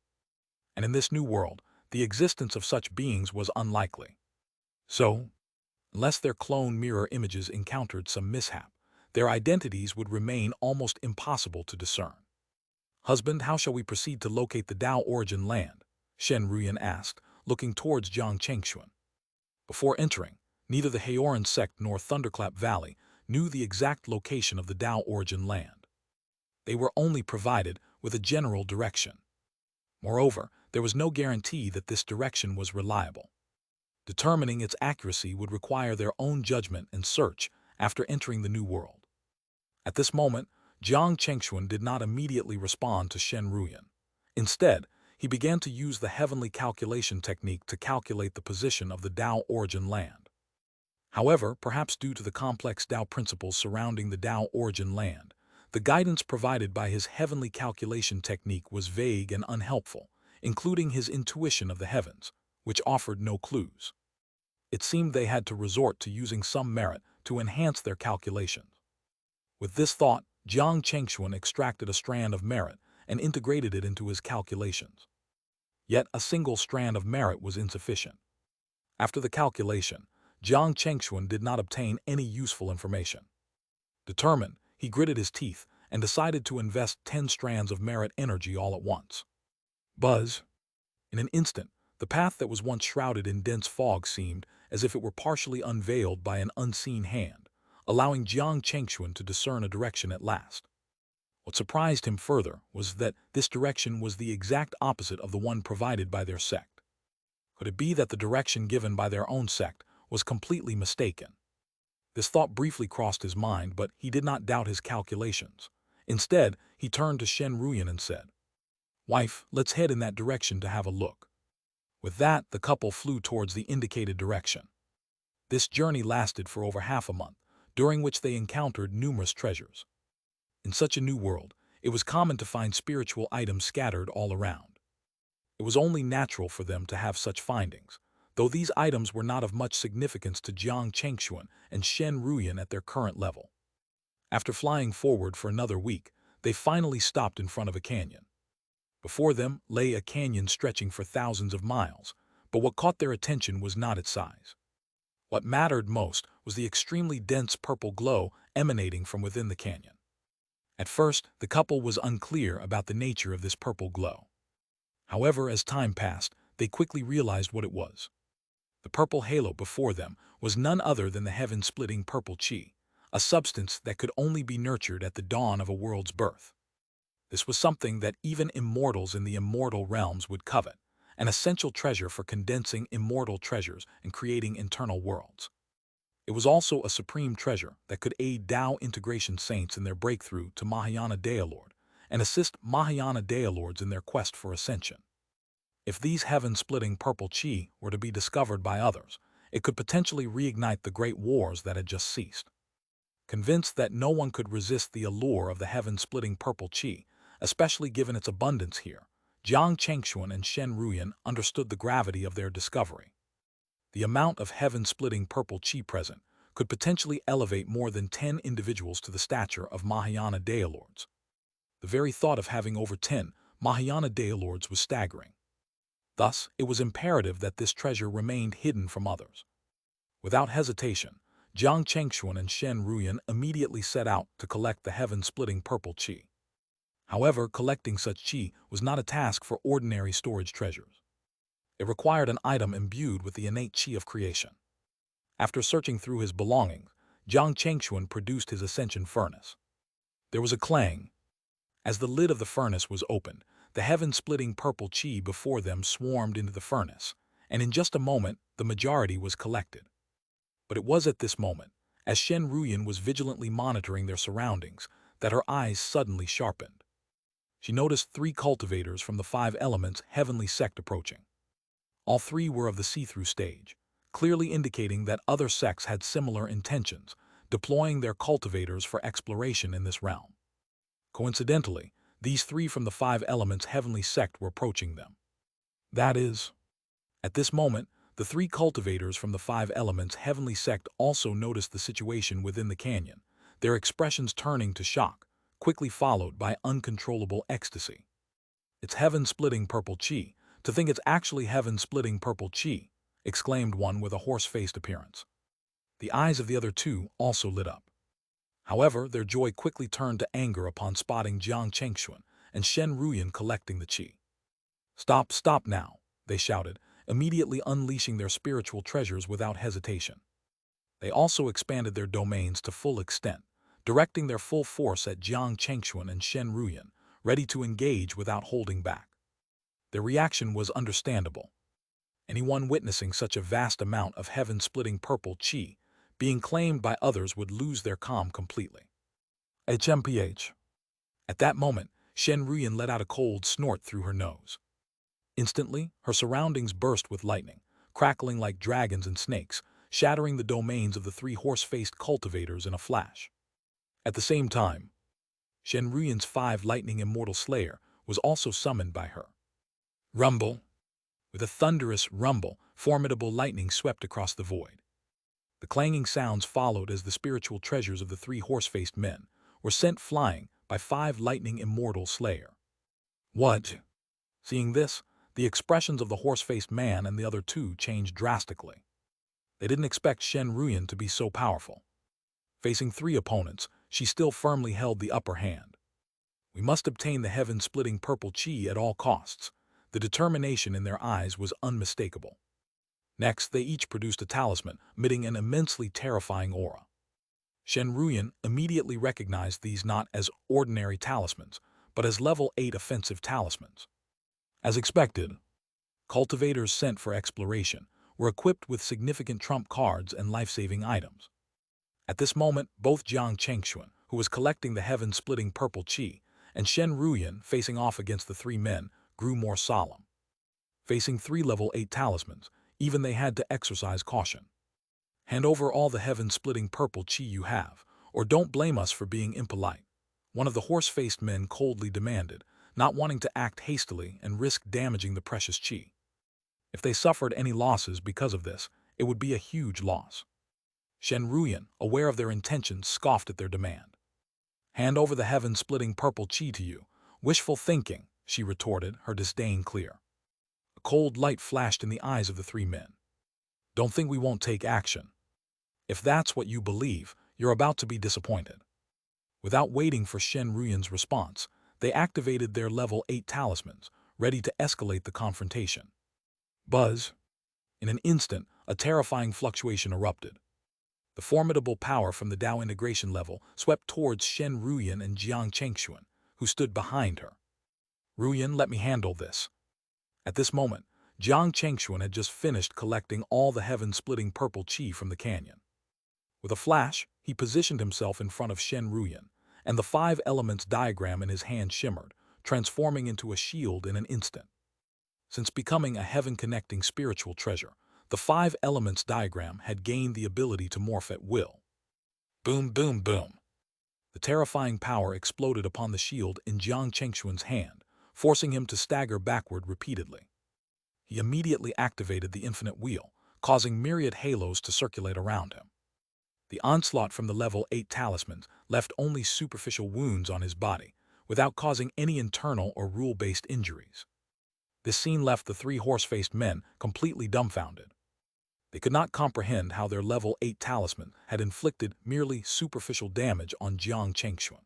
And in this new world, the existence of such beings was unlikely. So, unless their clone mirror images encountered some mishap, their identities would remain almost impossible to discern. "Husband, how shall we proceed to locate the Tao origin land?" Shen Ruyan asked, looking towards Jiang Chengxuan. Before entering, neither the Haoran sect nor Thunderclap Valley knew the exact location of the Tao origin land. They were only provided with a general direction. Moreover, there was no guarantee that this direction was reliable. Determining its accuracy would require their own judgment and search after entering the new world. At this moment, Jiang Chengxuan did not immediately respond to Shen Ruyan. Instead, he began to use the heavenly calculation technique to calculate the position of the Tao origin land. However, perhaps due to the complex Tao principles surrounding the Tao origin land, the guidance provided by his heavenly calculation technique was vague and unhelpful, including his intuition of the heavens, which offered no clues. It seemed they had to resort to using some merit to enhance their calculations. With this thought, Jiang Chengxuan extracted a strand of merit and integrated it into his calculations. Yet a single strand of merit was insufficient. After the calculation, Jiang Chengxuan did not obtain any useful information. Determined, he gritted his teeth and decided to invest 10 strands of merit energy all at once. Buzz! In an instant, the path that was once shrouded in dense fog seemed as if it were partially unveiled by an unseen hand, allowing Jiang Chengxuan to discern a direction at last. What surprised him further was that this direction was the exact opposite of the one provided by their sect. Could it be that the direction given by their own sect was completely mistaken? This thought briefly crossed his mind, but he did not doubt his calculations. Instead, he turned to Shen Ruyan and said, "Wife, let's head in that direction to have a look." With that, the couple flew towards the indicated direction. This journey lasted for over half a month, during which they encountered numerous treasures. In such a new world, it was common to find spiritual items scattered all around. It was only natural for them to have such findings, though these items were not of much significance to Jiang Chengxuan and Shen Ruyan at their current level. After flying forward for another week, they finally stopped in front of a canyon. Before them lay a canyon stretching for thousands of miles, but what caught their attention was not its size. What mattered most was the extremely dense purple glow emanating from within the canyon. At first, the couple was unclear about the nature of this purple glow. However, as time passed, they quickly realized what it was. The purple halo before them was none other than the heaven-splitting purple chi, a substance that could only be nurtured at the dawn of a world's birth. This was something that even immortals in the immortal realms would covet, an essential treasure for condensing immortal treasures and creating internal worlds. It was also a supreme treasure that could aid Tao integration saints in their breakthrough to Mahayana Dailord and assist Mahayana Dailords in their quest for ascension. If these heaven-splitting purple chi were to be discovered by others, it could potentially reignite the great wars that had just ceased. Convinced that no one could resist the allure of the heaven-splitting purple chi, especially given its abundance here, Jiang Chengxuan and Shen Ruyan understood the gravity of their discovery. The amount of heaven-splitting purple chi present could potentially elevate more than 10 individuals to the stature of Mahayana Dailords. The very thought of having over 10 Mahayana Dailords was staggering. Thus, it was imperative that this treasure remained hidden from others. Without hesitation, Jiang Chengxuan and Shen Ruyan immediately set out to collect the heaven-splitting purple chi. However, collecting such chi was not a task for ordinary storage treasures. It required an item imbued with the innate chi of creation. After searching through his belongings, Jiang Chengxuan produced his ascension furnace. There was a clang. As the lid of the furnace was opened, the heaven-splitting purple chi before them swarmed into the furnace, and in just a moment the majority was collected. But it was at this moment as Shen Ruyan was vigilantly monitoring their surroundings, that her eyes suddenly sharpened. She noticed 3 cultivators from the 5 elements heavenly sect approaching. All 3 were of the see-through stage, clearly indicating that other sects had similar intentions, deploying their cultivators for exploration in this realm. Coincidentally, these 3 from the 5 elements heavenly sect were approaching them. That is, at this moment, the 3 cultivators from the 5 elements heavenly sect also noticed the situation within the canyon, their expressions turning to shock, quickly followed by uncontrollable ecstasy. "It's heaven-splitting purple chi. To think it's actually heaven-splitting purple chi," exclaimed one with a horse-faced appearance. The eyes of the other 2 also lit up. However, their joy quickly turned to anger upon spotting Jiang Chengxuan and Shen Ruyan collecting the chi. "Stop, stop now," they shouted, immediately unleashing their spiritual treasures without hesitation. They also expanded their domains to full extent, directing their full force at Jiang Chengxuan and Shen Ruyan, ready to engage without holding back. Their reaction was understandable. Anyone witnessing such a vast amount of heaven-splitting purple chi being claimed by others would lose their calm completely. HMPH. At that moment, Shen Ruyan let out a cold snort through her nose. Instantly, her surroundings burst with lightning, crackling like dragons and snakes, shattering the domains of the 3 horse-faced cultivators in a flash. At the same time, Shen Ruyan's 5 lightning immortal slayer was also summoned by her. Rumble! With a thunderous rumble, formidable lightning swept across the void. The clanging sounds followed as the spiritual treasures of the 3 horse-faced men were sent flying by 5 lightning immortal slayer. What? Seeing this, the expressions of the horse-faced man and the other 2 changed drastically. They didn't expect Shen Ruyan to be so powerful. Facing 3 opponents, she still firmly held the upper hand. "We must obtain the heaven-splitting purple chi at all costs." The determination in their eyes was unmistakable. Next, they each produced a talisman, emitting an immensely terrifying aura. Shen Ruyan immediately recognized these not as ordinary talismans, but as level 8 offensive talismans. As expected, cultivators sent for exploration were equipped with significant trump cards and life-saving items. At this moment, both Jiang Chengxuan, who was collecting the heaven-splitting purple chi, and Shen Ruyan, facing off against the 3 men, grew more solemn. Facing 3 level 8 talismans, even they had to exercise caution. "Hand over all the heaven-splitting purple chi you have, or don't blame us for being impolite," one of the horse-faced men coldly demanded, not wanting to act hastily and risk damaging the precious chi. If they suffered any losses because of this, it would be a huge loss. Shen Ruyan, aware of their intentions, scoffed at their demand. "Hand over the heaven-splitting purple chi to you. Wishful thinking," she retorted, her disdain clear. A cold light flashed in the eyes of the 3 men. "Don't think we won't take action. If that's what you believe, you're about to be disappointed." Without waiting for Shen Ruyan's response, they activated their level 8 talismans, ready to escalate the confrontation. Buzz! In an instant, a terrifying fluctuation erupted. The formidable power from the Dao integration level swept towards Shen Ruyan and Jiang Chengxuan, who stood behind her. "Ruyan, let me handle this." At this moment, Jiang Chengxuan had just finished collecting all the heaven-splitting purple chi from the canyon. With a flash, he positioned himself in front of Shen Ruyan, and the 5 elements diagram in his hand shimmered, transforming into a shield in an instant. Since becoming a heaven-connecting spiritual treasure, the 5 elements diagram had gained the ability to morph at will. Boom, boom, boom. The terrifying power exploded upon the shield in Jiang Chengxuan's hand, forcing him to stagger backward repeatedly. He immediately activated the infinite wheel, causing myriad halos to circulate around him. The onslaught from the level 8 talismans left only superficial wounds on his body, without causing any internal or rule-based injuries. This scene left the 3 horse-faced men completely dumbfounded. They could not comprehend how their level 8 talisman had inflicted merely superficial damage on Jiang Chengxuan.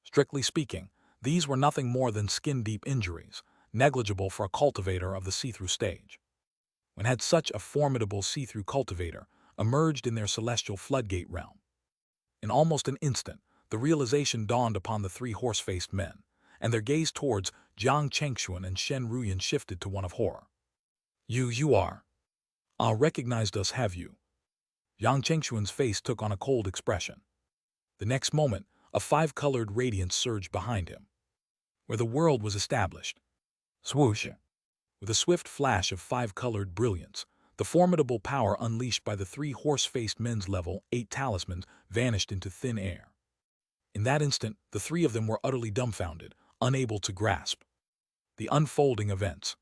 Strictly speaking, these were nothing more than skin-deep injuries, negligible for a cultivator of the see-through stage. When had such a formidable see-through cultivator emerged in their celestial floodgate realm? In almost an instant, the realization dawned upon the 3 horse-faced men, and their gaze towards Jiang Chengxuan and Shen Ruyan shifted to one of horror. You are. Recognized us, have you?" Jiang Chengxuan's face took on a cold expression. The next moment, a five-colored radiance surged behind him, where the world was established. Swoosh! With a swift flash of five-colored brilliance, the formidable power unleashed by the three horse-faced men's level 8 talismans vanished into thin air. In that instant, the three of them were utterly dumbfounded, unable to grasp the unfolding events.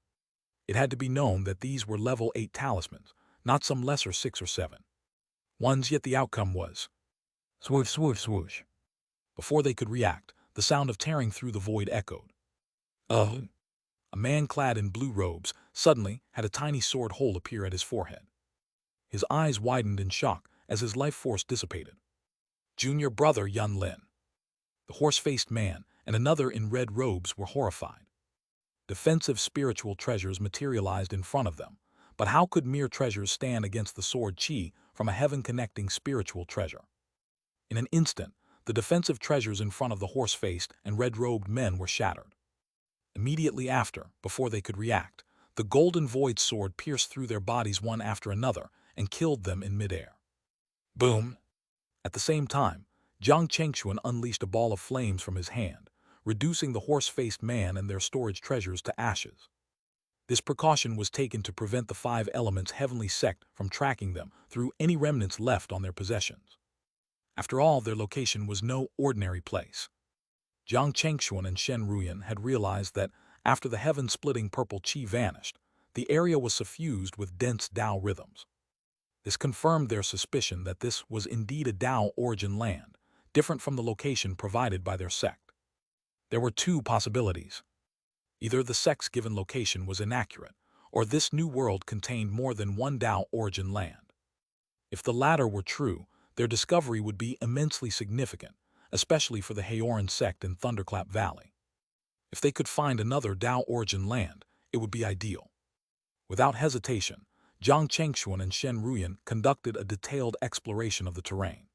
It had to be known that these were level 8 talismans, not some lesser 6 or 7 ones, yet the outcome was swoosh, swoosh, swoosh. Before they could react, the sound of tearing through the void echoed. A man clad in blue robes suddenly had a tiny sword hole appear at his forehead. His eyes widened in shock as his life force dissipated. Junior brother Yun Lin. The horse-faced man and another in red robes were horrified. Defensive spiritual treasures materialized in front of them, but how could mere treasures stand against the sword chi from a heaven-connecting spiritual treasure? In an instant, the defensive treasures in front of the horse-faced and red-robed men were shattered. Immediately after, before they could react, the golden void sword pierced through their bodies one after another and killed them in midair. Boom! At the same time, Jiang Chengxuan unleashed a ball of flames from his hand, reducing the horse-faced man and their storage treasures to ashes. This precaution was taken to prevent the five elements' heavenly sect from tracking them through any remnants left on their possessions. After all, their location was no ordinary place. Jiang Chengxuan and Shen Ruyan had realized that, after the heaven-splitting purple qi vanished, the area was suffused with dense Tao rhythms. This confirmed their suspicion that this was indeed a Tao origin land, different from the location provided by their sect. There were two possibilities. Either the sect's given location was inaccurate, or this new world contained more than one Tao origin land. If the latter were true, their discovery would be immensely significant, especially for the Haoran sect in Thunderclap Valley. If they could find another Tao origin land, it would be ideal. Without hesitation, Jiang Chengxuan and Shen Ruyan conducted a detailed exploration of the terrain.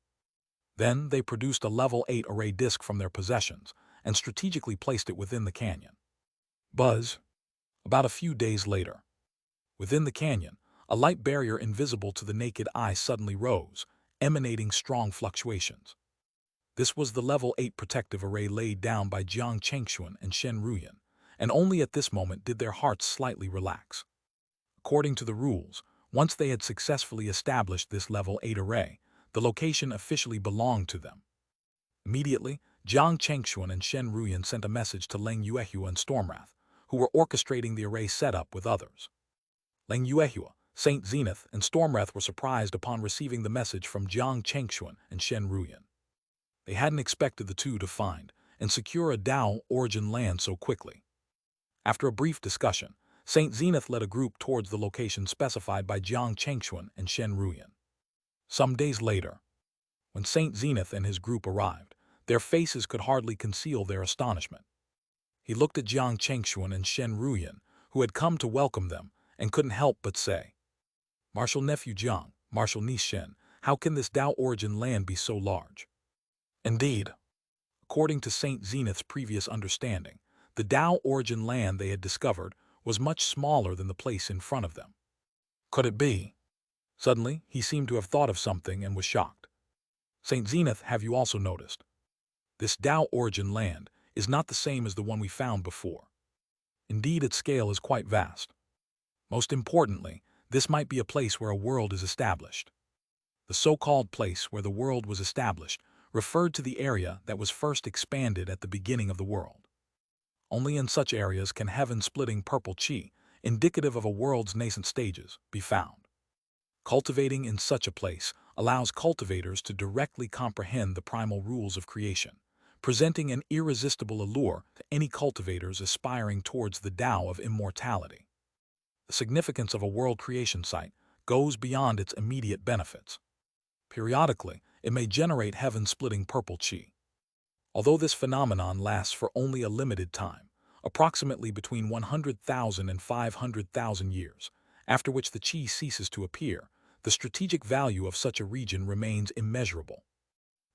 Then they produced a level 8 array disk from their possessions and strategically placed it within the canyon. Buzz. About a few days later. Within the canyon, a light barrier invisible to the naked eye suddenly rose, emanating strong fluctuations. This was the level 8 protective array laid down by Jiang Chengxuan and Shen Ruyan, and only at this moment did their hearts slightly relax. According to the rules, once they had successfully established this level 8 array, the location officially belonged to them. Immediately, Jiang Chengxuan and Shen Ruyan sent a message to Leng Yuehua and Stormwrath, who were orchestrating the array setup with others. Leng Yuehua, Saint Zenith, and Stormwrath were surprised upon receiving the message from Jiang Chengxuan and Shen Ruyan. They hadn't expected the two to find and secure a Tao origin land so quickly. After a brief discussion, Saint Zenith led a group towards the location specified by Jiang Chengxuan and Shen Ruyan. Some days later, when Saint Zenith and his group arrived, their faces could hardly conceal their astonishment. He looked at Jiang Chengxuan and Shen Ruyan, who had come to welcome them, and couldn't help but say, "Martial nephew Jiang, martial niece Shen, how can this Tao origin land be so large?" Indeed, according to Saint Zenith's previous understanding, the Tao origin land they had discovered was much smaller than the place in front of them. Could it be? Suddenly, he seemed to have thought of something and was shocked. Saint Zenith, have you also noticed? This Tao origin land is not the same as the one we found before. Indeed, its scale is quite vast. Most importantly, this might be a place where a world is established. The so-called place where the world was established referred to the area that was first expanded at the beginning of the world. Only in such areas can heaven-splitting purple qi, indicative of a world's nascent stages, be found. Cultivating in such a place allows cultivators to directly comprehend the primal rules of creation, presenting an irresistible allure to any cultivators aspiring towards the Tao of immortality. The significance of a world creation site goes beyond its immediate benefits. Periodically, it may generate heaven-splitting purple qi. Although this phenomenon lasts for only a limited time, approximately between 100,000 and 500,000 years, after which the qi ceases to appear, the strategic value of such a region remains immeasurable.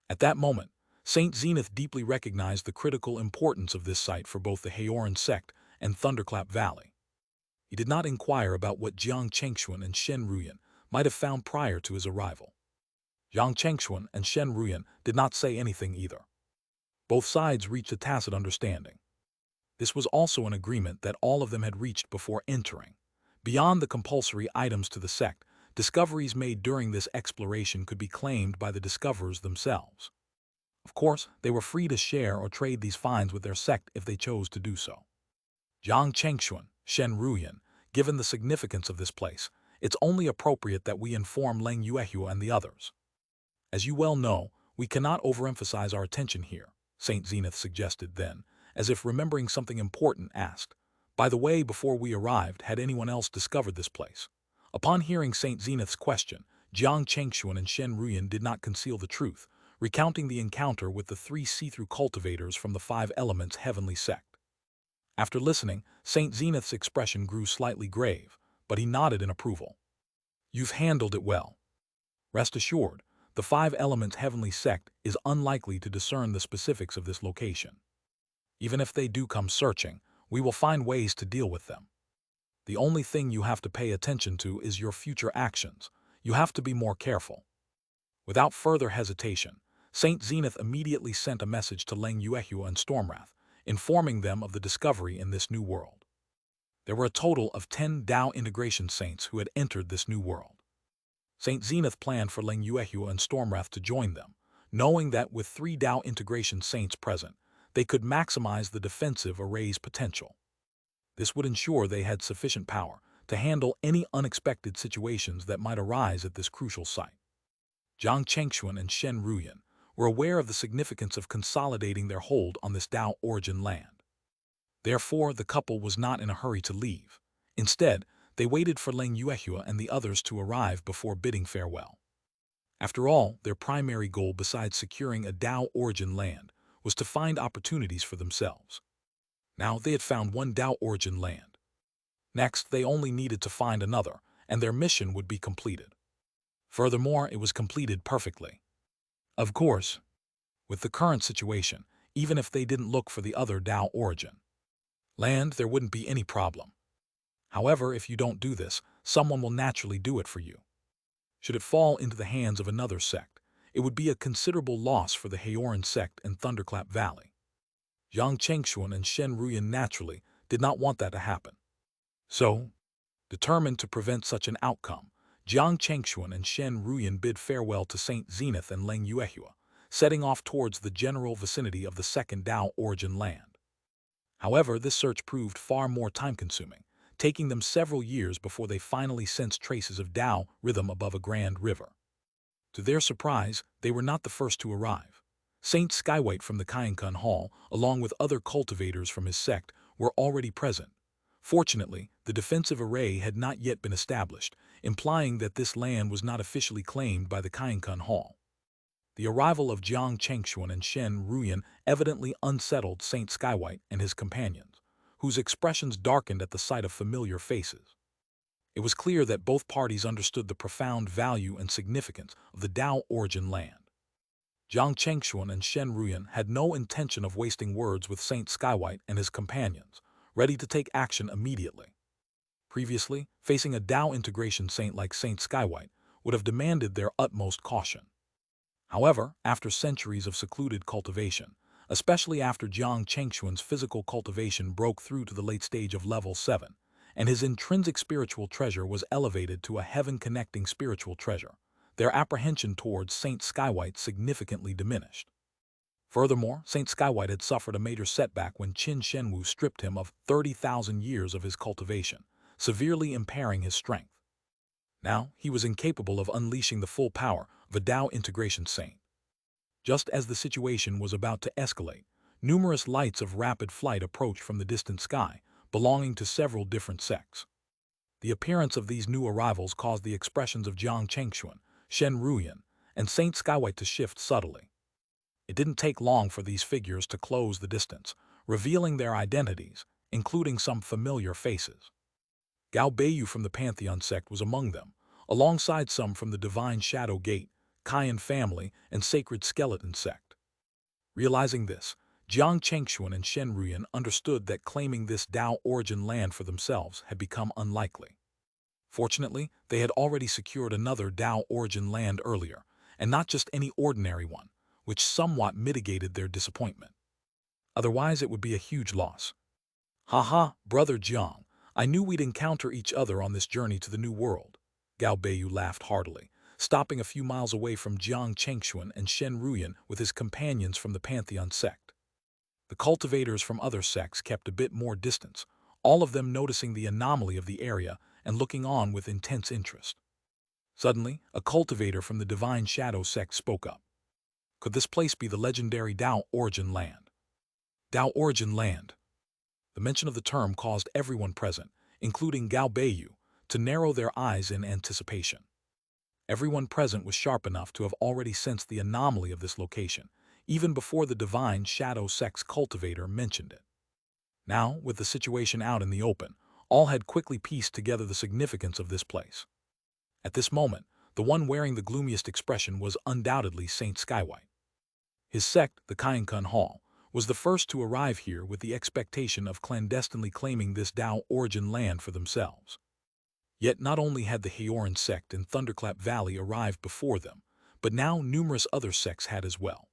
At that moment, Saint Zenith deeply recognized the critical importance of this site for both the Haoran sect and Thunderclap Valley. He did not inquire about what Jiang Chengxuan and Shen Ruyan might have found prior to his arrival. Jiang Chengxuan and Shen Ruyan did not say anything either. Both sides reached a tacit understanding. This was also an agreement that all of them had reached before entering. Beyond the compulsory items to the sect, discoveries made during this exploration could be claimed by the discoverers themselves. Of course, they were free to share or trade these finds with their sect if they chose to do so. Jiang Chengxuan, Shen Ruyan, given the significance of this place, it's only appropriate that we inform Leng Yuehua and the others. As you well know, we cannot overemphasize our attention here, Saint Zenith suggested then, as if remembering something important, asked, "By the way, before we arrived, had anyone else discovered this place?" Upon hearing Saint Zenith's question, Jiang Chengxuan and Shen Ruyan did not conceal the truth, recounting the encounter with the 3 see-through cultivators from the 5 elements heavenly sect. After listening, Saint Zenith's expression grew slightly grave, but he nodded in approval. "You've handled it well. Rest assured, the 5 elements heavenly sect is unlikely to discern the specifics of this location. Even if they do come searching, we will find ways to deal with them. The only thing you have to pay attention to is your future actions. You have to be more careful." Without further hesitation, Saint Zenith immediately sent a message to Leng Yuehua and Stormwrath, informing them of the discovery in this new world. There were a total of 10 Tao integration saints who had entered this new world. Saint Zenith planned for Leng Yuehua and Stormwrath to join them, knowing that with 3 Tao integration saints present, they could maximize the defensive array's potential. This would ensure they had sufficient power to handle any unexpected situations that might arise at this crucial site. Jiang Chengxuan and Shen Ruyan were aware of the significance of consolidating their hold on this Tao origin land. Therefore, the couple was not in a hurry to leave. Instead, they waited for Leng Yuehua and the others to arrive before bidding farewell. After all, their primary goal besides securing a Tao origin land was to find opportunities for themselves. Now they had found 1 Tao origin land. Next, they only needed to find another, and their mission would be completed. Furthermore, it was completed perfectly. Of course, with the current situation, even if they didn't look for the other Tao origin land, there wouldn't be any problem. However, if you don't do this, someone will naturally do it for you. Should it fall into the hands of another sect, it would be a considerable loss for the Haoran sect and Thunderclap Valley. Jiang Chengxuan and Shen Ruyan naturally did not want that to happen. So, determined to prevent such an outcome, Jiang Chengxuan and Shen Ruyan bid farewell to Saint Zenith and Leng Yuehua, setting off towards the general vicinity of the 2nd Tao origin land. However, this search proved far more time-consuming, taking them several years before they finally sensed traces of Tao rhythm above a grand river. To their surprise, they were not the first to arrive. Saint Skywhite from the Xianxia Hall, along with other cultivators from his sect, were already present. Fortunately, the defensive array had not yet been established, implying that this land was not officially claimed by the Xianxia Hall. The arrival of Jiang Chengxuan and Shen Ruyan evidently unsettled Saint Skywhite and his companions, whose expressions darkened at the sight of familiar faces. It was clear that both parties understood the profound value and significance of the Tao origin land. Jiang Chengxuan and Shen Ruyan had no intention of wasting words with Saint Skywhite and his companions, ready to take action immediately. Previously, facing a Tao integration saint like Saint Skywhite would have demanded their utmost caution. However, after centuries of secluded cultivation, especially after Jiang Chengxuan's physical cultivation broke through to the late stage of level 7, and his intrinsic spiritual treasure was elevated to a heaven-connecting spiritual treasure, their apprehension towards Saint Skywhite significantly diminished. Furthermore, Saint Skywhite had suffered a major setback when Qin Shenwu stripped him of 30,000 years of his cultivation, severely impairing his strength. Now, he was incapable of unleashing the full power of a Tao integration saint. Just as the situation was about to escalate, numerous lights of rapid flight approached from the distant sky, belonging to several different sects. The appearance of these new arrivals caused the expressions of Jiang Chengxuan, Shen Ruyan, and Saint Skywhite to shift subtly. It didn't take long for these figures to close the distance, revealing their identities, including some familiar faces. Gao Beiyu from the Pantheon sect was among them, alongside some from the Divine Shadow Gate, Kaiyan family, and Sacred Skeleton sect. Realizing this, Jiang Chengxuan and Shen Ruyan understood that claiming this Tao origin land for themselves had become unlikely. Fortunately, they had already secured another Tao origin land earlier, and not just any ordinary one, which somewhat mitigated their disappointment. Otherwise, it would be a huge loss. Haha, brother Jiang, I knew we'd encounter each other on this journey to the new world. Gao Beiyu laughed heartily, stopping a few miles away from Jiang Chengxuan and Shen Ruyan with his companions from the Pantheon sect. The cultivators from other sects kept a bit more distance, all of them noticing the anomaly of the area and looking on with intense interest. Suddenly, a cultivator from the Divine Shadow sect spoke up. Could this place be the legendary Dao Origin Land? Dao Origin Land. The mention of the term caused everyone present, including Gao Beiyu, to narrow their eyes in anticipation. Everyone present was sharp enough to have already sensed the anomaly of this location, even before the Divine Shadow Sect's cultivator mentioned it. Now, with the situation out in the open, all had quickly pieced together the significance of this place. At this moment, the one wearing the gloomiest expression was undoubtedly Saint Skywhite. His sect, the Xianxia Hall, was the first to arrive here with the expectation of clandestinely claiming this Dao Origin Land for themselves. Yet not only had the Heoran sect in Thunderclap Valley arrived before them, but now numerous other sects had as well.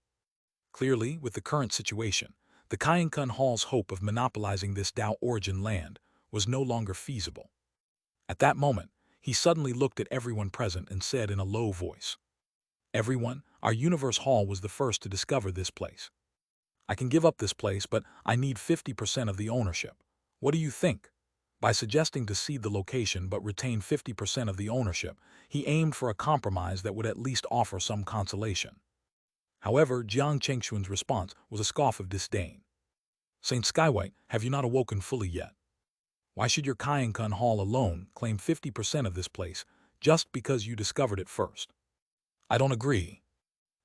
Clearly, with the current situation, the Xianxia Hall's hope of monopolizing this Dao Origin Land was no longer feasible. At that moment, he suddenly looked at everyone present and said in a low voice, "Everyone, our Universe Hall was the first to discover this place. I can give up this place, but I need 50% of the ownership. What do you think?" By suggesting to cede the location but retain 50% of the ownership, he aimed for a compromise that would at least offer some consolation. However, Jiang Chengxuan's response was a scoff of disdain. "Saint Skywhite, have you not awoken fully yet? Why should your Xianxia Hall alone claim 50% of this place just because you discovered it first?" "I don't agree."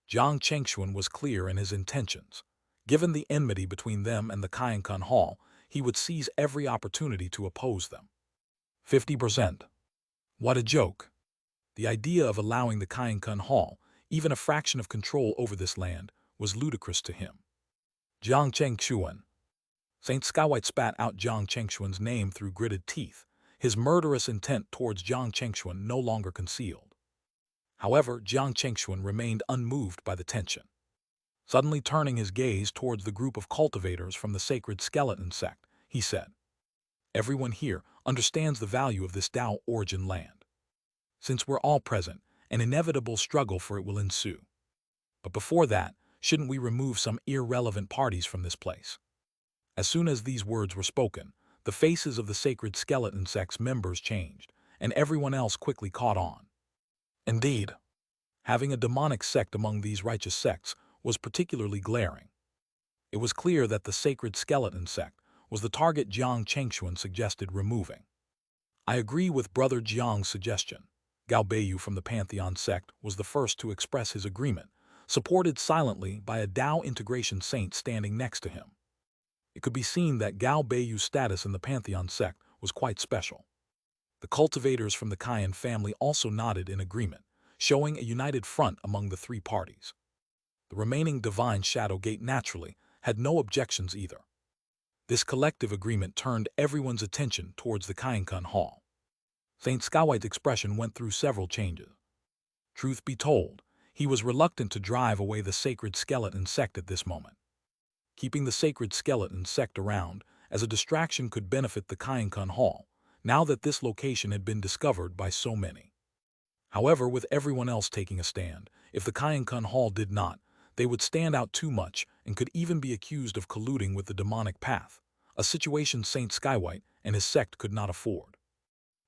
Jiang Chengxuan was clear in his intentions. Given the enmity between them and the Xianxia Hall, he would seize every opportunity to oppose them. 50%. What a joke. The idea of allowing the Xianxia Hall even a fraction of control over this land was ludicrous to him. Jiang Chengxuan. Saint Skywhite spat out Jiang Chengxuan's name through gritted teeth, his murderous intent towards Jiang Chengxuan no longer concealed. However, Jiang Chengxuan remained unmoved by the tension. Suddenly turning his gaze towards the group of cultivators from the sacred skeleton sect, he said, "Everyone here understands the value of this Dao Origin Land. Since we're all present, an inevitable struggle for it will ensue. But before that, shouldn't we remove some irrelevant parties from this place?" As soon as these words were spoken, the faces of the sacred skeleton sect's members changed, and everyone else quickly caught on. Indeed, having a demonic sect among these righteous sects was particularly glaring. It was clear that the sacred skeleton sect was the target Jiang Chengxuan suggested removing. "I agree with Brother Jiang's suggestion." Gao Beiyu from the Pantheon sect was the first to express his agreement, supported silently by a Dao integration saint standing next to him. It could be seen that Gao Beiyu's status in the Pantheon sect was quite special. The cultivators from the Qian family also nodded in agreement, showing a united front among the three parties. The remaining Divine Shadow Gate naturally had no objections either. This collective agreement turned everyone's attention towards the Qianxia Hall. Saint Skywhite's expression went through several changes. Truth be told, he was reluctant to drive away the sacred skeleton sect at this moment. Keeping the sacred skeleton sect around as a distraction could benefit the Qianxia Hall, now that this location had been discovered by so many. However, with everyone else taking a stand, if the Qianxia Hall did not, they would stand out too much and could even be accused of colluding with the demonic path, a situation Saint Skywhite and his sect could not afford.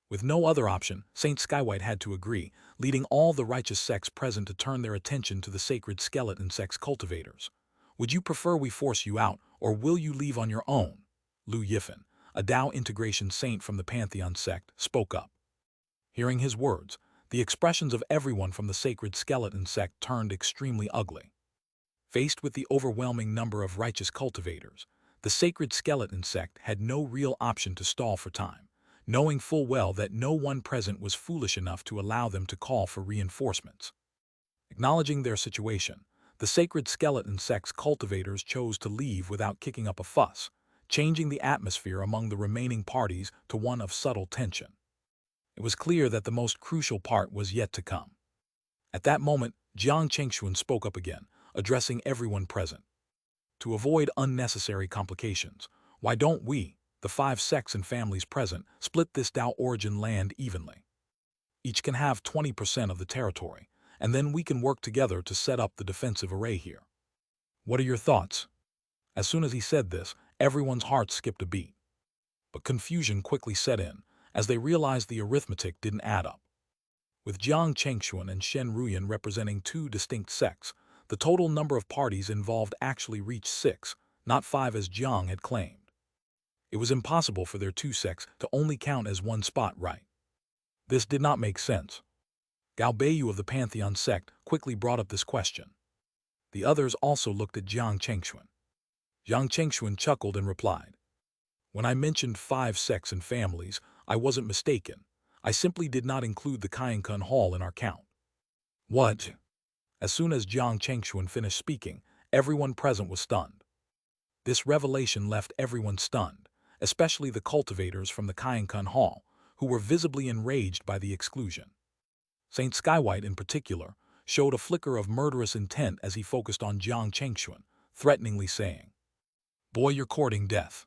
With no other option, Saint Skywhite had to agree, leading all the righteous sects present to turn their attention to the sacred skeleton sect's cultivators. "Would you prefer we force you out, or will you leave on your own?" Lu Yifan, a Dao integration saint from the Pantheon sect, spoke up. Hearing his words, the expressions of everyone from the sacred skeleton sect turned extremely ugly. Faced with the overwhelming number of righteous cultivators, the sacred skeleton sect had no real option to stall for time, knowing full well that no one present was foolish enough to allow them to call for reinforcements. Acknowledging their situation, the sacred skeleton sect's cultivators chose to leave without kicking up a fuss, changing the atmosphere among the remaining parties to one of subtle tension. It was clear that the most crucial part was yet to come. At that moment, Jiang Chengxuan spoke up again, addressing everyone present. To avoid unnecessary complications, why don't we, the 5 sects and families present, split this Dao origin land evenly? Each can have 20% of the territory, and then we can work together to set up the defensive array here. What are your thoughts? As soon as he said this, everyone's heart skipped a beat. But confusion quickly set in, as they realized the arithmetic didn't add up. With Jiang Chengxuan and Shen Ruyan representing 2 distinct sects, the total number of parties involved actually reached 6, not 5 as Jiang had claimed. It was impossible for their 2 sects to only count as 1 spot right. This did not make sense. Gao Beiyu of the Pantheon sect quickly brought up this question. The others also looked at Jiang Chengxuan. Jiang Chengxuan chuckled and replied, "When I mentioned 5 sects and families, I wasn't mistaken. I simply did not include the Qiankun Hall in our count." What? As soon as Jiang Chengxuan finished speaking, everyone present was stunned. This revelation left everyone stunned, especially the cultivators from the Qiankun Hall, who were visibly enraged by the exclusion. Saint Skywhite, in particular, showed a flicker of murderous intent as he focused on Jiang Chengxuan, threateningly saying, "Boy, you're courting death."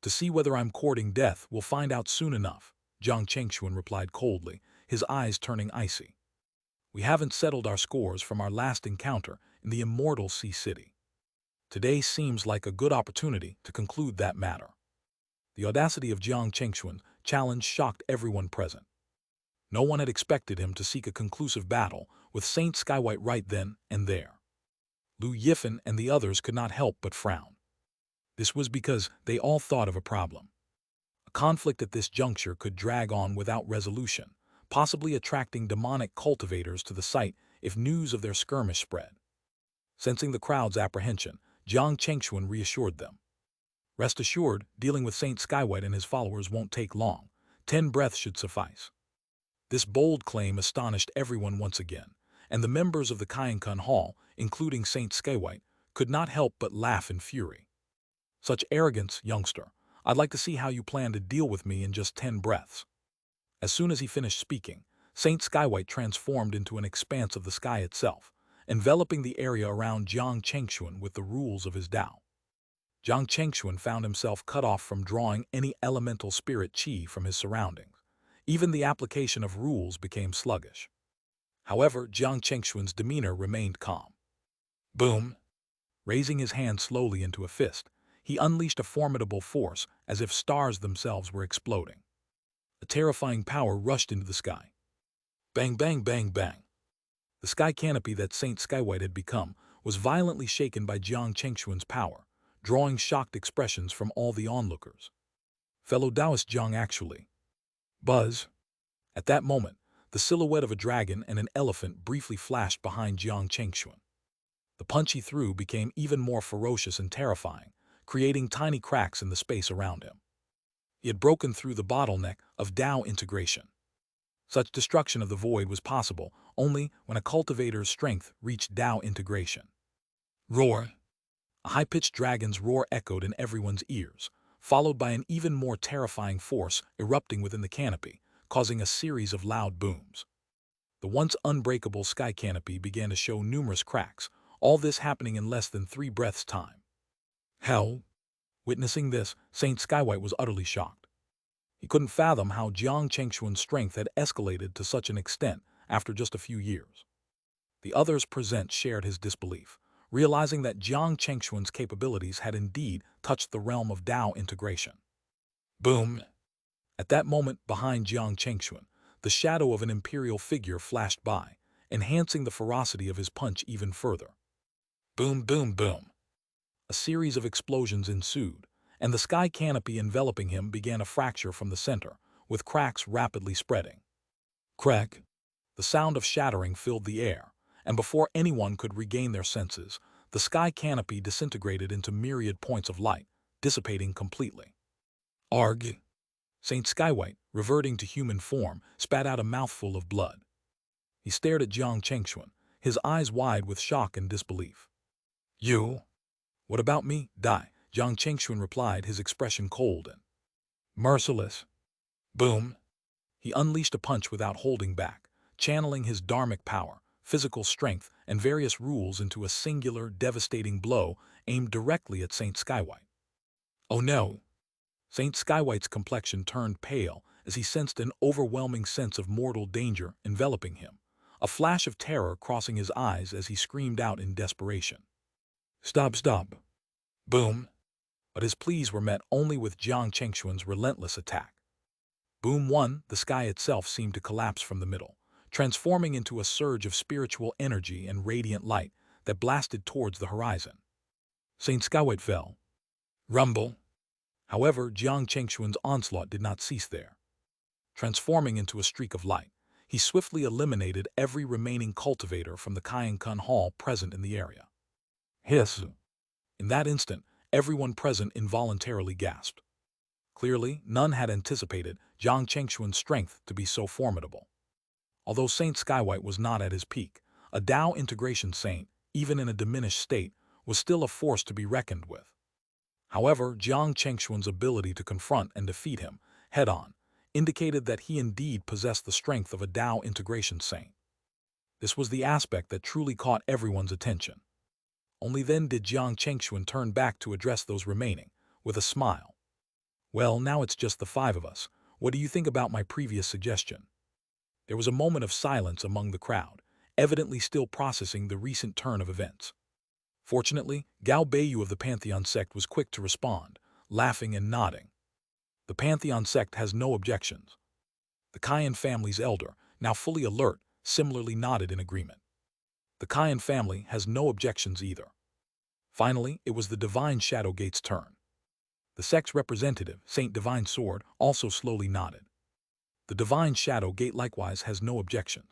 "To see whether I'm courting death, we'll find out soon enough," Jiang Chengxuan replied coldly, his eyes turning icy. "We haven't settled our scores from our last encounter in the immortal Sea City. Today seems like a good opportunity to conclude that matter." The audacity of Jiang Chengxuan's challenge shocked everyone present. No one had expected him to seek a conclusive battle with Saint Skywhite right then and there. Lu Yifan and the others could not help but frown. This was because they all thought of a problem. A conflict at this juncture could drag on without resolution, possibly attracting demonic cultivators to the site if news of their skirmish spread. Sensing the crowd's apprehension, Jiang Chengxuan reassured them. "Rest assured, dealing with Saint Skywhite and his followers won't take long. 10 breaths should suffice." This bold claim astonished everyone once again, and the members of the Qiankun Hall, including Saint Skywhite, could not help but laugh in fury. "Such arrogance, youngster. I'd like to see how you plan to deal with me in just 10 breaths." As soon as he finished speaking, Saint Skywhite transformed into an expanse of the sky itself, enveloping the area around Jiang Chengxuan with the rules of his Tao. Jiang Chengxuan found himself cut off from drawing any elemental spirit qi from his surroundings. Even the application of rules became sluggish. However, Jiang Chengxuan's demeanor remained calm. Boom! Raising his hand slowly into a fist, he unleashed a formidable force as if stars themselves were exploding. A terrifying power rushed into the sky. Bang, bang, bang, bang. The sky canopy that Saint Skywhite had become was violently shaken by Jiang Chengxuan's power, drawing shocked expressions from all the onlookers. Fellow Taoist Jiang actually. Buzz. At that moment, the silhouette of a dragon and an elephant briefly flashed behind Jiang Chengxuan. The punch he threw became even more ferocious and terrifying, creating tiny cracks in the space around him. He had broken through the bottleneck of Tao integration. Such destruction of the void was possible only when a cultivator's strength reached Tao integration. Roar! A high-pitched dragon's roar echoed in everyone's ears, followed by an even more terrifying force erupting within the canopy, causing a series of loud booms. The once unbreakable sky canopy began to show numerous cracks, all this happening in less than 3 breaths' time. Hell! Witnessing this, Saint Skywhite was utterly shocked. He couldn't fathom how Jiang Chengxuan's strength had escalated to such an extent after just a few years. The others present shared his disbelief, realizing that Jiang Chengxuan's capabilities had indeed touched the realm of Tao integration. Boom! At that moment, behind Jiang Chengxuan, the shadow of an imperial figure flashed by, enhancing the ferocity of his punch even further. Boom, boom, boom. A series of explosions ensued, and the sky canopy enveloping him began to fracture from the center, with cracks rapidly spreading. Crack! The sound of shattering filled the air, and before anyone could regain their senses, the sky canopy disintegrated into myriad points of light, dissipating completely. Arg! Saint Skywhite, reverting to human form, spat out a mouthful of blood. He stared at Jiang Chengxuan, his eyes wide with shock and disbelief. "You? What about me? Die," Jiang Chengxuan replied, his expression cold and merciless. Boom! He unleashed a punch without holding back, channeling his dharmic power, physical strength, and various rules into a singular, devastating blow aimed directly at Saint Skywhite. Oh no! Saint Skywhite's complexion turned pale as he sensed an overwhelming sense of mortal danger enveloping him, a flash of terror crossing his eyes as he screamed out in desperation. Stop, stop! Boom! But his pleas were met only with Jiang Chengxuan's relentless attack. Boom 1, the sky itself seemed to collapse from the middle, transforming into a surge of spiritual energy and radiant light that blasted towards the horizon. Saint Skywhite fell. Rumble! However, Jiang Chengxuan's onslaught did not cease there. Transforming into a streak of light, he swiftly eliminated every remaining cultivator from the Xianxia Hall present in the area. Hiss! In that instant, everyone present involuntarily gasped. Clearly, none had anticipated Jiang Chengxuan's strength to be so formidable. Although Saint Skywhite was not at his peak, a Dao integration saint, even in a diminished state, was still a force to be reckoned with. However, Jiang Chengxuan's ability to confront and defeat him, head-on, indicated that he indeed possessed the strength of a Dao integration saint. This was the aspect that truly caught everyone's attention. Only then did Jiang Chengxuan turn back to address those remaining, with a smile. Well, now it's just the 5 of us. What do you think about my previous suggestion? There was a moment of silence among the crowd, evidently still processing the recent turn of events. Fortunately, Gao Beiyu of the Pantheon sect was quick to respond, laughing and nodding. The Pantheon sect has no objections. The Qian family's elder, now fully alert, similarly nodded in agreement. The Qian family has no objections either. Finally, it was the Divine Shadow Gate's turn. The sect's representative, Saint Divine Sword, also slowly nodded. The Divine Shadow Gate likewise has no objections.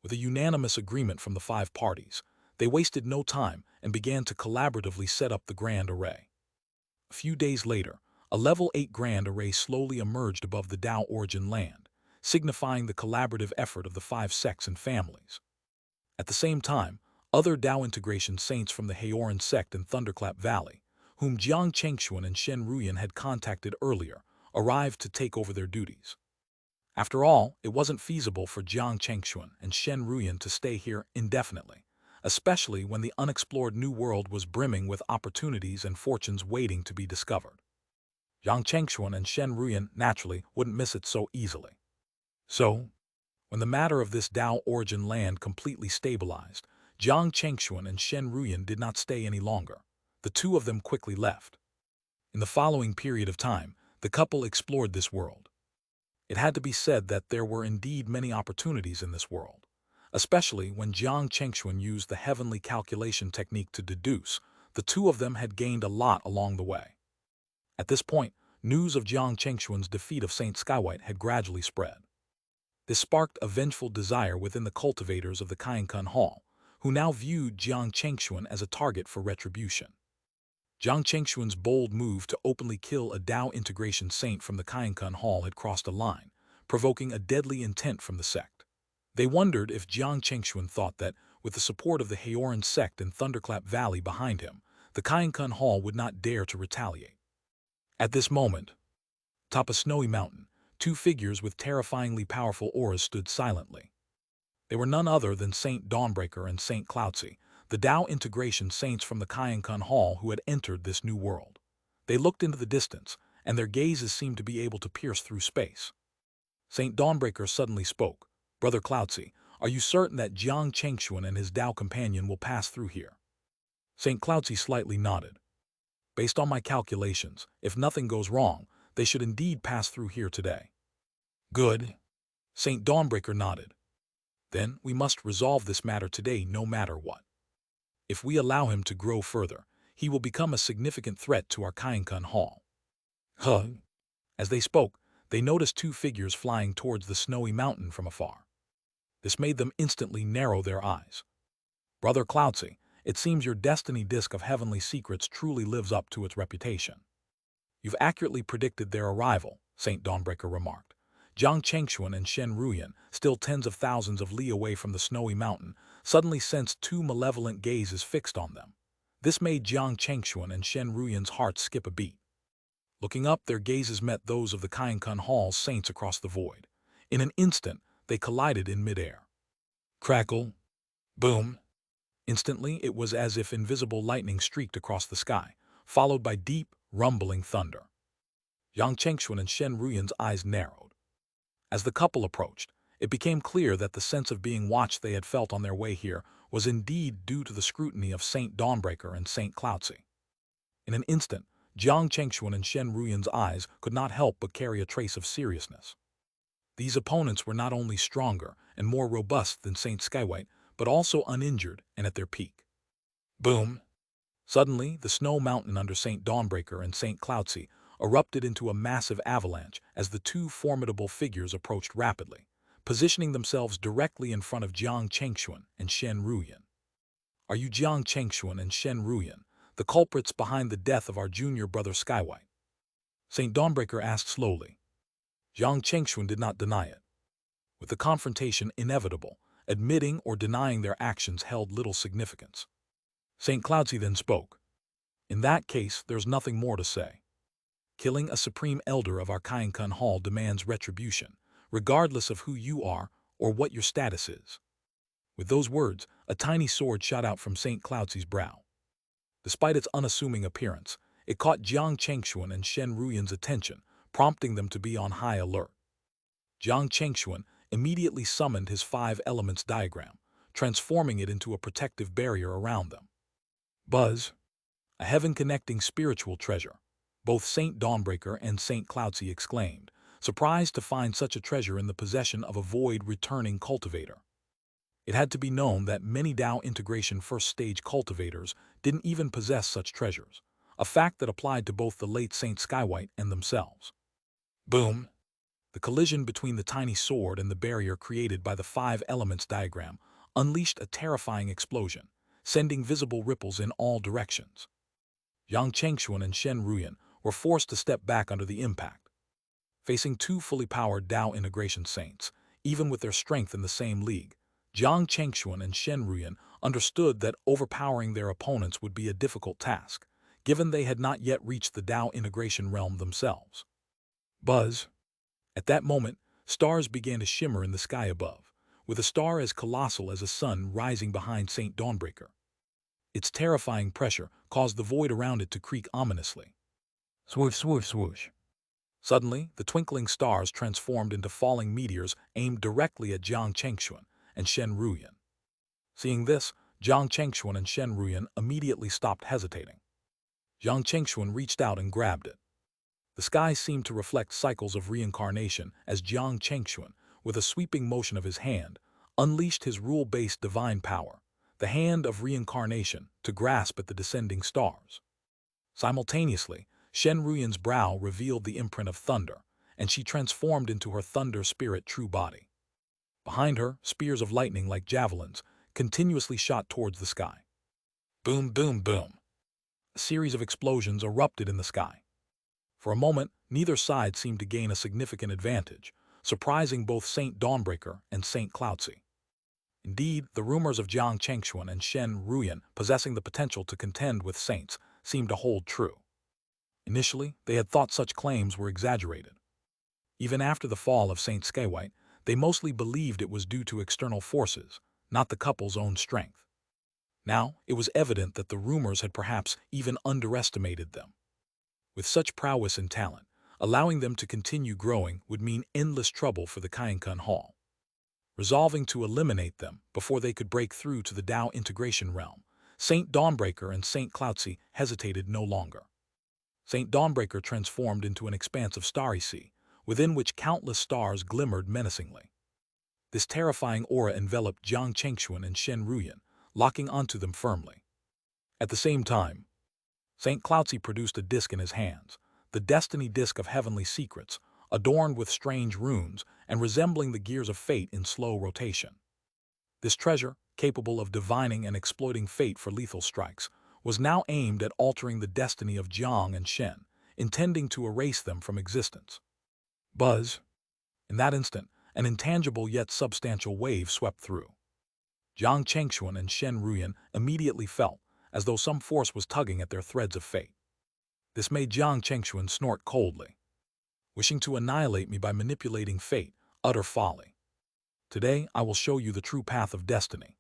With a unanimous agreement from the 5 parties, they wasted no time and began to collaboratively set up the Grand Array. A few days later, a level 8 Grand Array slowly emerged above the Dao origin land, signifying the collaborative effort of the 5 sects and families. At the same time, other Dao integration saints from the Haoran sect in Thunderclap Valley, whom Jiang Chengxuan and Shen Ruyan had contacted earlier, arrived to take over their duties. After all, it wasn't feasible for Jiang Chengxuan and Shen Ruyan to stay here indefinitely, especially when the unexplored new world was brimming with opportunities and fortunes waiting to be discovered. Jiang Chengxuan and Shen Ruyan naturally wouldn't miss it so easily. So, when the matter of this Dao origin land completely stabilized, Jiang Chengxuan and Shen Ruyan did not stay any longer. The 2 of them quickly left. In the following period of time, the couple explored this world. It had to be said that there were indeed many opportunities in this world, especially when Jiang Chengxuan used the heavenly calculation technique to deduce. The 2 of them had gained a lot along the way. At this point, news of Jiang Chengxuan's defeat of Saint Skywhite had gradually spread. This sparked a vengeful desire within the cultivators of the Qianxia Hall, who now viewed Jiang Chengxuan as a target for retribution. Jiang Chengxuan's bold move to openly kill a Dao integration saint from the Qianxia Hall had crossed a line, provoking a deadly intent from the sect. They wondered if Jiang Chengxuan thought that, with the support of the Haoran sect and Thunderclap Valley behind him, the Qianxia Hall would not dare to retaliate. At this moment, atop a snowy mountain, 2 figures with terrifyingly powerful auras stood silently. They were none other than Saint Dawnbreaker and Saint Cloudsy, the Dao integration saints from the Qianxia Hall who had entered this new world. They looked into the distance, and their gazes seemed to be able to pierce through space. Saint Dawnbreaker suddenly spoke. Brother Cloudsy, are you certain that Jiang Chengxuan and his Dao companion will pass through here? Saint Cloudsy slightly nodded. Based on my calculations, if nothing goes wrong, they should indeed pass through here today. Good. Saint Dawnbreaker nodded. Then we must resolve this matter today no matter what. If we allow him to grow further, he will become a significant threat to our Qianxia Hall. Huh. As they spoke, they noticed 2 figures flying towards the snowy mountain from afar. This made them instantly narrow their eyes. Brother Cloudsy, it seems your destiny disc of heavenly secrets truly lives up to its reputation. You've accurately predicted their arrival, Saint Dawnbreaker remarked. Jiang Chengxuan and Shen Ruyan, still tens of thousands of li away from the snowy mountain, suddenly sensed 2 malevolent gazes fixed on them. This made Jiang Chengxuan and Shen Ruyan's hearts skip a beat. Looking up, their gazes met those of the Qianxia Hall's saints across the void. In an instant, they collided in midair. Crackle! Boom! Instantly, it was as if invisible lightning streaked across the sky, followed by deep, rumbling thunder. Yang Chengxuan and Shen Ruyan's eyes narrowed. As the couple approached, it became clear that the sense of being watched they had felt on their way here was indeed due to the scrutiny of Saint Dawnbreaker and Saint Cloudsy. In an instant, Jiang Chengxuan and Shen Ruyan's eyes could not help but carry a trace of seriousness. These opponents were not only stronger and more robust than Saint Skywhite, but also uninjured and at their peak. Boom! Suddenly, the snow mountain under Saint Dawnbreaker and Saint Cloudsy erupted into a massive avalanche as the two formidable figures approached rapidly, positioning themselves directly in front of Jiang Chengxuan and Shen Ruyan. Are you Jiang Chengxuan and Shen Ruyan, the culprits behind the death of our junior brother Skywhite? Saint Dawnbreaker asked slowly. Jiang Chengxuan did not deny it. With the confrontation inevitable, admitting or denying their actions held little significance. Saint Cloudsy then spoke. In that case, there's nothing more to say. Killing a supreme elder of our Xianxia Hall demands retribution, regardless of who you are or what your status is. With those words, a tiny sword shot out from Saint Cloudsy's brow. Despite its unassuming appearance, it caught Jiang Chengxuan and Shen Ruyan's attention, prompting them to be on high alert. Jiang Chengxuan immediately summoned his 5 elements diagram, transforming it into a protective barrier around them. Buzz! A heaven-connecting spiritual treasure, both Saint Dawnbreaker and Saint Cloudsy exclaimed, surprised to find such a treasure in the possession of a void-returning cultivator. It had to be known that many Dao integration first-stage cultivators didn't even possess such treasures, a fact that applied to both the late Saint Skywhite and themselves. Boom! The collision between the tiny sword and the barrier created by the 5 elements diagram unleashed a terrifying explosion, sending visible ripples in all directions. Yang Chengxuan and Shen Ruyan were forced to step back under the impact. Facing 2 fully powered Dao integration saints, even with their strength in the same league, Jiang Chengxuan and Shen Ruyan understood that overpowering their opponents would be a difficult task, given they had not yet reached the Dao integration realm themselves. Buzz! At that moment, stars began to shimmer in the sky above, with a star as colossal as a sun rising behind Saint Dawnbreaker. Its terrifying pressure caused the void around it to creak ominously. Swoosh, swoosh, swoosh. Suddenly, the twinkling stars transformed into falling meteors aimed directly at Jiang Chengxuan and Shen Ruyan. Seeing this, Jiang Chengxuan and Shen Ruyan immediately stopped hesitating. Jiang Chengxuan reached out and grabbed it. The sky seemed to reflect cycles of reincarnation as Jiang Chengxuan, with a sweeping motion of his hand, unleashed his rule-based divine power, the hand of reincarnation, to grasp at the descending stars. Simultaneously, Shen Ruyan's brow revealed the imprint of thunder, and she transformed into her thunder spirit true body. Behind her, spears of lightning like javelins continuously shot towards the sky. Boom, boom, boom. A series of explosions erupted in the sky. For a moment, neither side seemed to gain a significant advantage, surprising both Saint Dawnbreaker and Saint Cloudsy. Indeed, the rumors of Jiang Chengxuan and Shen Ruyan possessing the potential to contend with saints seemed to hold true. Initially, they had thought such claims were exaggerated. Even after the fall of Saint Skywhite, they mostly believed it was due to external forces, not the couple's own strength. Now, it was evident that the rumors had perhaps even underestimated them. With such prowess and talent, allowing them to continue growing would mean endless trouble for the Xianxia Hall. Resolving to eliminate them before they could break through to the Dao integration realm, Saint Dawnbreaker and Saint Cloudsy hesitated no longer. Saint Dawnbreaker transformed into an expanse of starry sea, within which countless stars glimmered menacingly. This terrifying aura enveloped Jiang Chengxuan and Shen Ruyan, locking onto them firmly. At the same time, Saint Cloudsy produced a disc in his hands, the destiny disc of heavenly secrets, adorned with strange runes and resembling the gears of fate in slow rotation. This treasure, capable of divining and exploiting fate for lethal strikes, was now aimed at altering the destiny of Jiang and Shen, intending to erase them from existence. Buzz! In that instant, an intangible yet substantial wave swept through. Jiang Chengxuan and Shen Ruyan immediately felt as though some force was tugging at their threads of fate. This made Jiang Chengxuan snort coldly. Wishing to annihilate me by manipulating fate, utter folly. Today, I will show you the true path of destiny.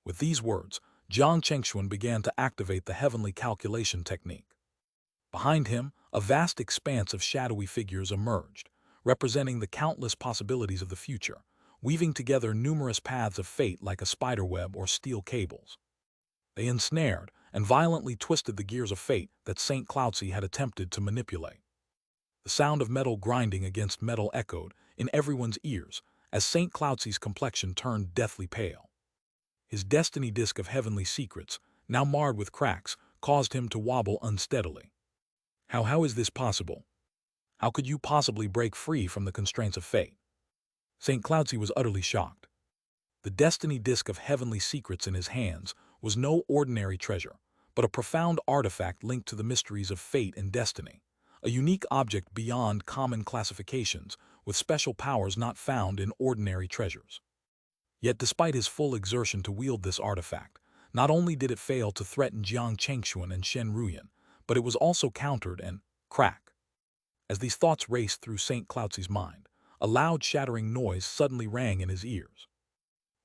With these words, Jiang Chengxuan began to activate the heavenly calculation technique. Behind him, a vast expanse of shadowy figures emerged, representing the countless possibilities of the future, weaving together numerous paths of fate like a spiderweb or steel cables. They ensnared and violently twisted the gears of fate that St. Cloudsy had attempted to manipulate. The sound of metal grinding against metal echoed in everyone's ears as St. Cloudsy's complexion turned deathly pale. His destiny disk of heavenly secrets, now marred with cracks, caused him to wobble unsteadily. How is this possible? How could you possibly break free from the constraints of fate? St. Cloudsy was utterly shocked. The destiny disk of heavenly secrets in his hands was no ordinary treasure, but a profound artifact linked to the mysteries of fate and destiny, a unique object beyond common classifications with special powers not found in ordinary treasures. Yet despite his full exertion to wield this artifact, not only did it fail to threaten Jiang Chengxuan and Shen Ruyan, but it was also countered and crack. As these thoughts raced through St. Cloudsy's mind, a loud shattering noise suddenly rang in his ears.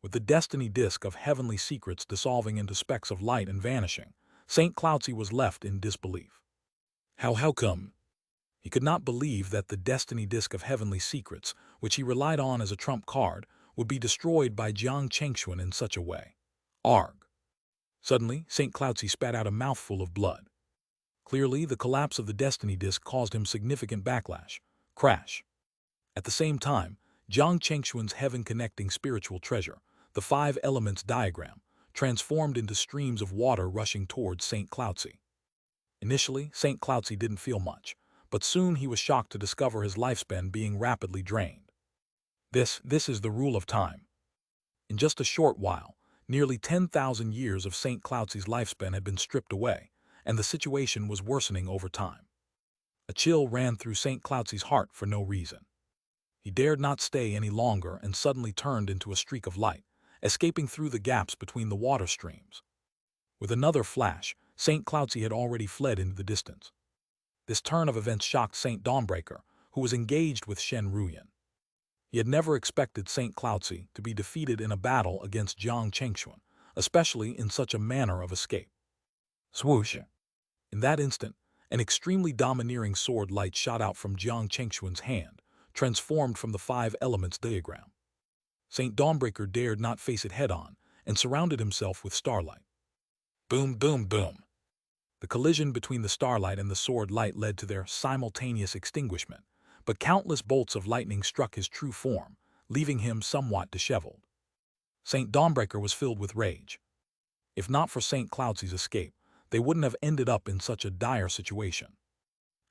With the destiny disk of heavenly secrets dissolving into specks of light and vanishing, St. Cloudsy was left in disbelief. How come? He could not believe that the destiny disk of heavenly secrets, which he relied on as a trump card, would be destroyed by Jiang Chengxuan in such a way. Arg! Suddenly, St. Cloudsy spat out a mouthful of blood. Clearly, the collapse of the destiny disk caused him significant backlash. Crash. At the same time, Jiang Chengxuan's heaven-connecting spiritual treasure, the five elements diagram, transformed into streams of water rushing towards St. Cloudsy. Initially, St. Cloudsy didn't feel much, but soon he was shocked to discover his lifespan being rapidly drained. This is the rule of time. In just a short while, nearly 10,000 years of St. Cloudsy's lifespan had been stripped away, and the situation was worsening over time. A chill ran through St. Cloudsy's heart for no reason. He dared not stay any longer and suddenly turned into a streak of light, escaping through the gaps between the water streams. With another flash, St. Cloudsy had already fled into the distance. This turn of events shocked St. Dawnbreaker, who was engaged with Shen Ruyan. He had never expected St. Cloudsy to be defeated in a battle against Jiang Chengxuan, especially in such a manner of escape. Swoosh! In that instant, an extremely domineering sword light shot out from Jiang Chengxuan's hand, transformed from the five elements diagram. St. Dawnbreaker dared not face it head-on and surrounded himself with starlight. Boom, boom, boom. The collision between the starlight and the sword light led to their simultaneous extinguishment, but countless bolts of lightning struck his true form, leaving him somewhat disheveled. St. Dawnbreaker was filled with rage. If not for St. Cloudsy's escape, they wouldn't have ended up in such a dire situation.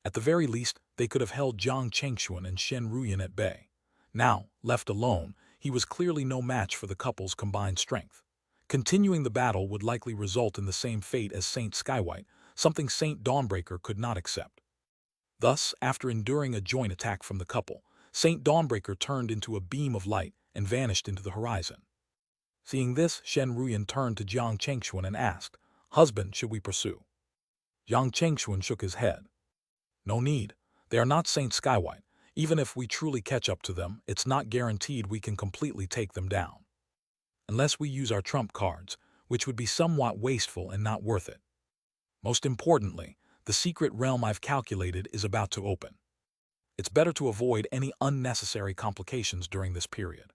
At the very least, they could have held Jiang Chengxuan and Shen Ruyan at bay. Now, left alone, he was clearly no match for the couple's combined strength. Continuing the battle would likely result in the same fate as Saint Skywhite, something St. Dawnbreaker could not accept. Thus, after enduring a joint attack from the couple, St. Dawnbreaker turned into a beam of light and vanished into the horizon. Seeing this, Shen Ruyan turned to Jiang Chengxuan and asked, "Husband, should we pursue?" Jiang Chengxuan shook his head. "No need. They are not Saint Skywhite. Even if we truly catch up to them, it's not guaranteed we can completely take them down. Unless we use our trump cards, which would be somewhat wasteful and not worth it. Most importantly, the secret realm I've calculated is about to open. It's better to avoid any unnecessary complications during this period."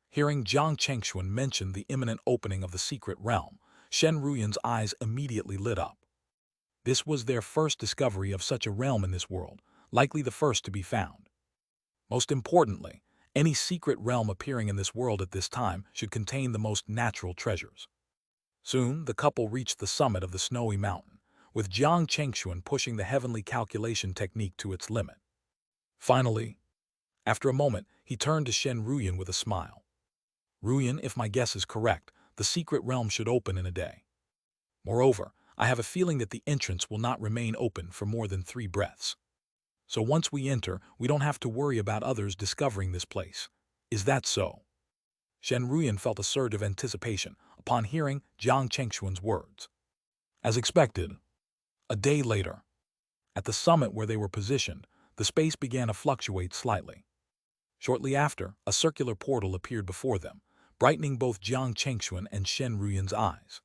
Hearing Jiang Chengxuan mention the imminent opening of the secret realm, Shen Ruyan's eyes immediately lit up. This was their first discovery of such a realm in this world, likely the first to be found. Most importantly, any secret realm appearing in this world at this time should contain the most natural treasures. Soon, the couple reached the summit of the snowy mountain, with Jiang Chengxuan pushing the heavenly calculation technique to its limit. Finally, after a moment, he turned to Shen Ruyan with a smile. "Ruyan, if my guess is correct, the secret realm should open in a day. Moreover, I have a feeling that the entrance will not remain open for more than 3 breaths. So once we enter, we don't have to worry about others discovering this place. Is that so?" Shen Ruyan felt a surge of anticipation upon hearing Jiang Chengxuan's words. As expected, a day later, at the summit where they were positioned, the space began to fluctuate slightly. Shortly after, a circular portal appeared before them, brightening both Jiang Chengxuan and Shen Ruyan's eyes.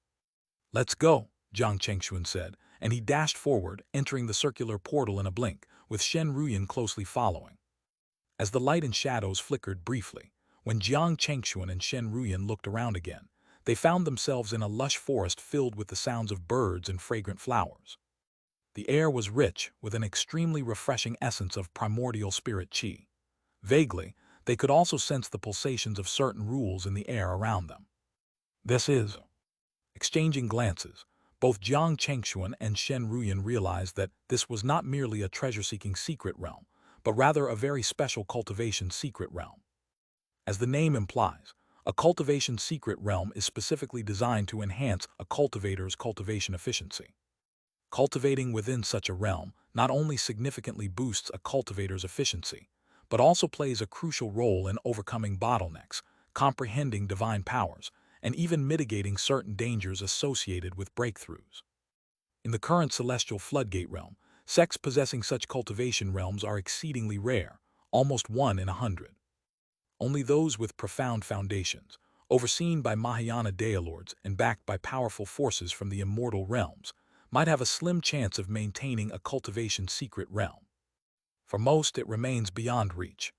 "Let's go," Jiang Chengxuan said, and he dashed forward, entering the circular portal in a blink, with Shen Ruyan closely following. As the light and shadows flickered briefly, when Jiang Chengxuan and Shen Ruyan looked around again, they found themselves in a lush forest filled with the sounds of birds and fragrant flowers. The air was rich, with an extremely refreshing essence of primordial spirit qi. Vaguely, they could also sense the pulsations of certain rules in the air around them. This is... Exchanging glances, both Jiang Chengxuan and Shen Ruyan realized that this was not merely a treasure-seeking secret realm, but rather a very special cultivation secret realm. As the name implies, a cultivation secret realm is specifically designed to enhance a cultivator's cultivation efficiency. Cultivating within such a realm not only significantly boosts a cultivator's efficiency, but also plays a crucial role in overcoming bottlenecks, comprehending divine powers, and even mitigating certain dangers associated with breakthroughs. In the current celestial floodgate realm, sects possessing such cultivation realms are exceedingly rare, almost 1 in 100. Only those with profound foundations, overseen by Mahayana Dailords and backed by powerful forces from the immortal realms, might have a slim chance of maintaining a cultivation secret realm. For most, it remains beyond reach.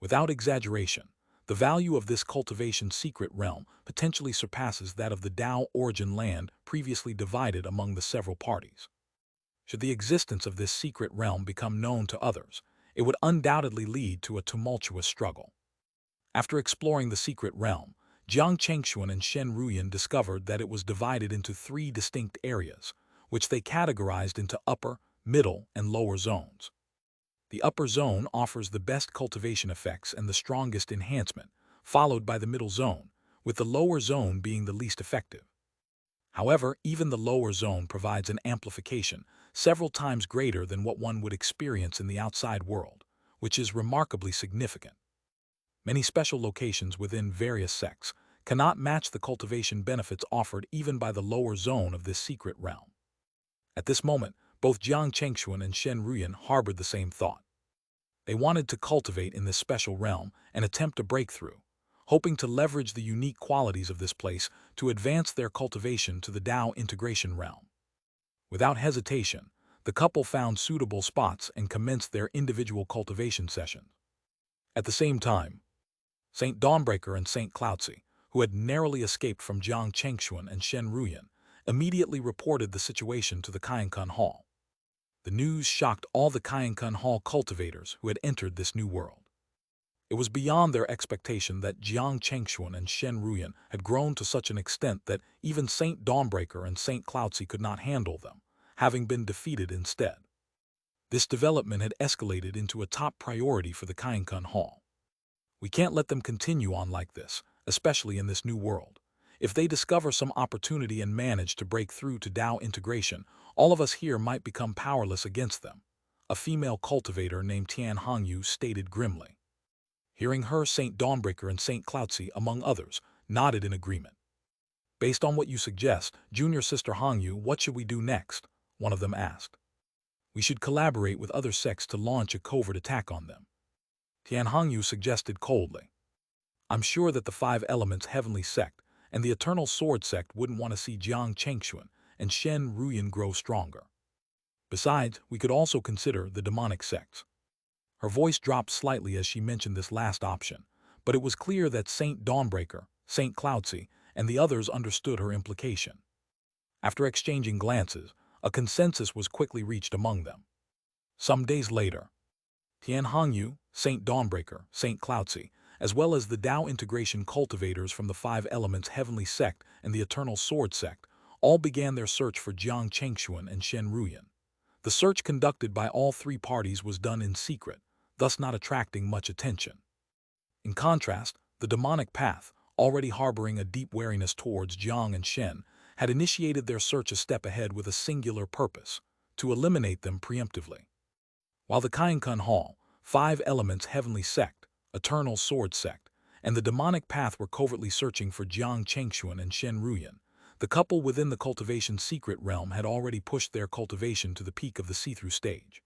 Without exaggeration, the value of this cultivation secret realm potentially surpasses that of the Tao origin land previously divided among the several parties. Should the existence of this secret realm become known to others, it would undoubtedly lead to a tumultuous struggle. After exploring the secret realm, Jiang Chengxuan and Shen Ruyan discovered that it was divided into 3 distinct areas, which they categorized into upper, middle, and lower zones. The upper zone offers the best cultivation effects and the strongest enhancement, followed by the middle zone, with the lower zone being the least effective. However, even the lower zone provides an amplification several times greater than what one would experience in the outside world, which is remarkably significant. Many special locations within various sects cannot match the cultivation benefits offered even by the lower zone of this secret realm. At this moment, both Jiang Chengxuan and Shen Ruyan harbored the same thought. They wanted to cultivate in this special realm and attempt a breakthrough, hoping to leverage the unique qualities of this place to advance their cultivation to the Tao integration realm. Without hesitation, the couple found suitable spots and commenced their individual cultivation sessions. At the same time, Saint Dawnbreaker and Saint Cloudsy, who had narrowly escaped from Jiang Chengxuan and Shen Ruyan, immediately reported the situation to the Xianxia Hall. The news shocked all the Xianxia Hall cultivators who had entered this new world. It was beyond their expectation that Jiang Chengxuan and Shen Ruyan had grown to such an extent that even Saint Dawnbreaker and Saint Cloudsy could not handle them, having been defeated instead. This development had escalated into a top priority for the Xianxia Hall. "We can't let them continue on like this, especially in this new world. If they discover some opportunity and manage to break through to Tao integration, all of us here might become powerless against them," a female cultivator named Tian Hongyu stated grimly. Hearing her, Saint Dawnbreaker and Saint Cloudsy, among others, nodded in agreement. "Based on what you suggest, Junior Sister Hongyu, what should we do next?" one of them asked. "We should collaborate with other sects to launch a covert attack on them," Tian Hongyu suggested coldly. "I'm sure that the 5 Elements Heavenly Sect and the Eternal Sword Sect wouldn't want to see Jiang Chengxuan and Shen Ruyan grow stronger. Besides, we could also consider the demonic sects." Her voice dropped slightly as she mentioned this last option, but it was clear that Saint Dawnbreaker, Saint Cloudsy, and the others understood her implication. After exchanging glances, a consensus was quickly reached among them. Some days later, Tian Hongyu, Saint Dawnbreaker, Saint Cloudsy, as well as the Tao integration cultivators from the 5 Elements Heavenly Sect and the Eternal Sword Sect, all began their search for Jiang Chengxuan and Shen Ruyan. The search conducted by all 3 parties was done in secret, thus not attracting much attention. In contrast, the demonic path, already harboring a deep wariness towards Jiang and Shen, had initiated their search a step ahead with a singular purpose: to eliminate them preemptively. While the Xianxia Hall, 5 Elements Heavenly Sect, Eternal Sword Sect, and the demonic path were covertly searching for Jiang Chengxuan and Shen Ruyan, the couple within the cultivation secret realm had already pushed their cultivation to the peak of the see-through stage.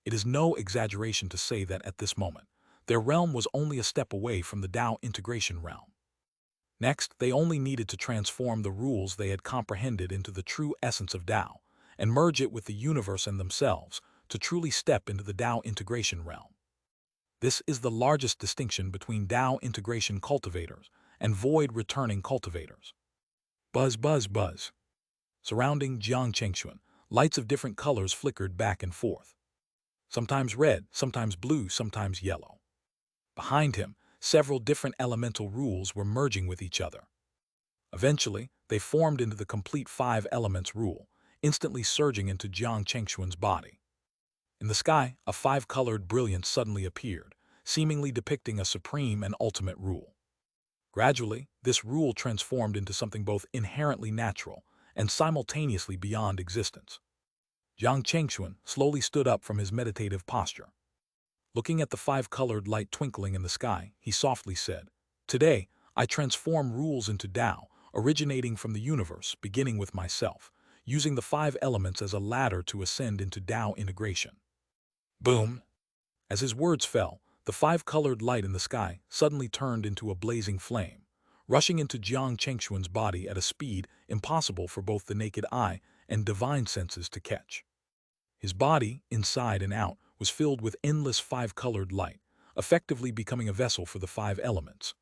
It is no exaggeration to say that at this moment, their realm was only a step away from the Tao integration realm. Next, they only needed to transform the rules they had comprehended into the true essence of Tao, and merge it with the universe and themselves to truly step into the Tao integration realm. This is the largest distinction between Tao integration cultivators and void returning cultivators. Buzz, buzz, buzz. Surrounding Jiang Chengxuan, lights of different colors flickered back and forth. Sometimes red, sometimes blue, sometimes yellow. Behind him, several different elemental rules were merging with each other. Eventually, they formed into the complete 5 elements rule, instantly surging into Jiang Chengxuan's body. In the sky, a 5-colored brilliance suddenly appeared, seemingly depicting a supreme and ultimate rule. Gradually, this rule transformed into something both inherently natural and simultaneously beyond existence. Jiang Chengxuan slowly stood up from his meditative posture. Looking at the 5-colored light twinkling in the sky, he softly said, "Today, I transform rules into Tao, originating from the universe, beginning with myself, using the 5 elements as a ladder to ascend into Tao integration." Boom! As his words fell, the 5-colored light in the sky suddenly turned into a blazing flame, rushing into Jiang Chengxuan's body at a speed impossible for both the naked eye and divine senses to catch. His body, inside and out, was filled with endless 5-colored light, effectively becoming a vessel for the 5 elements.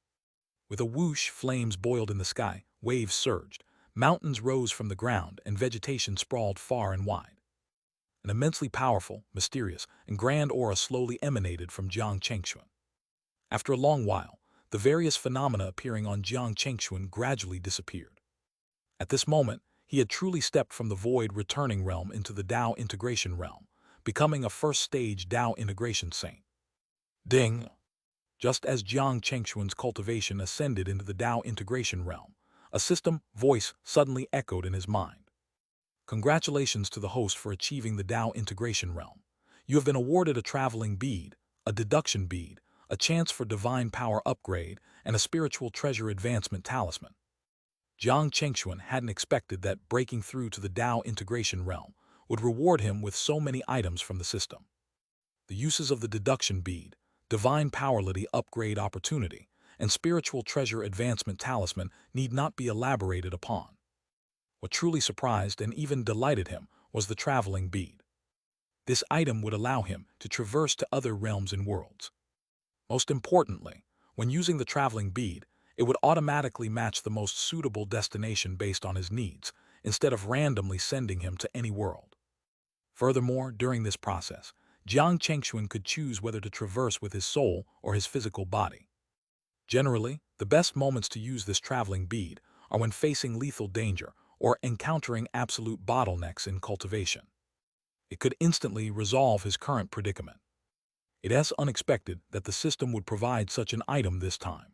With a whoosh, flames boiled in the sky, waves surged, mountains rose from the ground, and vegetation sprawled far and wide. An immensely powerful, mysterious, and grand aura slowly emanated from Jiang Chengxuan. After a long while, the various phenomena appearing on Jiang Chengxuan gradually disappeared. At this moment, he had truly stepped from the void returning realm into the Tao integration realm, becoming a first-stage Tao integration saint. Ding! Just as Jiang Chengxuan's cultivation ascended into the Tao integration realm, a system voice suddenly echoed in his mind. Congratulations to the host for achieving the Tao integration realm. You have been awarded a traveling bead, a deduction bead, a chance for divine power upgrade, and a spiritual treasure advancement talisman. Jiang Chengxuan hadn't expected that breaking through to the Tao integration realm would reward him with so many items from the system. The uses of the deduction bead, divine powerlity upgrade opportunity, and spiritual treasure advancement talisman need not be elaborated upon. What truly surprised and even delighted him was the traveling bead. This item would allow him to traverse to other realms and worlds. Most importantly, when using the traveling bead, it would automatically match the most suitable destination based on his needs, instead of randomly sending him to any world. Furthermore, during this process, Jiang Chengxuan could choose whether to traverse with his soul or his physical body. Generally, the best moments to use this traveling bead are when facing lethal danger or encountering absolute bottlenecks in cultivation. It could instantly resolve his current predicament. It is unexpected that the system would provide such an item this time.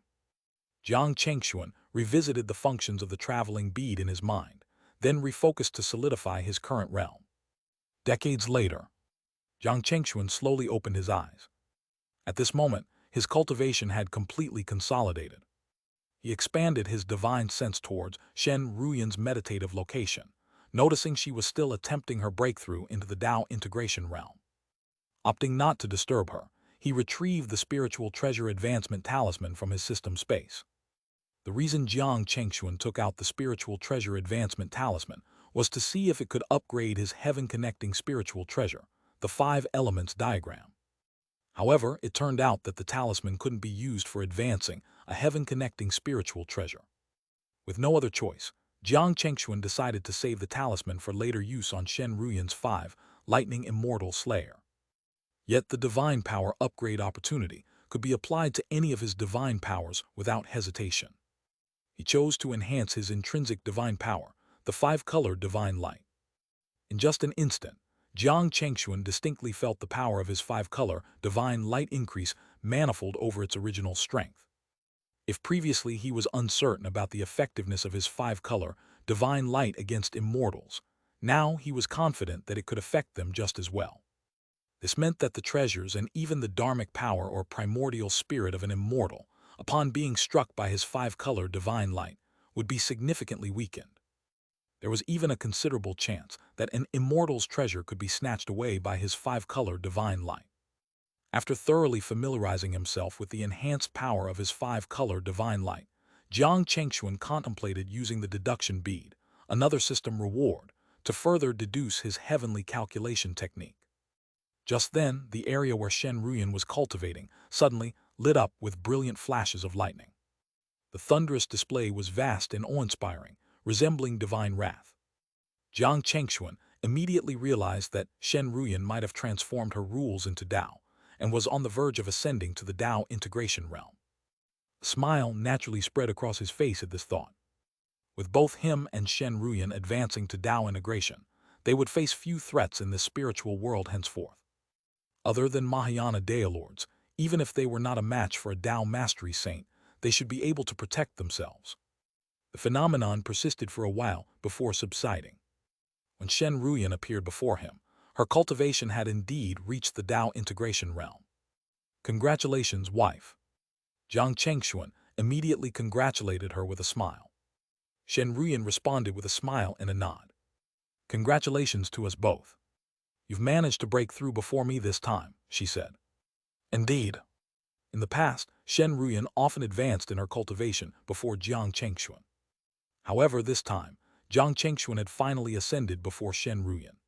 Jiang Chengxuan revisited the functions of the traveling bead in his mind, then refocused to solidify his current realm. Decades later, Jiang Chengxuan slowly opened his eyes. At this moment, his cultivation had completely consolidated. He expanded his divine sense towards Shen Ruyan's meditative location, noticing she was still attempting her breakthrough into the Tao integration realm. Opting not to disturb her, he retrieved the spiritual treasure advancement talisman from his system space. The reason Jiang Chengxuan took out the spiritual treasure advancement talisman was to see if it could upgrade his heaven-connecting spiritual treasure, the 5 elements diagram. However, it turned out that the talisman couldn't be used for advancing a heaven-connecting spiritual treasure. With no other choice, Jiang Chengxuan decided to save the talisman for later use on Shen Ruyan's 5 lightning immortal slayer. Yet the divine power upgrade opportunity could be applied to any of his divine powers without hesitation. He chose to enhance his intrinsic divine power, the 5-colored divine light. In just an instant, Jiang Chengxuan distinctly felt the power of his 5-color divine light increase manifold over its original strength. If previously he was uncertain about the effectiveness of his 5-color divine light against immortals, now he was confident that it could affect them just as well. This meant that the treasures and even the dharmic power or primordial spirit of an immortal, upon being struck by his 5-color divine light, would be significantly weakened. There was even a considerable chance that an immortal's treasure could be snatched away by his 5-color divine light. After thoroughly familiarizing himself with the enhanced power of his 5-color divine light, Jiang Chengxuan contemplated using the deduction bead, another system reward, to further deduce his heavenly calculation technique. Just then, the area where Shen Ruyan was cultivating suddenly lit up with brilliant flashes of lightning. The thunderous display was vast and awe-inspiring, resembling divine wrath. Jiang Chengxuan immediately realized that Shen Ruyan might have transformed her rules into Tao, and was on the verge of ascending to the Tao integration realm. A smile naturally spread across his face at this thought. With both him and Shen Ruyan advancing to Tao integration, they would face few threats in this spiritual world henceforth. Other than Mahayana Dailords, even if they were not a match for a Tao mastery saint, they should be able to protect themselves. The phenomenon persisted for a while before subsiding. When Shen Ruyan appeared before him, her cultivation had indeed reached the Tao integration realm. "Congratulations, wife." Jiang Chengxuan immediately congratulated her with a smile. Shen Ruyan responded with a smile and a nod. "Congratulations to us both. You've managed to break through before me this time," she said. Indeed. In the past, Shen Ruyan often advanced in her cultivation before Jiang Chengxuan. However, this time, Jiang Chengxuan had finally ascended before Shen Ruyan.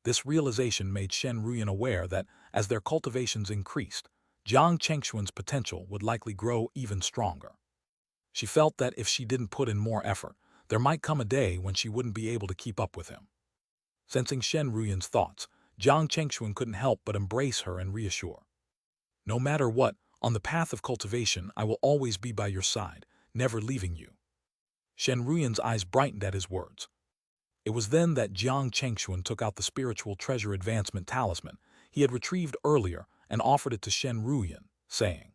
This realization made Shen Ruyan aware that, as their cultivations increased, Jiang Chengxuan's potential would likely grow even stronger. She felt that if she didn't put in more effort, there might come a day when she wouldn't be able to keep up with him. Sensing Shen Ruyan's thoughts, Jiang Chengxuan couldn't help but embrace her and reassure. "No matter what, on the path of cultivation, I will always be by your side, never leaving you." Shen Ruyan's eyes brightened at his words. It was then that Jiang Chengxuan took out the spiritual treasure advancement talisman he had retrieved earlier and offered it to Shen Ruyan, saying,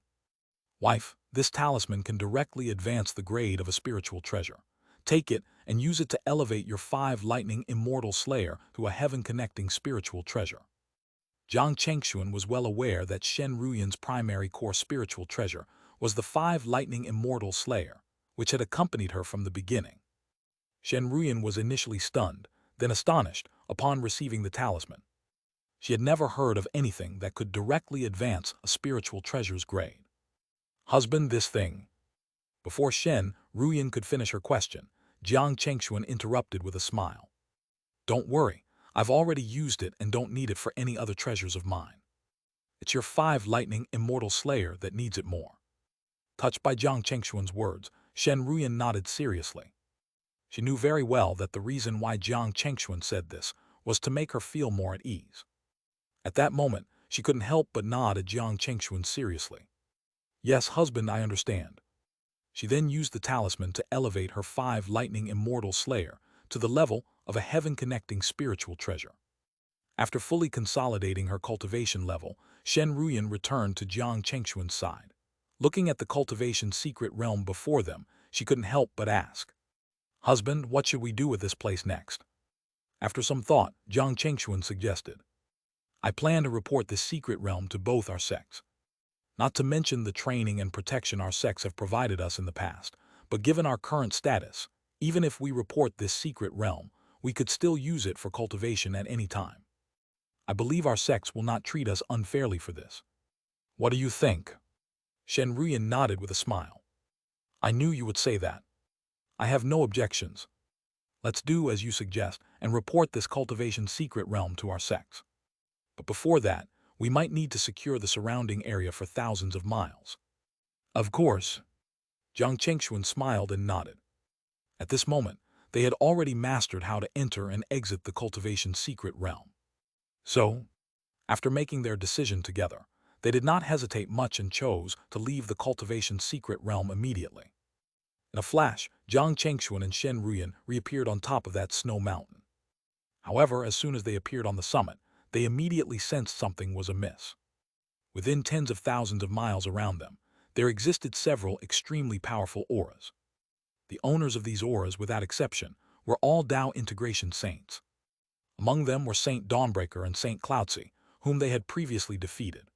"Wife, this talisman can directly advance the grade of a spiritual treasure. Take it and use it to elevate your 5 lightning immortal slayer to a heaven-connecting spiritual treasure." Jiang Chengxuan was well aware that Shen Ruyan's primary core spiritual treasure was the 5 lightning immortal slayer, which had accompanied her from the beginning. Shen Ruyan was initially stunned, then astonished, upon receiving the talisman. She had never heard of anything that could directly advance a spiritual treasure's grade. "Husband, this thing." Before Shen Ruyan could finish her question, Jiang Chengxuan interrupted with a smile. "Don't worry, I've already used it and don't need it for any other treasures of mine. It's your 5 lightning immortal slayer that needs it more." Touched by Jiang Chengxuan's words, Shen Ruyan nodded seriously. She knew very well that the reason why Jiang Chengxuan said this was to make her feel more at ease. At that moment, she couldn't help but nod at Jiang Chengxuan seriously. "Yes, husband, I understand." She then used the talisman to elevate her 5 lightning immortal slayer to the level of a heaven-connecting spiritual treasure. After fully consolidating her cultivation level, Shen Ruyan returned to Jiang Chengxuan's side. Looking at the cultivation secret realm before them, she couldn't help but ask, "Husband, what should we do with this place next?" After some thought, Jiang Chengxuan suggested, "I plan to report this secret realm to both our sects. Not to mention the training and protection our sects have provided us in the past, but given our current status, even if we report this secret realm, we could still use it for cultivation at any time. I believe our sects will not treat us unfairly for this. What do you think?" Shen Ruyan nodded with a smile. "I knew you would say that. I have no objections. Let's do as you suggest and report this cultivation secret realm to our sects. But before that, we might need to secure the surrounding area for thousands of miles." "Of course." Jiang Chengxuan smiled and nodded. At this moment, they had already mastered how to enter and exit the cultivation secret realm. So, after making their decision together, they did not hesitate much and chose to leave the cultivation secret realm immediately. In a flash, Jiang Chengxuan and Shen Ruyan reappeared on top of that snow mountain. However, as soon as they appeared on the summit, they immediately sensed something was amiss. Within tens of thousands of miles around them, there existed several extremely powerful auras. The owners of these auras, without exception, were all Tao integration saints. Among them were Saint Dawnbreaker and Saint Cloudsea, whom they had previously defeated.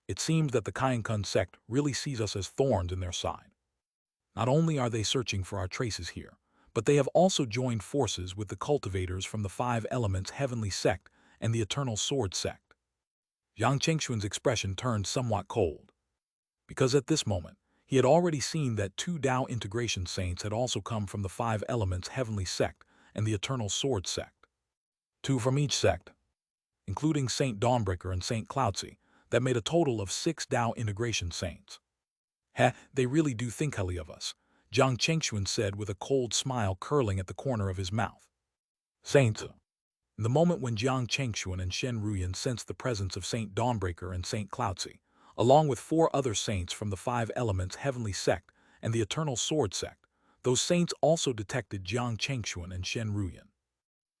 It seems that the Xianxia sect really sees us as thorns in their side. Not only are they searching for our traces here, but they have also joined forces with the cultivators from the 5 Elements Heavenly Sect and the Eternal Sword Sect. Jiang Chengxuan's expression turned somewhat cold, because at this moment, He had already seen that 2 Tao integration saints had also come from the 5 elements heavenly sect and the eternal sword sect. 2 from each sect, including Saint Dawnbreaker and Saint Cloudsy, that made a total of 6 Tao integration saints. They really do think highly of us, Jiang Chengxuan said with a cold smile curling at the corner of his mouth. Saints. In the moment when Jiang Chengxuan and Shen Ruyan sensed the presence of Saint Dawnbreaker and Saint Cloudsy, along with 4 other saints from the 5 elements heavenly sect and the eternal sword sect, those saints also detected Jiang Chengxuan and Shen Ruyan.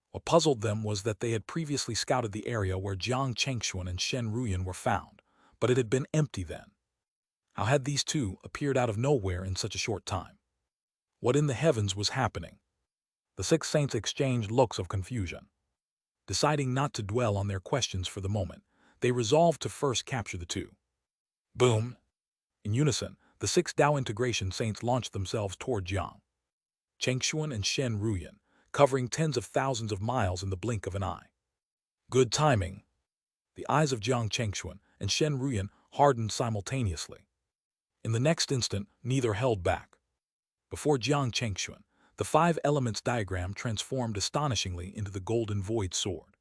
What puzzled them was that they had previously scouted the area where Jiang Chengxuan and Shen Ruyan were found, but it had been empty then. How had these two appeared out of nowhere in such a short time? What in the heavens was happening? The 6 saints exchanged looks of confusion. Deciding not to dwell on their questions for the moment, they resolved to first capture the 2. Boom! In unison, the 6 Tao integration saints launched themselves toward Jiang Chengxuan and Shen Ruyan, covering tens of thousands of miles in the blink of an eye. Good timing. The eyes of Jiang Chengxuan and Shen Ruyan hardened simultaneously. In the next instant, neither held back. Before Jiang Chengxuan, the 5 elements diagram transformed astonishingly into the golden void sword.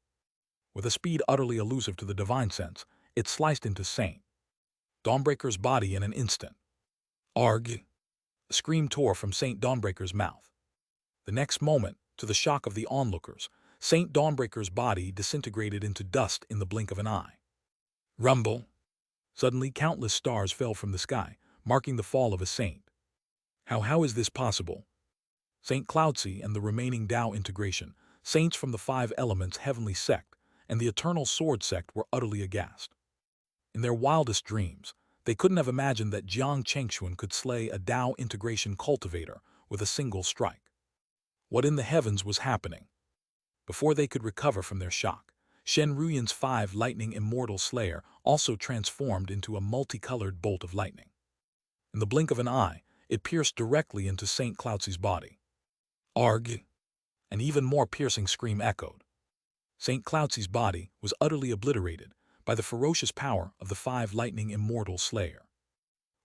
With a speed utterly elusive to the divine sense, it sliced into Saint Dawnbreaker's body in an instant. Arg! A scream tore from Saint Dawnbreaker's mouth. The next moment, to the shock of the onlookers, Saint Dawnbreaker's body disintegrated into dust in the blink of an eye. Rumble! Suddenly, countless stars fell from the sky, marking the fall of a saint. How is this possible? Saint Cloudsy and the remaining Tao integration, saints from the 5 elements heavenly sect and the eternal sword sect were utterly aghast. In their wildest dreams, they couldn't have imagined that Jiang Chengxuan could slay a Tao integration cultivator with a single strike. What in the heavens was happening? Before they could recover from their shock, Shen Ruyan's 5 lightning immortal slayer also transformed into a multicolored bolt of lightning. In the blink of an eye, it pierced directly into Saint Cloudsy's body. Arg! An even more piercing scream echoed. Saint Cloudsy's body was utterly obliterated by the ferocious power of the 5 lightning immortal slayer.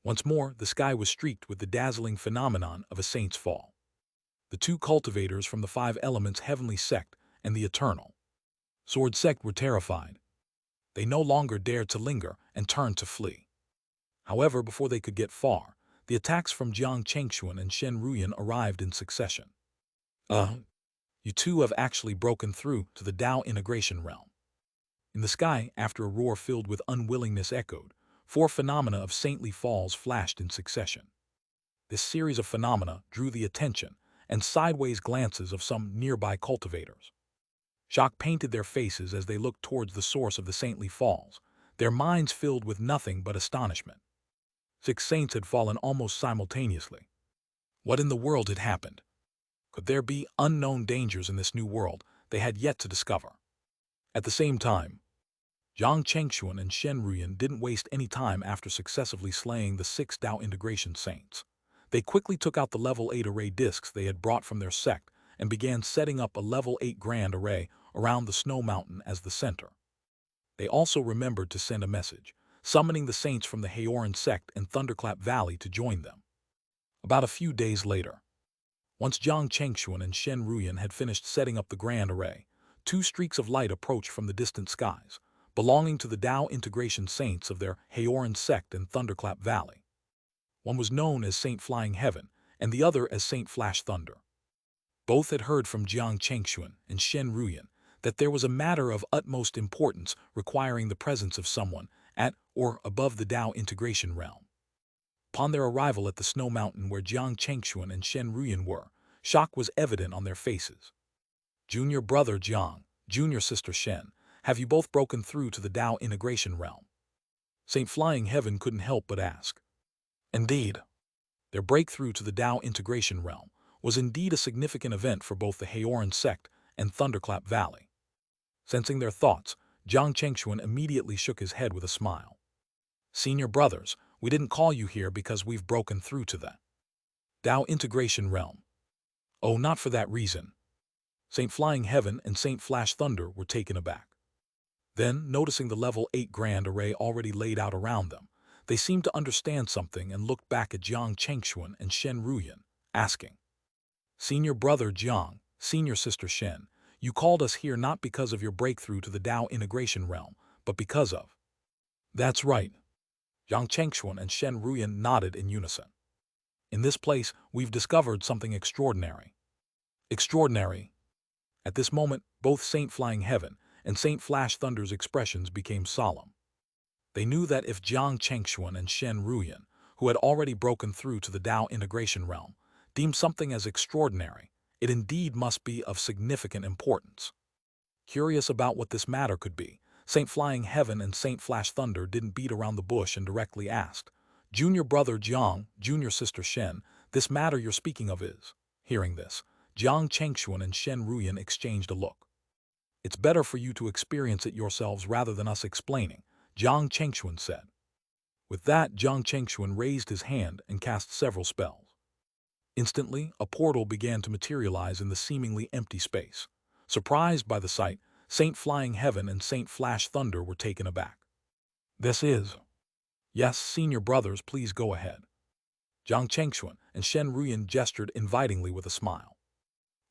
Once more, the sky was streaked with the dazzling phenomenon of a saint's fall. The 2 cultivators from the 5 elements heavenly sect and the eternal sword sect were terrified. They no longer dared to linger and turned to flee. However, before they could get far, the attacks from Jiang Chengxuan and Shen Ruyan arrived in succession. You 2 have actually broken through to the Tao integration realm. In the sky, after a roar filled with unwillingness echoed, 4 phenomena of saintly falls flashed in succession. This series of phenomena drew the attention and sideways glances of some nearby cultivators. Shock painted their faces as they looked towards the source of the saintly falls, their minds filled with nothing but astonishment. 6 saints had fallen almost simultaneously. What in the world had happened? Could there be unknown dangers in this new world they had yet to discover? At the same time, Jiang Chengxuan and Shen Ruyan didn't waste any time after successively slaying the 6 Tao integration saints. They quickly took out the level 8 array discs they had brought from their sect and began setting up a level 8 grand array around the snow mountain as the center. They also remembered to send a message, summoning the saints from the Haoran sect and Thunderclap Valley to join them. About a few days later, once Jiang Chengxuan and Shen Ruyan had finished setting up the grand array, 2 streaks of light approached from the distant skies, belonging to the Tao integration saints of their Haoran sect and Thunderclap Valley. One was known as Saint Flying Heaven, and the other as Saint Flash Thunder. Both had heard from Jiang Chengxuan and Shen Ruyan that there was a matter of utmost importance requiring the presence of someone at or above the Tao integration realm. Upon their arrival at the snow mountain where Jiang Chengxuan and Shen Ruyan were, shock was evident on their faces. Junior brother Jiang, junior sister Shen, have you both broken through to the Tao integration realm? Saint Flying Heaven couldn't help but ask. Indeed. Their breakthrough to the Tao integration realm was indeed a significant event for both the Haoran sect and Thunderclap Valley. Sensing their thoughts, Jiang Chengxuan immediately shook his head with a smile. Senior brothers, we didn't call you here because we've broken through to the Tao integration realm. Oh, not for that reason. Saint Flying Heaven and Saint Flash Thunder were taken aback. Then, noticing the level 8 grand array already laid out around them, They seemed to understand something and looked back at Jiang Chengxuan and Shen Ruyan, asking, "Senior brother Jiang, senior sister Shen, you called us here not because of your breakthrough to the Tao integration realm, but because of—" "That's right." Jiang Chengxuan and Shen Ruyan nodded in unison. "In this place, we've discovered something extraordinary." Extraordinary. At this moment, both Saint Flying Heaven and Saint Flash Thunder's expressions became solemn. They knew that if Jiang Chengxuan and Shen Ruyan, who had already broken through to the Tao integration realm, deemed something as extraordinary, it indeed must be of significant importance. Curious about what this matter could be, Saint Flying Heaven and Saint Flash Thunder didn't beat around the bush and directly asked, "Junior brother Jiang, junior sister Shen, this matter you're speaking of is—" Hearing this, Jiang Chengxuan and Shen Ruyan exchanged a look. "It's better for you to experience it yourselves rather than us explaining," Jiang Chengxuan said. With that, Jiang Chengxuan raised his hand and cast several spells. Instantly, a portal began to materialize in the seemingly empty space. Surprised by the sight, Saint Flying Heaven and Saint Flash Thunder were taken aback. "This is—" "Yes, senior brothers, please go ahead." Jiang Chengxuan and Shen Ruyan gestured invitingly with a smile.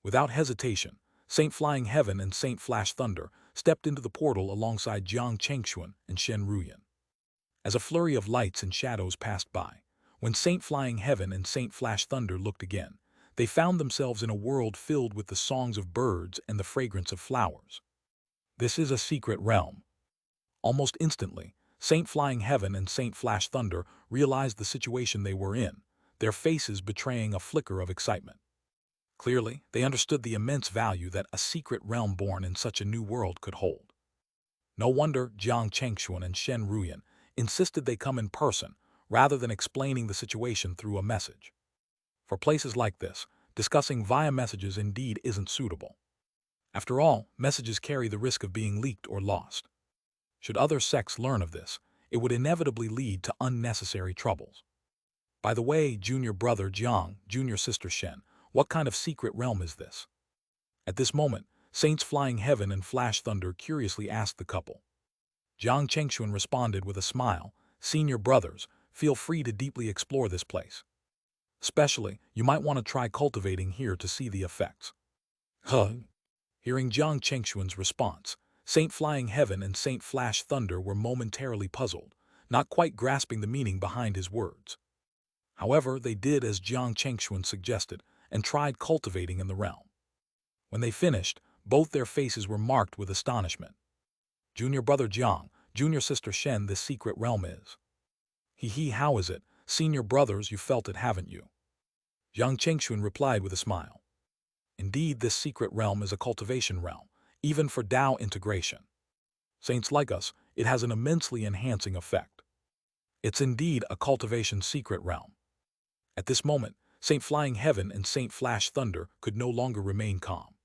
Without hesitation, Saint Flying Heaven and Saint Flash Thunder stepped into the portal alongside Jiang Chengxuan and Shen Ruyan. As a flurry of lights and shadows passed by, when Saint Flying Heaven and Saint Flash Thunder looked again, they found themselves in a world filled with the songs of birds and the fragrance of flowers. "This is a secret realm." Almost instantly, Saint Flying Heaven and Saint Flash Thunder realized the situation they were in, their faces betraying a flicker of excitement. Clearly, they understood the immense value that a secret realm born in such a new world could hold. No wonder Jiang Chengxuan and Shen Ruyan insisted they come in person rather than explaining the situation through a message. For places like this, discussing via messages indeed isn't suitable. After all, messages carry the risk of being leaked or lost. Should other sects learn of this, it would inevitably lead to unnecessary troubles. "By the way, junior brother Jiang, junior sister Shen, what kind of secret realm is this?" At this moment, Saints Flying Heaven and Flash Thunder curiously asked the couple. Jiang Chengxuan responded with a smile, "Senior brothers, feel free to deeply explore this place. Especially, you might want to try cultivating here to see the effects." "Huh?" Hearing Jiang Chengxuan's response, Saint Flying Heaven and Saint Flash Thunder were momentarily puzzled, not quite grasping the meaning behind his words. However, they did as Jiang Chengxuan suggested and tried cultivating in the realm. When they finished, both their faces were marked with astonishment. "Junior brother Jiang, junior sister Shen, this secret realm is—" "Hee, how is it? Senior brothers, you felt it, haven't you?" Jiang Chengxuan replied with a smile. "Indeed, this secret realm is a cultivation realm, even for Tao integration. Saints like us, it has an immensely enhancing effect. It's indeed a cultivation secret realm." At this moment, Saint Flying Heaven and Saint Flash Thunder could no longer remain calm.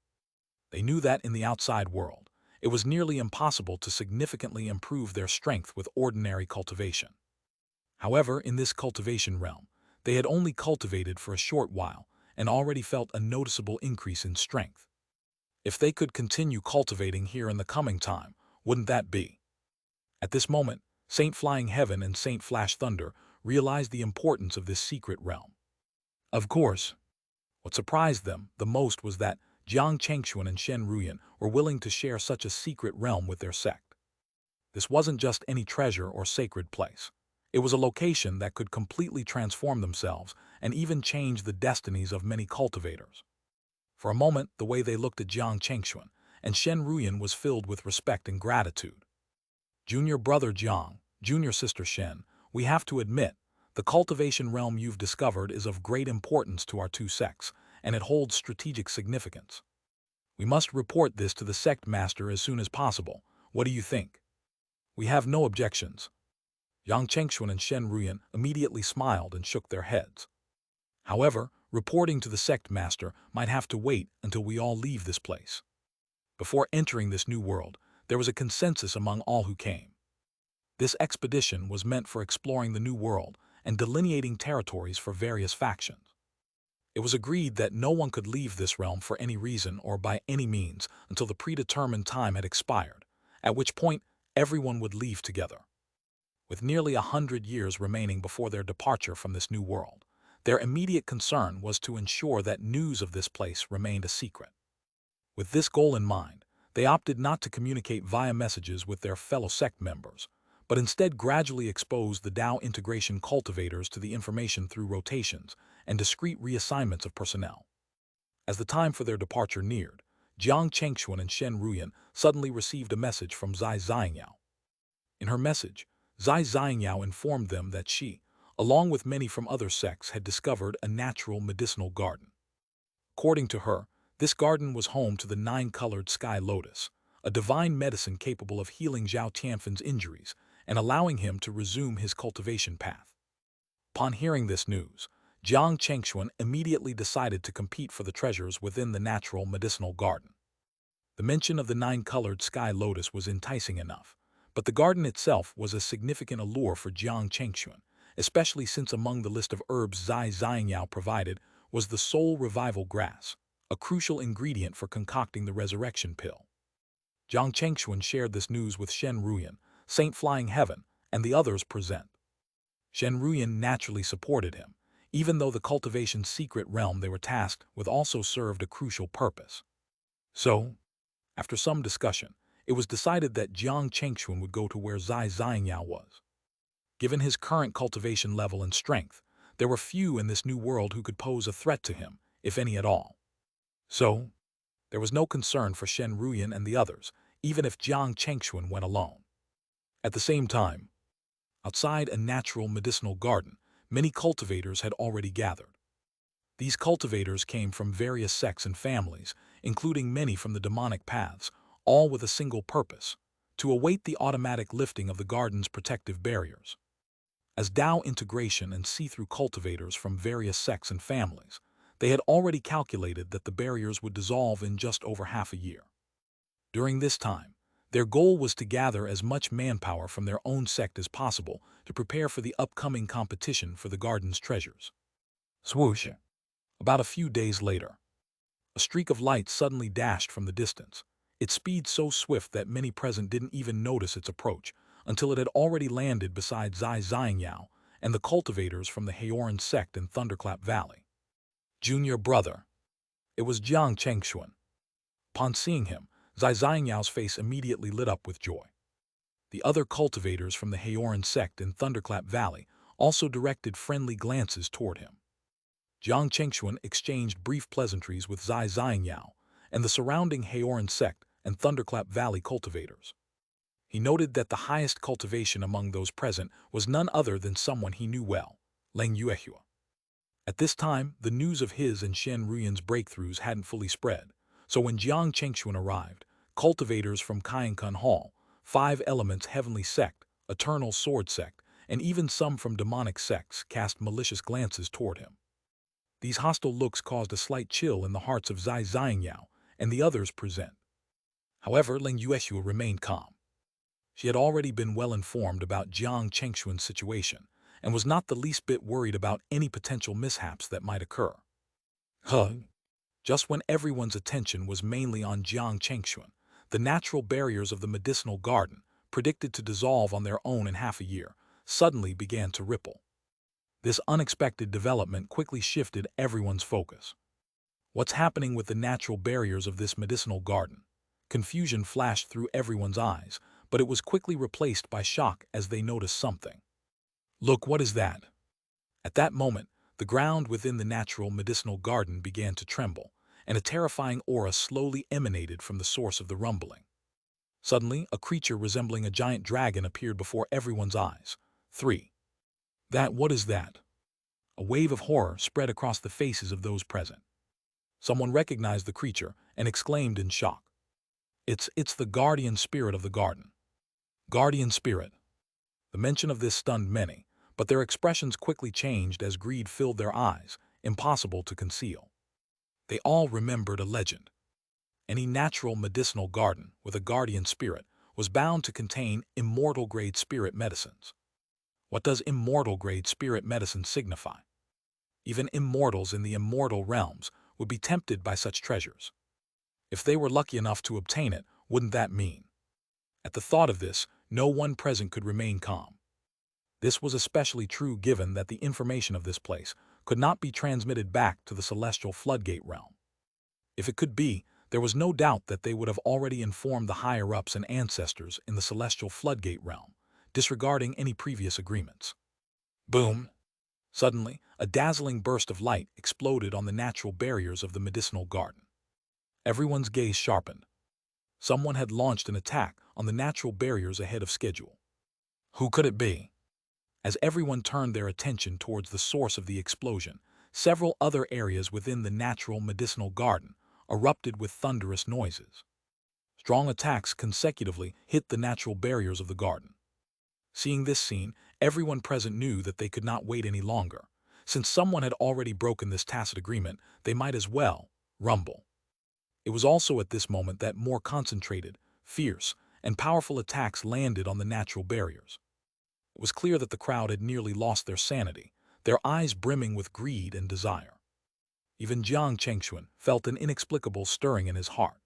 They knew that in the outside world, it was nearly impossible to significantly improve their strength with ordinary cultivation. However, in this cultivation realm, they had only cultivated for a short while and already felt a noticeable increase in strength. If they could continue cultivating here in the coming time, wouldn't that be? At this moment, Saint Flying Heaven and Saint Flash Thunder realized the importance of this secret realm. Of course, what surprised them the most was that Jiang Chengxuan and Shen Ruyan were willing to share such a secret realm with their sect. This wasn't just any treasure or sacred place. It was a location that could completely transform themselves and even change the destinies of many cultivators. For a moment, the way they looked at Jiang Chengxuan and Shen Ruyan was filled with respect and gratitude. "Junior brother Jiang, junior sister Shen, we have to admit, the cultivation realm you've discovered is of great importance to our two sects, and it holds strategic significance. We must report this to the sect master as soon as possible. What do you think?" "We have no objections." Jiang Chengxuan and Shen Ruyan immediately smiled and shook their heads. However, reporting to the sect master might have to wait until we all leave this place. Before entering this new world, there was a consensus among all who came. This expedition was meant for exploring the new world and delineating territories for various factions. It was agreed that no one could leave this realm for any reason or by any means until the predetermined time had expired, at which point everyone would leave together. With nearly 100 years remaining before their departure from this new world, their immediate concern was to ensure that news of this place remained a secret. With this goal in mind, they opted not to communicate via messages with their fellow sect members, but instead gradually exposed the Tao integration cultivators to the information through rotations and discrete reassignments of personnel. As the time for their departure neared, Jiang Chengxuan and Shen Ruyan suddenly received a message from Zai Xiangyao. In her message, Zai Xiangyao informed them that she, along with many from other sects, had discovered a natural medicinal garden. According to her, this garden was home to the 9-colored sky lotus, a divine medicine capable of healing Zhao Tianfan's injuries and allowing him to resume his cultivation path. Upon hearing this news, Jiang Chengxuan immediately decided to compete for the treasures within the natural medicinal garden. The mention of the 9-colored sky lotus was enticing enough, but the garden itself was a significant allure for Jiang Chengxuan, especially since among the list of herbs Zai Xiangyao provided was the soul revival grass, a crucial ingredient for concocting the resurrection pill. Jiang Chengxuan shared this news with Shen Ruyan, Saint Flying Heaven, and the others present. Shen Ruyan naturally supported him, even though the cultivation secret realm they were tasked with also served a crucial purpose. So, after some discussion, it was decided that Jiang Chengxuan would go to where Zai Xiangyao was. Given his current cultivation level and strength, there were few in this new world who could pose a threat to him, if any at all. So, there was no concern for Shen Ruyan and the others, even if Jiang Chengxuan went alone. At the same time, outside a natural medicinal garden, many cultivators had already gathered. These cultivators came from various sects and families, including many from the demonic paths, all with a single purpose: to await the automatic lifting of the garden's protective barriers. As Tao integration and see-through cultivators from various sects and families, they had already calculated that the barriers would dissolve in just over half a year. During this time, their goal was to gather as much manpower from their own sect as possible to prepare for the upcoming competition for the garden's treasures. Swoosh! About a few days later, a streak of light suddenly dashed from the distance, its speed so swift that many present didn't even notice its approach until it had already landed beside Zai Xiangyao and the cultivators from the Haoran sect in Thunderclap Valley. Junior brother. It was Jiang Chengxuan. Upon seeing him, Zai Xiangyao's face immediately lit up with joy. The other cultivators from the Haoran sect in Thunderclap Valley also directed friendly glances toward him. Jiang Chengxuan exchanged brief pleasantries with Zai Xiangyao and the surrounding Haoran sect and Thunderclap Valley cultivators. He noted that the highest cultivation among those present was none other than someone he knew well, Leng Yuehua. At this time, the news of his and Shen Ruyan's breakthroughs hadn't fully spread, so when Jiang Chengxuan arrived, cultivators from Kaiankun Hall, 5 Elements Heavenly Sect, Eternal Sword Sect, and even some from demonic sects cast malicious glances toward him. These hostile looks caused a slight chill in the hearts of Zai Xiangyao and the others present. However, Leng Yuehua remained calm. She had already been well informed about Jiang Chengxuan's situation and was not the least bit worried about any potential mishaps that might occur. Just when everyone's attention was mainly on Jiang Chengxuan, the natural barriers of the medicinal garden, predicted to dissolve on their own in half a year, suddenly began to ripple. This unexpected development quickly shifted everyone's focus. What's happening with the natural barriers of this medicinal garden? Confusion flashed through everyone's eyes, but it was quickly replaced by shock as they noticed something. Look, what is that? At that moment, the ground within the natural medicinal garden began to tremble, and a terrifying aura slowly emanated from the source of the rumbling. Suddenly, a creature resembling a giant dragon appeared before everyone's eyes. 3. What is that? A wave of horror spread across the faces of those present. Someone recognized the creature and exclaimed in shock. It's the guardian spirit of the garden. Guardian spirit. The mention of this stunned many, but their expressions quickly changed as greed filled their eyes, impossible to conceal. They all remembered a legend. Any natural medicinal garden with a guardian spirit was bound to contain immortal-grade spirit medicines. What does immortal-grade spirit medicine signify? Even immortals in the immortal realms would be tempted by such treasures. If they were lucky enough to obtain it, wouldn't that mean? At the thought of this, no one present could remain calm. This was especially true given that the information of this place could not be transmitted back to the celestial floodgate realm. If it could be, there was no doubt that they would have already informed the higher-ups and ancestors in the celestial floodgate realm, disregarding any previous agreements. Boom! Suddenly, a dazzling burst of light exploded on the natural barriers of the medicinal garden. Everyone's gaze sharpened. Someone had launched an attack on the natural barriers ahead of schedule. Who could it be? As everyone turned their attention towards the source of the explosion, several other areas within the natural medicinal garden erupted with thunderous noises. Strong attacks consecutively hit the natural barriers of the garden. Seeing this scene, everyone present knew that they could not wait any longer. Since someone had already broken this tacit agreement, they might as well rumble. It was also at this moment that more concentrated, fierce, and powerful attacks landed on the natural barriers. It was clear that the crowd had nearly lost their sanity, their eyes brimming with greed and desire. Even Jiang Chengxuan felt an inexplicable stirring in his heart.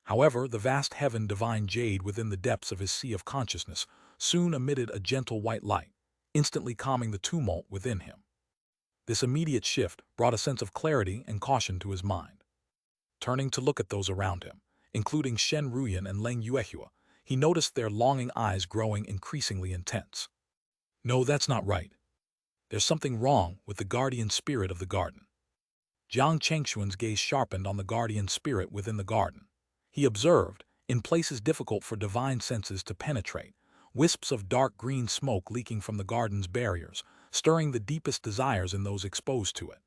However, the vast heaven divine Jade within the depths of his sea of consciousness soon emitted a gentle white light, instantly calming the tumult within him. This immediate shift brought a sense of clarity and caution to his mind. Turning to look at those around him, including Shen Ruyan and Leng Yuehua, he noticed their longing eyes growing increasingly intense. No, that's not right. There's something wrong with the guardian spirit of the garden. Jiang Chengxuan's gaze sharpened on the guardian spirit within the garden. He observed, in places difficult for divine senses to penetrate, wisps of dark green smoke leaking from the garden's barriers, stirring the deepest desires in those exposed to it.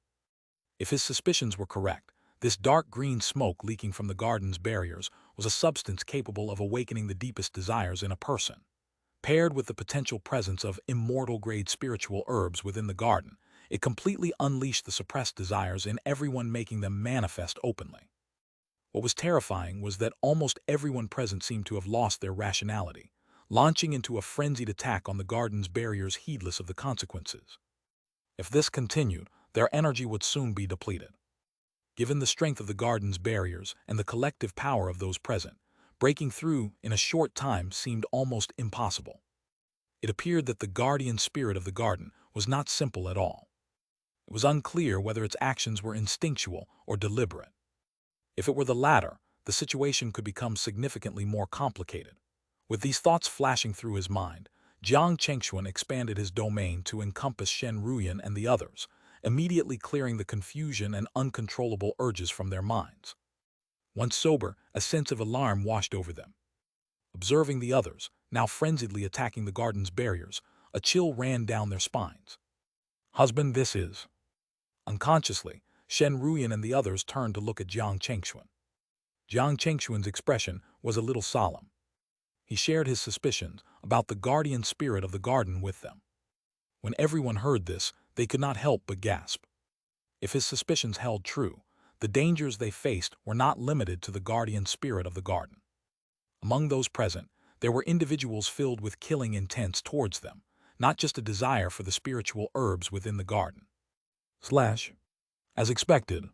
If his suspicions were correct, this dark green smoke leaking from the garden's barriers was a substance capable of awakening the deepest desires in a person. Paired with the potential presence of immortal-grade spiritual herbs within the garden, it completely unleashed the suppressed desires in everyone, making them manifest openly. What was terrifying was that almost everyone present seemed to have lost their rationality, launching into a frenzied attack on the garden's barriers heedless of the consequences. If this continued, their energy would soon be depleted. Given the strength of the garden's barriers and the collective power of those present, breaking through in a short time seemed almost impossible. It appeared that the guardian spirit of the garden was not simple at all. It was unclear whether its actions were instinctual or deliberate. If it were the latter, the situation could become significantly more complicated. With these thoughts flashing through his mind, Jiang Chengxuan expanded his domain to encompass Shen Ruyan and the others, immediately clearing the confusion and uncontrollable urges from their minds. Once sober, a sense of alarm washed over them. Observing the others, now frenziedly attacking the garden's barriers, a chill ran down their spines. Husband, this is... Unconsciously, Shen Ruyan and the others turned to look at Jiang Chengxuan. Jiang Chengxuan's expression was a little solemn. He shared his suspicions about the guardian spirit of the garden with them. When everyone heard this, they could not help but gasp. If his suspicions held true, the dangers they faced were not limited to the guardian spirit of the garden. Among those present, there were individuals filled with killing intents towards them, not just a desire for the spiritual herbs within the garden. As expected,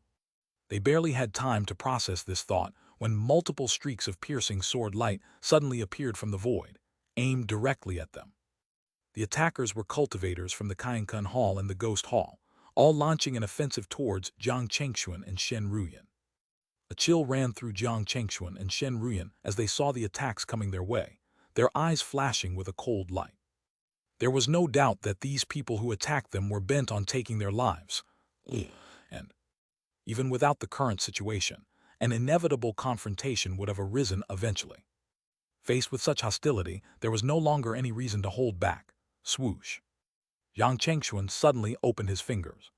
they barely had time to process this thought when multiple streaks of piercing sword light suddenly appeared from the void, aimed directly at them. The attackers were cultivators from the Qiankun Hall and the Ghost Hall, all launching an offensive towards Jiang Chengxuan and Shen Ruyan. A chill ran through Jiang Chengxuan and Shen Ruyan as they saw the attacks coming their way, their eyes flashing with a cold light. There was no doubt that these people who attacked them were bent on taking their lives. And, even without the current situation, an inevitable confrontation would have arisen eventually. Faced with such hostility, there was no longer any reason to hold back. Swoosh. Jiang Chengxuan suddenly opened his fingers.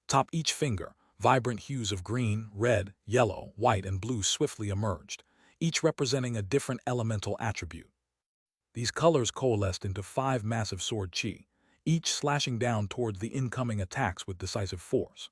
Atop each finger, vibrant hues of green, red, yellow, white, and blue swiftly emerged, each representing a different elemental attribute. These colors coalesced into 5 massive sword chi, each slashing down towards the incoming attacks with decisive force.